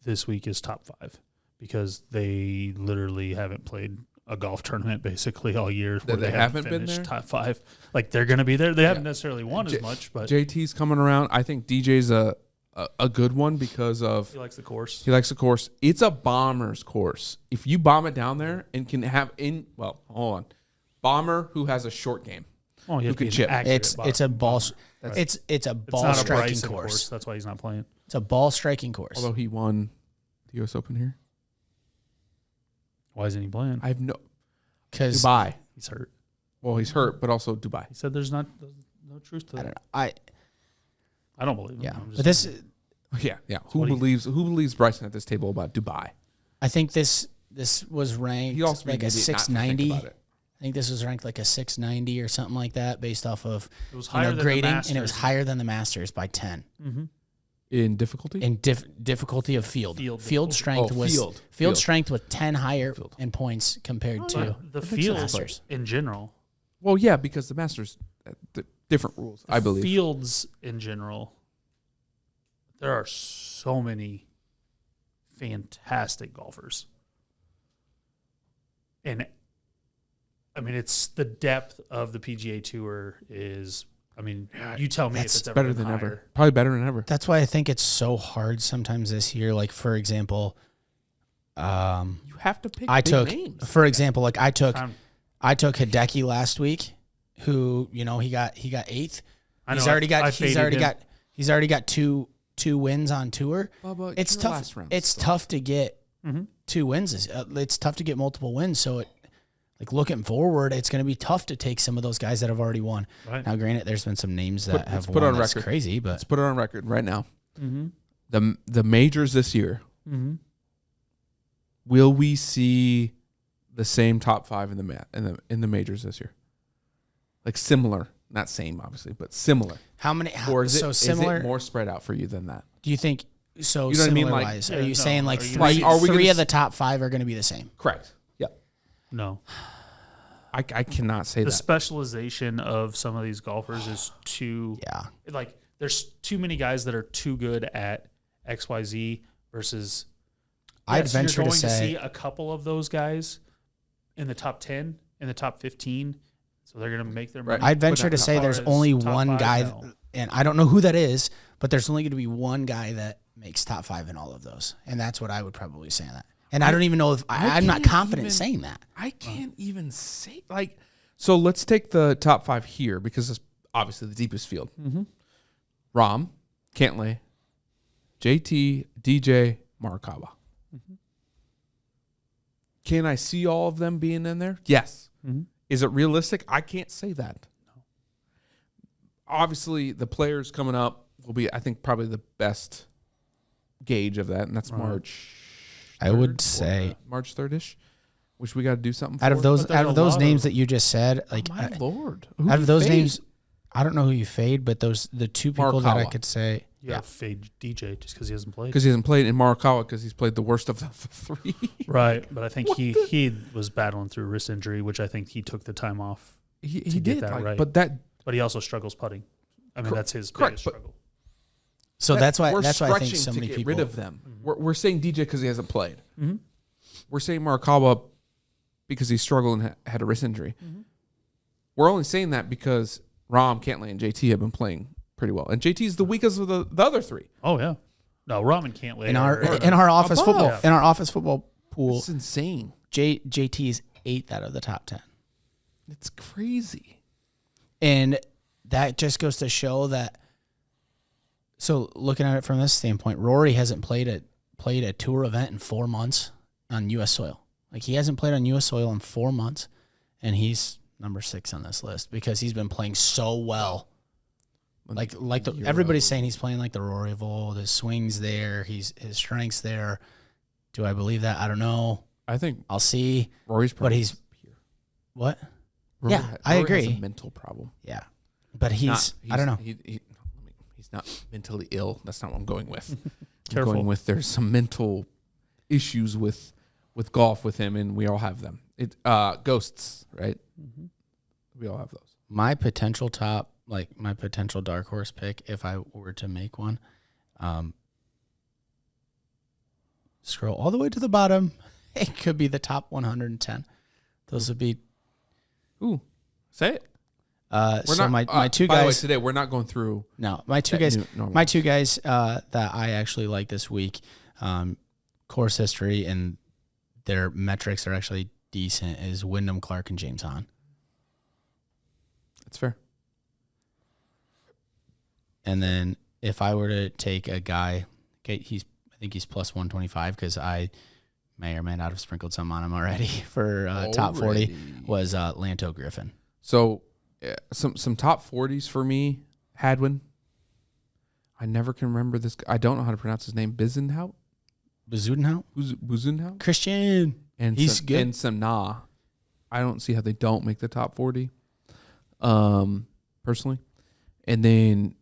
S4: this week is top 5 because they literally haven't played a golf tournament basically all year. Where
S2: They haven't been
S4: finished
S2: there?
S4: top 5. Like they're going to be there. They haven't necessarily won as much, but
S2: JT's coming around. I think DJ's a good one because of
S4: he likes the course.
S2: he likes the course. It's a bomber's course. If you bomb it down there and can have hold on, bomber who has a short game.
S4: Oh,
S2: Who
S4: you
S2: could chip.
S3: It's a ball. It's a ball
S4: not a
S3: striking
S4: Bryson
S3: course.
S4: That's why he's not playing.
S3: It's a ball striking course.
S2: Although he won the U.S. Open here.
S4: Why isn't he playing?
S2: I have no
S3: Because
S2: Dubai.
S4: He's hurt.
S2: Well, he's hurt, but also Dubai.
S4: He said there's no truth to
S3: I
S4: that.
S3: don't know.
S4: I don't believe him.
S3: Yeah,
S4: I'm just
S3: but this
S4: saying.
S2: Yeah. Who believes Bryson at this table about Dubai?
S3: I think this was ranked
S2: He also
S3: like a
S2: did not think
S3: 690.
S2: about it.
S3: I think this was ranked like a 690 or something like that, based off of
S4: It was higher than the
S3: grading,
S4: Masters.
S3: and it was higher than the Masters by 10
S2: In difficulty?
S3: in difficulty of field.
S4: Field
S3: Field strength
S2: Oh,
S3: was
S2: field.
S3: field strength with 10 higher in points compared to
S4: the
S2: makes
S4: field
S3: Masters.
S4: in general.
S2: Well, yeah, because the Masters, different rules, I believe.
S4: Fields in general. There are so many fantastic golfers. And I mean, it's the depth of the PGA Tour is. I mean, you tell me if
S3: That's
S4: it's ever
S2: better
S4: been
S2: than
S4: higher.
S2: ever. Probably better than ever.
S3: That's why I think it's so hard sometimes this year. Like, for example,
S2: You have to pick
S3: I
S2: big
S3: took,
S2: names.
S3: for example, like I took
S4: I'm-
S3: Hideki last week, who he got 8th.
S4: I know,
S3: He's already
S4: I
S3: got
S4: faded him.
S3: he's already got two wins on tour.
S2: Bubba,
S3: It's
S2: you're
S3: tough.
S2: last round
S3: It's
S2: still.
S3: tough to get
S4: Mm-hmm.
S3: 2 wins. It's tough to get multiple wins. So looking forward, it's going to be tough to take some of those guys that have already won.
S4: Right.
S3: Now, granted, there's been some names that have
S2: put
S3: won.
S2: on
S3: That's
S2: record.
S3: crazy, but
S2: Let's put it on record right now.
S4: Mm-hmm.
S2: The majors this year,
S4: Mm-hmm.
S2: will we see the same top 5 in the majors this year? Like similar, not same obviously, but similar.
S3: how many?
S2: Or is
S3: so
S2: it
S3: similar?
S2: is it more spread out for you than that?
S3: Do you think so?
S2: You know what I mean?
S3: Similar
S2: Like-
S3: wise,
S4: Yeah,
S3: are you
S4: no,
S3: saying like
S4: are you
S3: three?
S4: gonna see-
S2: Are we
S3: three
S2: gonna
S3: of the top 5 are going to be the same?
S2: Correct. Yeah.
S4: No.
S2: I cannot say
S4: The
S2: that.
S4: specialization of some of these golfers is too
S3: Yeah.
S4: like there's too many guys that are too good at XYZ versus
S3: I'd
S4: yes,
S3: venture
S4: you're
S3: to
S4: going to
S3: say
S4: see a couple of those guys in the top 10, in the top 15, so they're going to make their money.
S3: I'd venture
S2: But
S3: to
S2: not
S3: say
S4: as
S3: there's
S4: far as
S3: only
S4: top
S3: one
S4: 5,
S3: guy,
S4: no.
S3: and I don't know who that is, but there's only going to be one guy that makes top 5 in all of those, and that's what I would probably say on that. And I don't even know if I'm not
S2: can't
S3: confident
S2: even-
S3: saying that.
S2: I can't even say like. So let's take the top 5 here because it's obviously the deepest field.
S4: Mm-hmm.
S2: Rahm, Cantlay, JT, DJ, Morikawa. Can I see all of them being in there? Yes.
S4: Mm-hmm.
S2: Is it realistic? I can't say that. No. Obviously, the players coming up will be, I think, probably the best gauge of that, and that's
S4: Right.
S2: March.
S3: I would
S2: 3rd,
S3: say
S2: March 3rd-ish, which we got to do something
S3: out
S2: for.
S3: of those
S4: But there's a lot
S3: names
S4: of-
S3: that you just said, like
S2: My Lord. Who
S3: out
S2: do
S3: of those
S2: you fade?
S3: names, I don't know who you fade, but the 2 people that I
S2: Morikawa.
S3: could say,
S4: You got to fade DJ just because he hasn't played.
S2: Because he hasn't played in Morikawa because he's played the worst of the 3.
S4: Right, but I think he was battling through wrist injury, which I think he took the time off.
S2: He
S4: get
S2: did,
S4: that
S2: like,
S4: right.
S2: but
S4: He also struggles putting. I mean, that's his
S2: correct,
S4: biggest
S2: but-
S4: struggle.
S3: so that's why
S2: we're
S3: I think
S2: stretching
S3: so
S2: to
S3: many
S2: get
S3: people.
S2: rid of them. We're saying DJ because he hasn't played.
S4: Mm-hmm.
S2: We're saying Morikawa because he struggled and had a wrist injury.
S4: Mm-hmm.
S2: We're only saying that because Rahm, Cantlay, and JT have been playing pretty well, and JT is the weakest of the other 3.
S4: Oh yeah, no, Ramen can't wait.
S3: in our office
S2: above.
S3: football in our office football pool,
S2: It's insane.
S3: JT is 8th out of the top 10.
S2: It's crazy.
S3: And that just goes to show that. So looking at it from this standpoint, Rory hasn't played a tour event in 4 months on U.S. soil. Like, he hasn't played on U.S. soil in 4 months, and he's number 6 on this list because he's been playing so well. Everybody's saying he's playing like the Rory of old. His swing's there. His strength's there. Do I believe that? I don't know.
S2: I think
S3: I'll see.
S2: Rory's
S3: But
S2: problem
S3: he's
S2: is here.
S3: what?
S2: Rory
S3: Yeah, I
S2: Rory has
S3: agree.
S2: a mental problem.
S3: Yeah, but he's I don't know.
S2: He's he's not mentally ill. That's not what I'm going with. I'm
S4: Careful.
S2: going with there's some mental issues with golf with him, and we all have them. Ghosts, right?
S4: Mm-hmm.
S2: We all have those.
S3: My potential my potential dark horse pick, if I were to make one, scroll all the way to the bottom. It could be the top 110. Those would be.
S2: Ooh, say it.
S3: My two
S2: by the way,
S3: guys
S2: today we're not going through.
S3: No, my two guys. My two guys that I actually like this week, course history and their metrics are actually decent. Is Wyndham Clark and James Hahn.
S2: That's fair.
S3: And then if I were to take a guy, I think he's plus 125 because I may or may not have sprinkled some on him already for top 40 was Lanto Griffin.
S2: So some top 40s for me. Hadwin. I never can remember this. I don't know how to pronounce his name. Bizenhout? Buzenhout?
S3: Christian.
S2: And
S3: he's good.
S2: And some I don't see how they don't make the top 40. Personally. And then,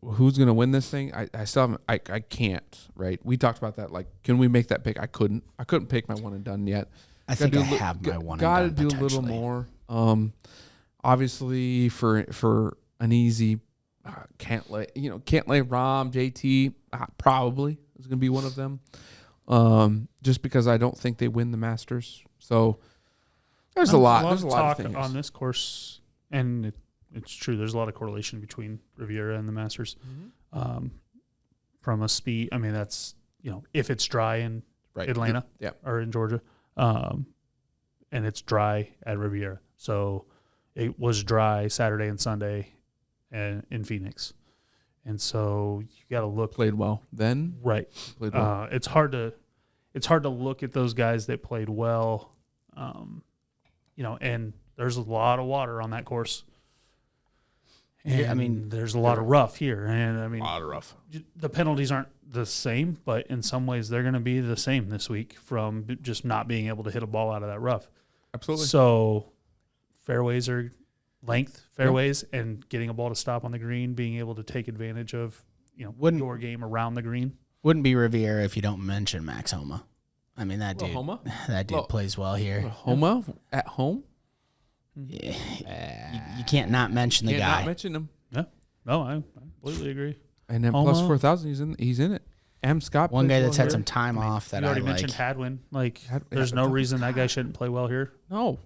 S2: who's going to win this thing? I still haven't, I can't, right? We talked about that. Like, can we make that pick? I couldn't pick my one and done yet.
S3: I think I have my one and done.
S2: Got to do a little more. Obviously for an easy, can't lay Rom, JT, probably is going to be one of them. Just because I don't think they win the Masters. So there's a lot of
S4: talk
S2: things
S4: on this course, and it's true. There's a lot of correlation between Riviera and the Masters. Mm-hmm. From a speed, I mean, that's, if it's dry in Atlanta or in Georgia, and it's dry at Riviera. So it was dry Saturday and Sunday and in Phoenix. And so you got to look.
S2: Played well then.
S4: Right.
S2: Played well.
S4: It's hard to look at those guys that played well, and there's a lot of water on that course. And there's a lot of rough here. And a lot
S2: of rough.
S4: The penalties aren't the same, but in some ways they're going to be the same this week from just not being able to hit a ball out of that rough.
S2: Absolutely.
S4: So fairways are length fairways and getting a ball to stop on the green, being able to take advantage of, your game around the green.
S3: Wouldn't be Riviera if you don't mention Max Homa. I mean, that dude plays well here.
S2: Homa at home?
S3: Yeah. You can't not mention the guy.
S2: Not mention him.
S4: Yeah. No, I completely agree.
S2: And then
S4: Homa.
S2: plus 4,000, he's in it. M. Scott.
S3: One guy that's had some time off that
S4: you
S3: I
S4: already
S3: like.
S4: mentioned Hadwin. There's no reason that guy shouldn't play well here.
S2: No.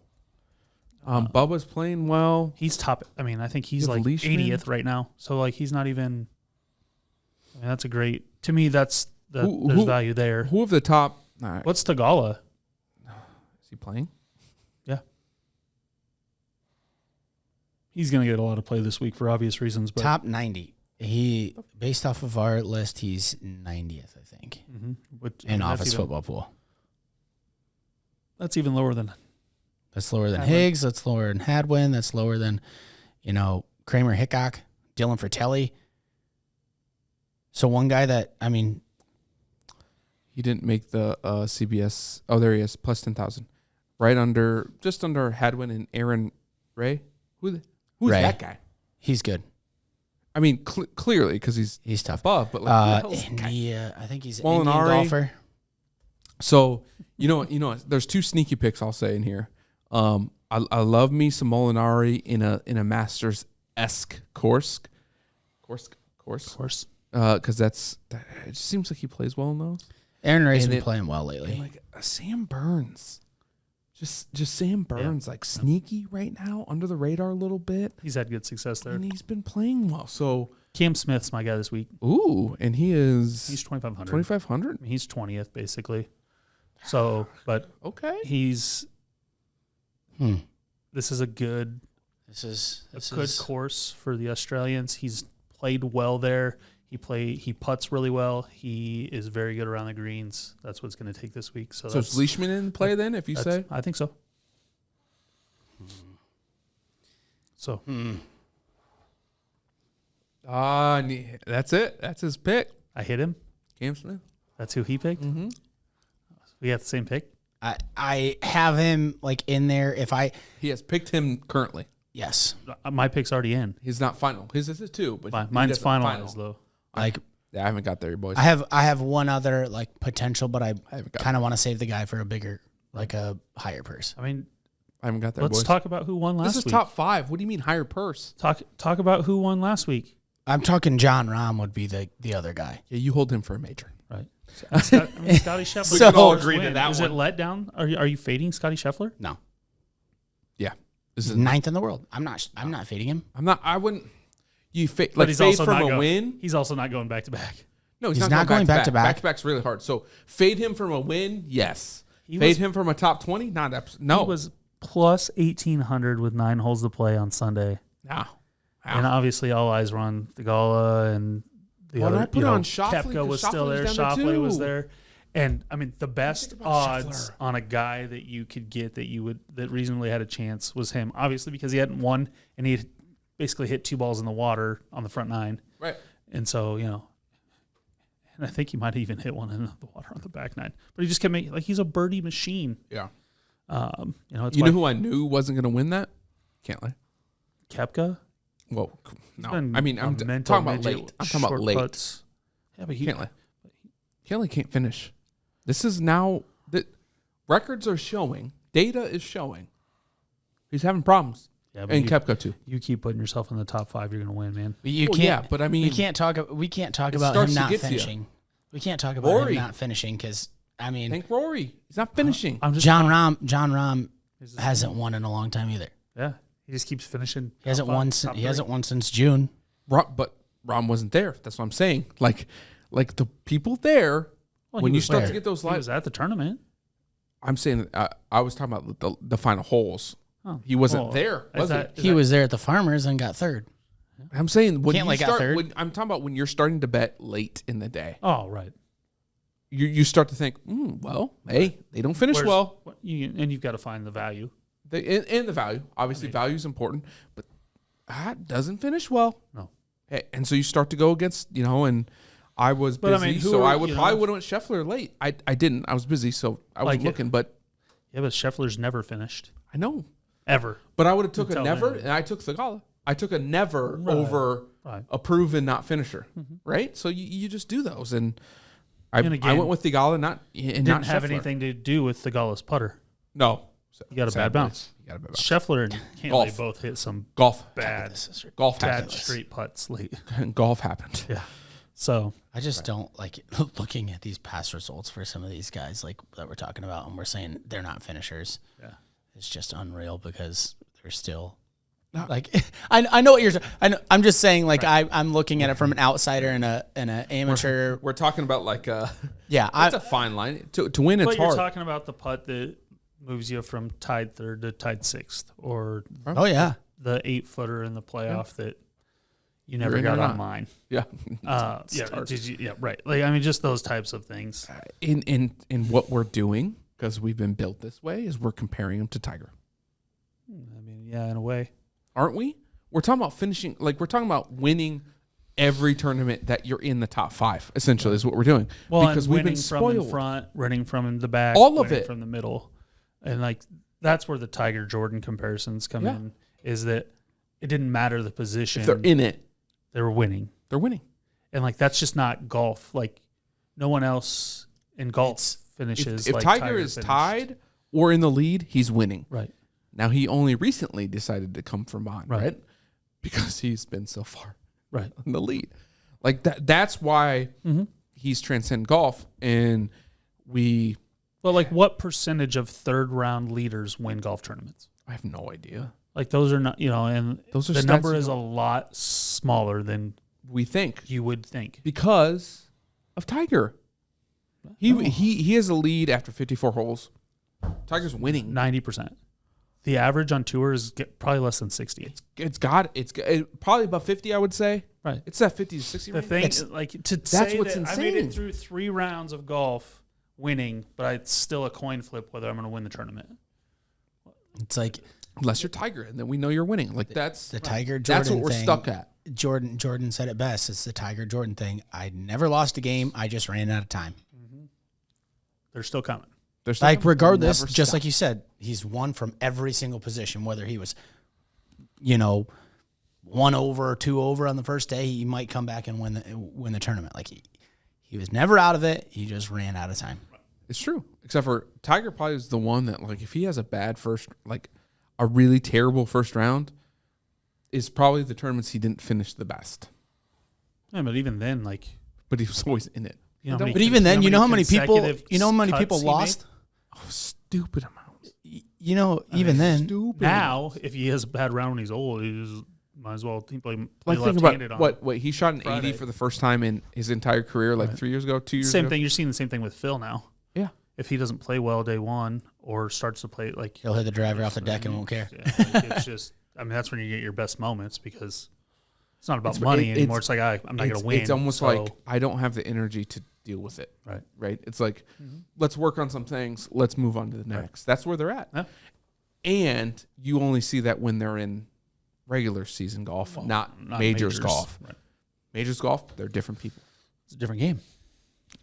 S2: Bubba's playing well.
S4: He's top. I mean, I think he's like
S2: Leishman?
S4: 80th right now. So he's not even. I mean, that's a great. To me, there's value there.
S2: Who of the top? Right.
S4: What's Tagala?
S2: Is he playing?
S4: Yeah. He's going to get a lot of play this week for obvious reasons. But
S3: top 90. He, based off of our list, he's 90th, I think, in office football pool.
S4: That's even lower than.
S3: That's lower than Higgs. That's lower than Hadwin. That's lower than, Kramer Hickok, Dylan Fratelli. So one guy that,
S2: he didn't make the CBS. Oh, there he is, plus 10,000. Just under Hadwin and Aaron Ray. Who's
S3: Ray.
S2: that guy?
S3: He's good.
S2: I mean, clearly because he's
S3: tough.
S2: Above, but
S3: India. I think he's an Indian golfer.
S2: So there's two sneaky picks I'll say in here. I love me some Molinari in a Masters-esque course. Because it just seems like he plays well in those.
S3: Aaron Ray's been playing well lately.
S2: And Sam Burns. Just Sam Burns, sneaky right now, under the radar a little bit.
S4: He's had good success there.
S2: And he's been playing well. So
S4: Cam Smith's my guy this week.
S2: Ooh, and he's
S4: 2,500.
S2: 2,500?
S4: He's 20th, basically. So, but
S2: okay.
S4: He's this is a good good course for the Australians. He's played well there. He putts really well. He is very good around the greens. That's what's going to take this week. So
S2: is Leishman in play then, if you say?
S4: I think so. So.
S2: That's it. That's his pick.
S4: I hit him.
S2: Cam Smith.
S4: That's who he picked?
S2: Mm-hmm.
S4: We have the same pick?
S3: I have him in there.
S2: He has picked him currently.
S3: Yes.
S4: My pick's already in.
S2: He's not final. His is 2, but
S4: Mine's
S2: he doesn't
S4: finalized though.
S3: Like
S2: Yeah, I haven't got there, boys.
S3: I have one other like potential, but I
S2: haven't got
S3: kind of want to save the guy for a bigger, like a higher purse.
S4: I mean,
S2: I haven't got there,
S4: let's
S2: boys.
S4: talk about who won last
S2: This is
S4: week.
S2: top 5. What do you mean higher purse?
S4: Talk about who won last week.
S3: I'm talking John Rahm would be the other guy.
S2: Yeah, you hold him for a major.
S4: Right. Scotty Scheffler.
S3: We can all
S2: agree to that
S4: Is
S2: one.
S4: it let down? Are you fading Scotty Scheffler?
S3: No,
S2: Yeah. This
S3: he's
S2: is
S3: ninth in the world. I'm not fading him.
S2: I wouldn't. You
S4: But
S2: like
S4: he's
S2: fade
S4: also
S2: from
S4: not
S2: a
S4: going-
S2: win.
S4: He's also not going back to back.
S2: No,
S3: He's not going back to back.
S2: Back to back's really hard. So fade him from a win, yes.
S4: He
S2: Fade
S4: was-
S2: him from a top 20, not no.
S4: He was plus 1,800 with 9 holes to play on Sunday.
S2: no.
S4: And obviously all eyes were on Thigala and the
S2: Well,
S4: other.
S2: I put it on Schauffele
S4: Koepka
S2: 'cause
S4: was still
S2: Schauffele
S4: there.
S2: was down there
S4: Schauffele was
S2: too.
S4: there. And I mean, the best
S2: about
S4: odds
S2: Scheffler.
S4: on a guy that you could get that reasonably had a chance was him. Obviously, because he hadn't won and he had basically hit 2 balls in the water on the front 9.
S2: Right.
S4: And so, and I think he might have even hit one in the water on the back 9. But he just kept making, like, he's a birdie machine.
S2: Yeah.
S4: It's
S2: You know who I knew wasn't going to win that? Cantley.
S4: Kepka?
S2: Well, no.
S4: Been
S2: I mean, I'm
S4: a
S2: talking
S4: mental
S2: about
S4: midget
S2: late. I'm talking about
S4: short
S2: late.
S4: putts. Yeah, but
S2: Cantley can't finish. This is now that records are showing, data is showing. He's having problems.
S4: Yeah, but
S2: And Koepka too.
S4: you keep putting yourself in the top 5, you're going to win, man.
S3: You
S2: Well,
S3: can't.
S2: yeah, but I mean,
S3: we can't talk about
S2: starts
S3: him
S2: to
S3: not
S2: get to you.
S3: finishing. We can't talk about
S2: Rory.
S3: him not finishing because I mean,
S2: Thank Rory. He's not finishing.
S4: I'm just
S3: John Rahm hasn't won in a long time either.
S4: Yeah, he just keeps finishing.
S3: He hasn't
S4: top
S3: won.
S4: five, top
S3: He hasn't
S4: three.
S3: won since June.
S2: But Rom wasn't there. That's what I'm saying. Like the people there,
S4: Well,
S2: when
S4: he
S2: you
S4: was
S2: start
S3: there.
S2: to get those
S4: He
S2: live,
S4: was at the tournament.
S2: I'm saying I was talking about the final holes.
S4: Oh.
S2: He wasn't
S4: Well,
S2: there,
S4: is
S2: was
S4: that-
S2: he?
S3: He was there at the Farmers and got third.
S2: I'm saying when
S3: Cantley
S2: you
S3: got
S2: start.
S3: third.
S2: When, I'm talking about when you're starting to bet late in the day.
S4: Oh, right.
S2: You start to think, well, hey, they don't finish
S4: Where's-
S2: well.
S4: and you've got to find the value.
S2: And the value, obviously, value is important, but that doesn't finish well.
S4: No.
S2: Hey, and so you start to go against, and I was
S4: But, I
S2: busy,
S4: mean, who
S2: so
S4: are-
S2: I would
S4: you
S2: probably
S4: know-
S2: would have went Scheffler late. I didn't. I was busy, so I was
S4: Like,
S2: looking, but
S4: Yeah, but Scheffler's never finished
S2: I know.
S4: ever.
S2: But I would have took a
S4: Until
S2: never,
S4: then.
S2: and I took Thigala. I took a never
S4: Right.
S2: over
S4: Right.
S2: a proven not finisher, right? So you just do those, and I
S4: And again,
S2: I went with Thigala, not and
S4: Didn't
S2: not
S4: have
S2: Scheffler.
S4: anything to do with Thigala's putter.
S2: No,
S4: You got a
S2: Sad
S4: bad bounce.
S2: boys. You got a bad bounce.
S4: Scheffler and Cantley
S2: Golf.
S4: both hit some
S2: Golf,
S4: bad,
S2: golf
S4: bad
S2: happened.
S4: straight putts late.
S2: Golf happened.
S4: Yeah. So
S3: I just don't like looking at these past results for some of these guys like that we're talking about, and we're saying they're not finishers.
S4: yeah.
S3: It's just unreal because they're still
S2: No.
S3: like I know what you're. I'm just saying like I'm looking at it from an outsider and a amateur.
S2: We're talking about like
S3: Yeah,
S2: it's a fine line to win.
S4: But
S2: It's
S4: you're
S2: hard.
S4: talking about the putt that moves you from tied 3rd to tied 6th, or
S3: oh yeah.
S4: the 8-footer in the playoff that you
S2: You're
S4: never
S2: in or
S4: got on
S2: not.
S4: mine.
S2: Yeah,
S4: Yeah, right. Like I mean, just those types of things.
S2: in what we're doing because we've been built this way is we're comparing them to Tiger,
S4: I mean, yeah, in a way.
S2: aren't we? We're talking about finishing, like we're talking about winning every tournament that you're in the top 5. Essentially, is what we're doing.
S4: Well,
S2: because
S4: and
S2: we've been
S4: winning from in
S2: spoiled.
S4: front, running from in the back,
S2: All of
S4: winning
S2: it.
S4: from the middle, and like that's where the Tiger Jordan comparisons come
S2: Yeah.
S4: in. Is that it didn't matter the position;
S2: If they're in it,
S4: they were winning,
S2: they're winning.
S4: and like that's just not golf. Like no one else in golf finishes.
S2: If
S4: like
S2: Tiger is
S4: finished.
S2: tied or in the lead, he's winning.
S4: right?
S2: Now he only recently decided to come from behind,
S4: Right.
S2: right? Because he's been so far
S4: Right.
S2: in the lead. Like that's why he's transcend golf, and we.
S4: Well, like what percentage of 3rd round leaders win golf tournaments?
S2: I have no idea.
S4: Like those are not, and
S2: Those are
S4: the
S2: stats
S4: number
S2: you
S4: is a lot smaller than
S2: We think
S4: you would think.
S2: because of Tiger. He has a lead after 54 holes. Tiger's winning.
S4: 90%. The average on tour is probably less than 60.
S2: It's probably about 50, I would say.
S4: Right.
S2: It's that 50 to 60
S4: The
S2: range.
S4: thing, like to say
S2: what's
S4: that I made
S2: insane.
S4: it through 3 rounds of golf winning, but it's still a coin flip whether I'm going to win the tournament.
S3: It's like
S2: Unless you're Tiger, and then we know you're winning. Like that's
S3: the Tiger Jordan
S2: That's what we're
S3: thing.
S2: stuck at.
S3: Jordan said it best. It's the Tiger Jordan thing. I never lost a game. I just ran out of time.
S4: They're still coming.
S2: There's
S3: Like regardless,
S2: never
S3: just
S2: stop.
S3: like you said, he's won from every single position, whether he was 1 over or 2 over on the first day, he might come back and win the tournament. Like he was never out of it. He just ran out of time.
S2: It's true. Except for Tiger probably is the one that, like, if he has a bad a really terrible first round, is probably the tournaments he didn't finish the best.
S4: Yeah, but even then,
S2: but he was always in it.
S3: But even then, how many people lost?
S2: Oh, stupid amounts.
S3: Even then.
S2: Stupid.
S4: Now, if he has a bad round when he's old, he just might as well play
S2: think
S4: left-handed
S2: about
S4: on
S2: he shot an
S4: Friday.
S2: 80 for the first time in his entire career, 2 years ago.
S4: Same thing. You're seeing the same thing with Phil now.
S2: Yeah.
S4: If he doesn't play well day one or starts to play
S3: he'll hit the driver off the deck and won't care.
S4: Yeah, it's just, that's when you get your best moments because it's not about money anymore. It's like I'm not going to win.
S2: It's almost like I don't have the energy to deal with it. Right. It's like let's work on some things. Let's move on to the next. That's where they're at.
S4: Yeah.
S2: And you only see that when they're in regular season golf, not majors golf.
S4: Right.
S2: Majors golf, they're different people.
S4: It's a different game.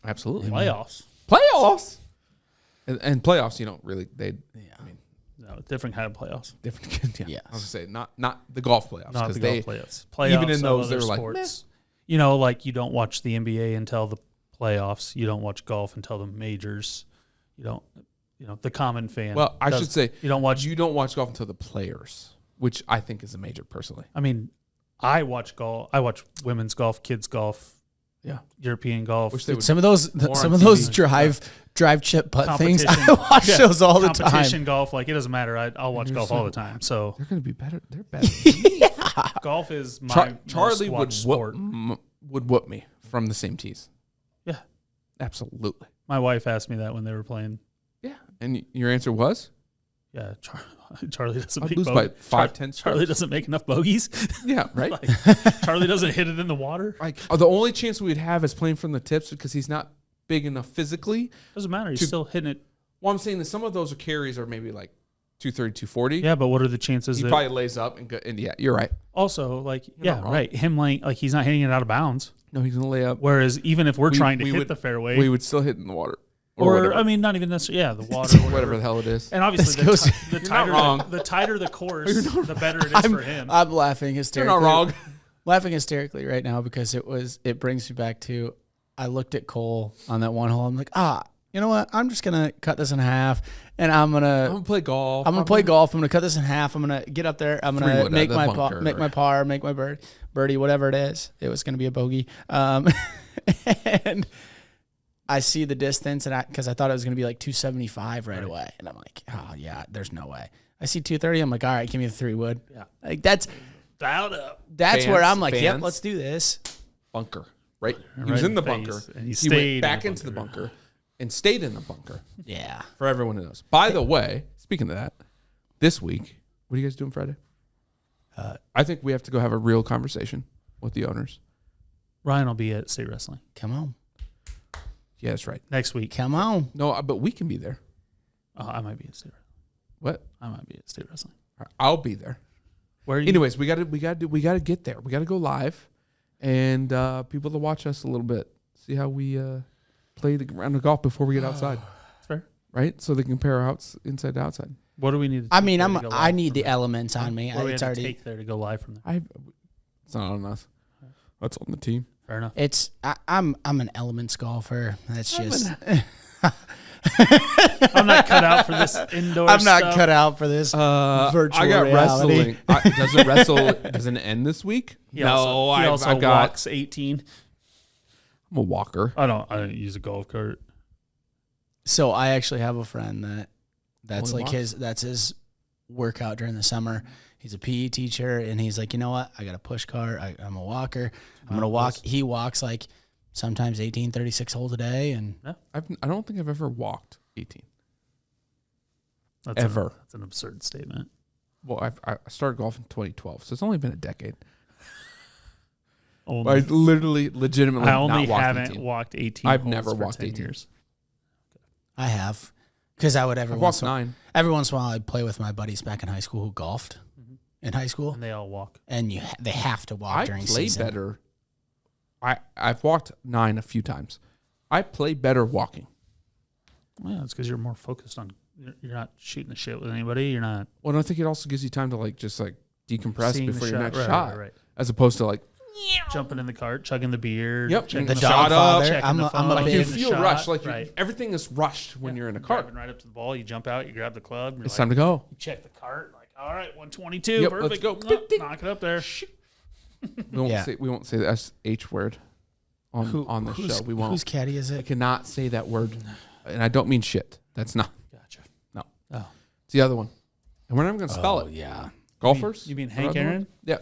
S2: Absolutely.
S4: Playoffs.
S2: And playoffs, you don't really.
S4: No, different kind of playoffs.
S2: Different. Yeah.
S3: Yes.
S2: I was gonna say not the golf playoffs.
S4: Not the golf playoffs.
S2: Even in those,
S4: they're
S2: they're
S4: sports.
S2: Like,
S4: You don't watch the NBA until the playoffs. You don't watch golf until the majors. You don't. The common fan.
S2: Well, I should say
S4: you don't watch
S2: golf until the players, which I think is a major personally.
S4: I watch golf. I watch women's golf, kids golf, European golf.
S3: Some of those drive chip putt things. I watch those all the time.
S4: Competition golf, it doesn't matter. I'll watch golf all the time. So
S2: they're going to be better. They're better.
S4: Golf is my
S2: Charlie
S4: most watched sport.
S2: would whoop me from the same tees.
S4: Yeah,
S2: absolutely.
S4: My wife asked me that when they were playing.
S2: Yeah, and your answer was?
S4: Yeah, Charlie doesn't make
S2: lose by 5-10.
S4: Charlie doesn't make enough bogeys.
S2: Yeah, right.
S4: Charlie doesn't hit it in the water.
S2: The only chance we'd have is playing from the tips because he's not big enough physically.
S4: Doesn't matter. He's still hitting it.
S2: Well, I'm saying that some of those carries are maybe 230, 240.
S4: Yeah, but what are the chances?
S2: He probably lays up and yeah, you're right.
S4: Also, right. Him laying he's not hitting it out of bounds.
S2: No, he's gonna lay up.
S4: Whereas even if we're trying to hit the fairway,
S2: we would still hit in the water.
S4: Or not even necessarily. Yeah, the water,
S2: whatever the hell it is.
S4: And obviously, the tighter the course, the better it is for him.
S3: I'm laughing hysterically.
S2: You're not wrong.
S3: Laughing hysterically right now because it brings me back to I looked at Cole on that one hole. I'm like, you know what? I'm just gonna cut this in half, and I'm gonna
S2: play golf.
S3: I'm gonna play golf. I'm gonna cut this in half. I'm gonna get up there. I'm gonna make my par, make my birdie, whatever it is. It was gonna be a bogey, and I see the distance, and because I thought it was going to be 275 right away, and I'm like, oh yeah, there's no way. I see 230. I'm like, all right, give me the 3-wood. Yeah, that's
S4: dialed up.
S3: That's where I'm like, yep, let's do this.
S2: Bunker, right? He was in the bunker, and he went back into the bunker, and stayed in the bunker.
S3: Yeah,
S2: for everyone who knows. By the way, speaking of that, this week, what are you guys doing Friday? I think we have to go have a real conversation with the owners.
S4: Ryan will be at State Wrestling.
S3: Come on.
S2: Yeah, that's right.
S4: Next week.
S3: Come on.
S2: No, but we can be there.
S4: Oh, I might be at State Wrestling.
S2: What?
S4: I might be at State Wrestling.
S2: Right, I'll be there.
S4: Where?
S2: Anyways, we got to get there. We got to go live, and people to watch us a little bit, see how we play the round of golf before we get outside.
S4: That's fair,
S2: right? So they compare inside to outside.
S4: What do we need?
S3: I need the elements on me.
S4: It's already take there to go live from there.
S2: It's not on us. That's on the team.
S4: Fair enough.
S3: I'm an elements golfer. That's just.
S4: I'm not cut out for this indoor.
S3: I'm not cut out for this virtual
S2: I got
S3: reality.
S2: wrestling. Does it end this week?
S4: He also walks 18.
S2: I'm a walker.
S4: I don't use a golf cart.
S3: So I actually have a friend that's his workout during the summer. He's a PE teacher, and he's like, you know what? I got a push cart. I'm a walker. I'm going to walk. He walks sometimes 18, 36 holes a day. And
S2: I don't think I've ever walked 18.
S4: That's an absurd statement.
S2: Well, I started golf in 2012, so it's only been a decade.
S4: Only.
S2: I legitimately
S4: I only
S2: not
S4: haven't
S2: 18.
S4: walked 18
S2: I've
S4: holes
S2: never
S4: for
S2: walked
S4: 10
S2: 18
S4: years.
S3: I have. Because I would
S2: I've walked 9.
S3: Every once in a while, I'd play with my buddies back in high school who golfed in high school.
S4: And they all walk.
S3: And they have to walk during season.
S2: I play better. I've walked 9 a few times. I play better walking.
S4: Well, yeah, it's because you're more focused on. You're not shooting the shit with anybody. You're not.
S2: Well, I think it also gives you time to just decompress
S4: Seeing the
S2: before your next
S4: right,
S2: shot,
S4: right.
S2: as opposed to like
S4: Jumping in the cart, chugging the beer.
S2: Yep.
S4: checking
S2: The
S3: dog
S2: shot up,
S3: father.
S4: checking
S3: I'm
S4: the
S3: a
S4: phone,
S2: like you
S3: big-
S4: the
S2: feel
S4: shot,
S2: rushed, like
S4: right.
S2: everything is rushed when you're in a cart.
S4: Driving right up to the ball, you jump out, you grab the club. You're
S2: It's
S4: like,
S2: time to go.
S4: You check the cart, like, all right, 122,
S2: Yep,
S4: perfect.
S2: let's go.
S4: Oh, knock it up there.
S2: We won't say the SH word on the show. We won't.
S3: Whose caddy is
S2: I
S3: it?
S2: cannot say that word, and I don't mean shit. That's not.
S4: Gotcha.
S2: No.
S4: Oh.
S2: It's the other one, and we're not even gonna spell it.
S3: Yeah.
S2: Golfers.
S4: You mean
S2: Or
S4: Hank
S2: other one?
S4: Aaron?
S2: Yeah,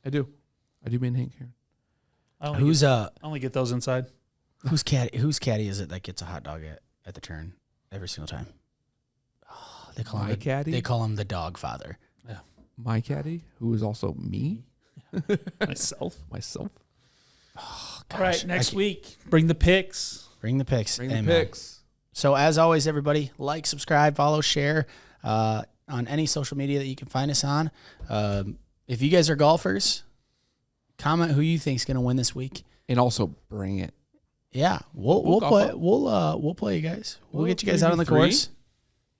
S2: I do. I do mean Hank Aaron.
S4: I only
S3: Who's
S4: get, I only get those inside.
S3: whose caddy is it that gets a hot dog at the turn every single time? Oh, they call
S2: My
S3: him
S2: caddy?
S3: They call him the dog father.
S2: My caddy, who is also me,
S4: Myself.
S2: myself.
S3: Oh,
S4: All right,
S3: gosh.
S4: next week, bring the picks.
S3: Bring the picks.
S2: Bring
S3: Amen.
S2: the picks.
S3: So as always, everybody, like, subscribe, follow, share on any social media that you can find us on. If you guys are golfers, comment who you think is going to win this week.
S2: And also bring it.
S3: Yeah, we'll
S2: golf
S3: play.
S2: up.
S3: We'll play you guys. We'll
S2: Well,
S3: get you guys out on the
S2: 3v3.
S3: course.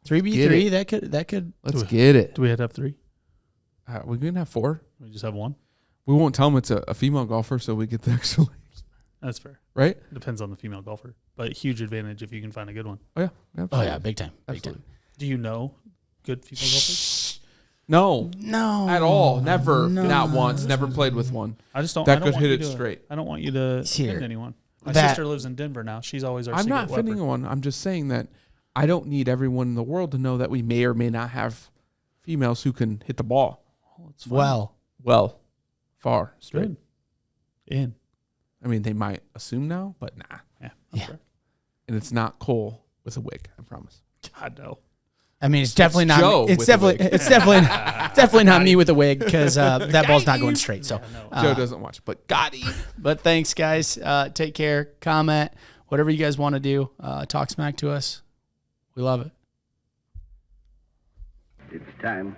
S3: 3v3. That could.
S2: Let's get it.
S4: Do we have 3?
S2: We're gonna have 4.
S4: We just have 1?
S2: We won't tell them it's a female golfer, so we get the extra legs,
S4: That's fair.
S2: right?
S4: Depends on the female golfer, but huge advantage if you can find a good one.
S2: Oh yeah.
S3: Oh
S2: Absolutely.
S3: yeah, big time. Big
S2: Absolutely.
S3: time.
S4: Do you know good female golfers?
S2: No,
S3: No,
S2: at all. Never.
S3: No.
S2: Not once. Never played with one.
S4: I just don't.
S2: That
S4: I don't
S2: could
S4: want
S2: hit
S4: you
S2: it
S4: to-
S2: straight.
S4: I don't want you to
S3: Here.
S4: offend anyone. My
S3: That-
S4: sister lives in Denver now. She's always our
S2: I'm
S4: secret
S2: not
S4: weapon.
S2: offending one. I'm just saying that I don't need everyone in the world to know that we may or may not have females who can hit the ball
S4: Oh, it's fine.
S2: well, far, straight.
S4: Good. In.
S2: I mean, they might assume now, but nah.
S4: Yeah.
S3: Yeah.
S4: Fair.
S2: And it's not Cole with a wig. I promise.
S4: God no.
S3: I mean, it's definitely not.
S2: Joe
S3: It's
S2: with a
S3: definitely.
S2: wig.
S3: It's definitely not me with a wig because that ball's not going straight. So,
S4: Yeah, no.
S2: Joe doesn't watch, but got him.
S3: but thanks, guys. Take care. Comment whatever you guys want to do. Talk smack to us. We love it.
S1: It's time.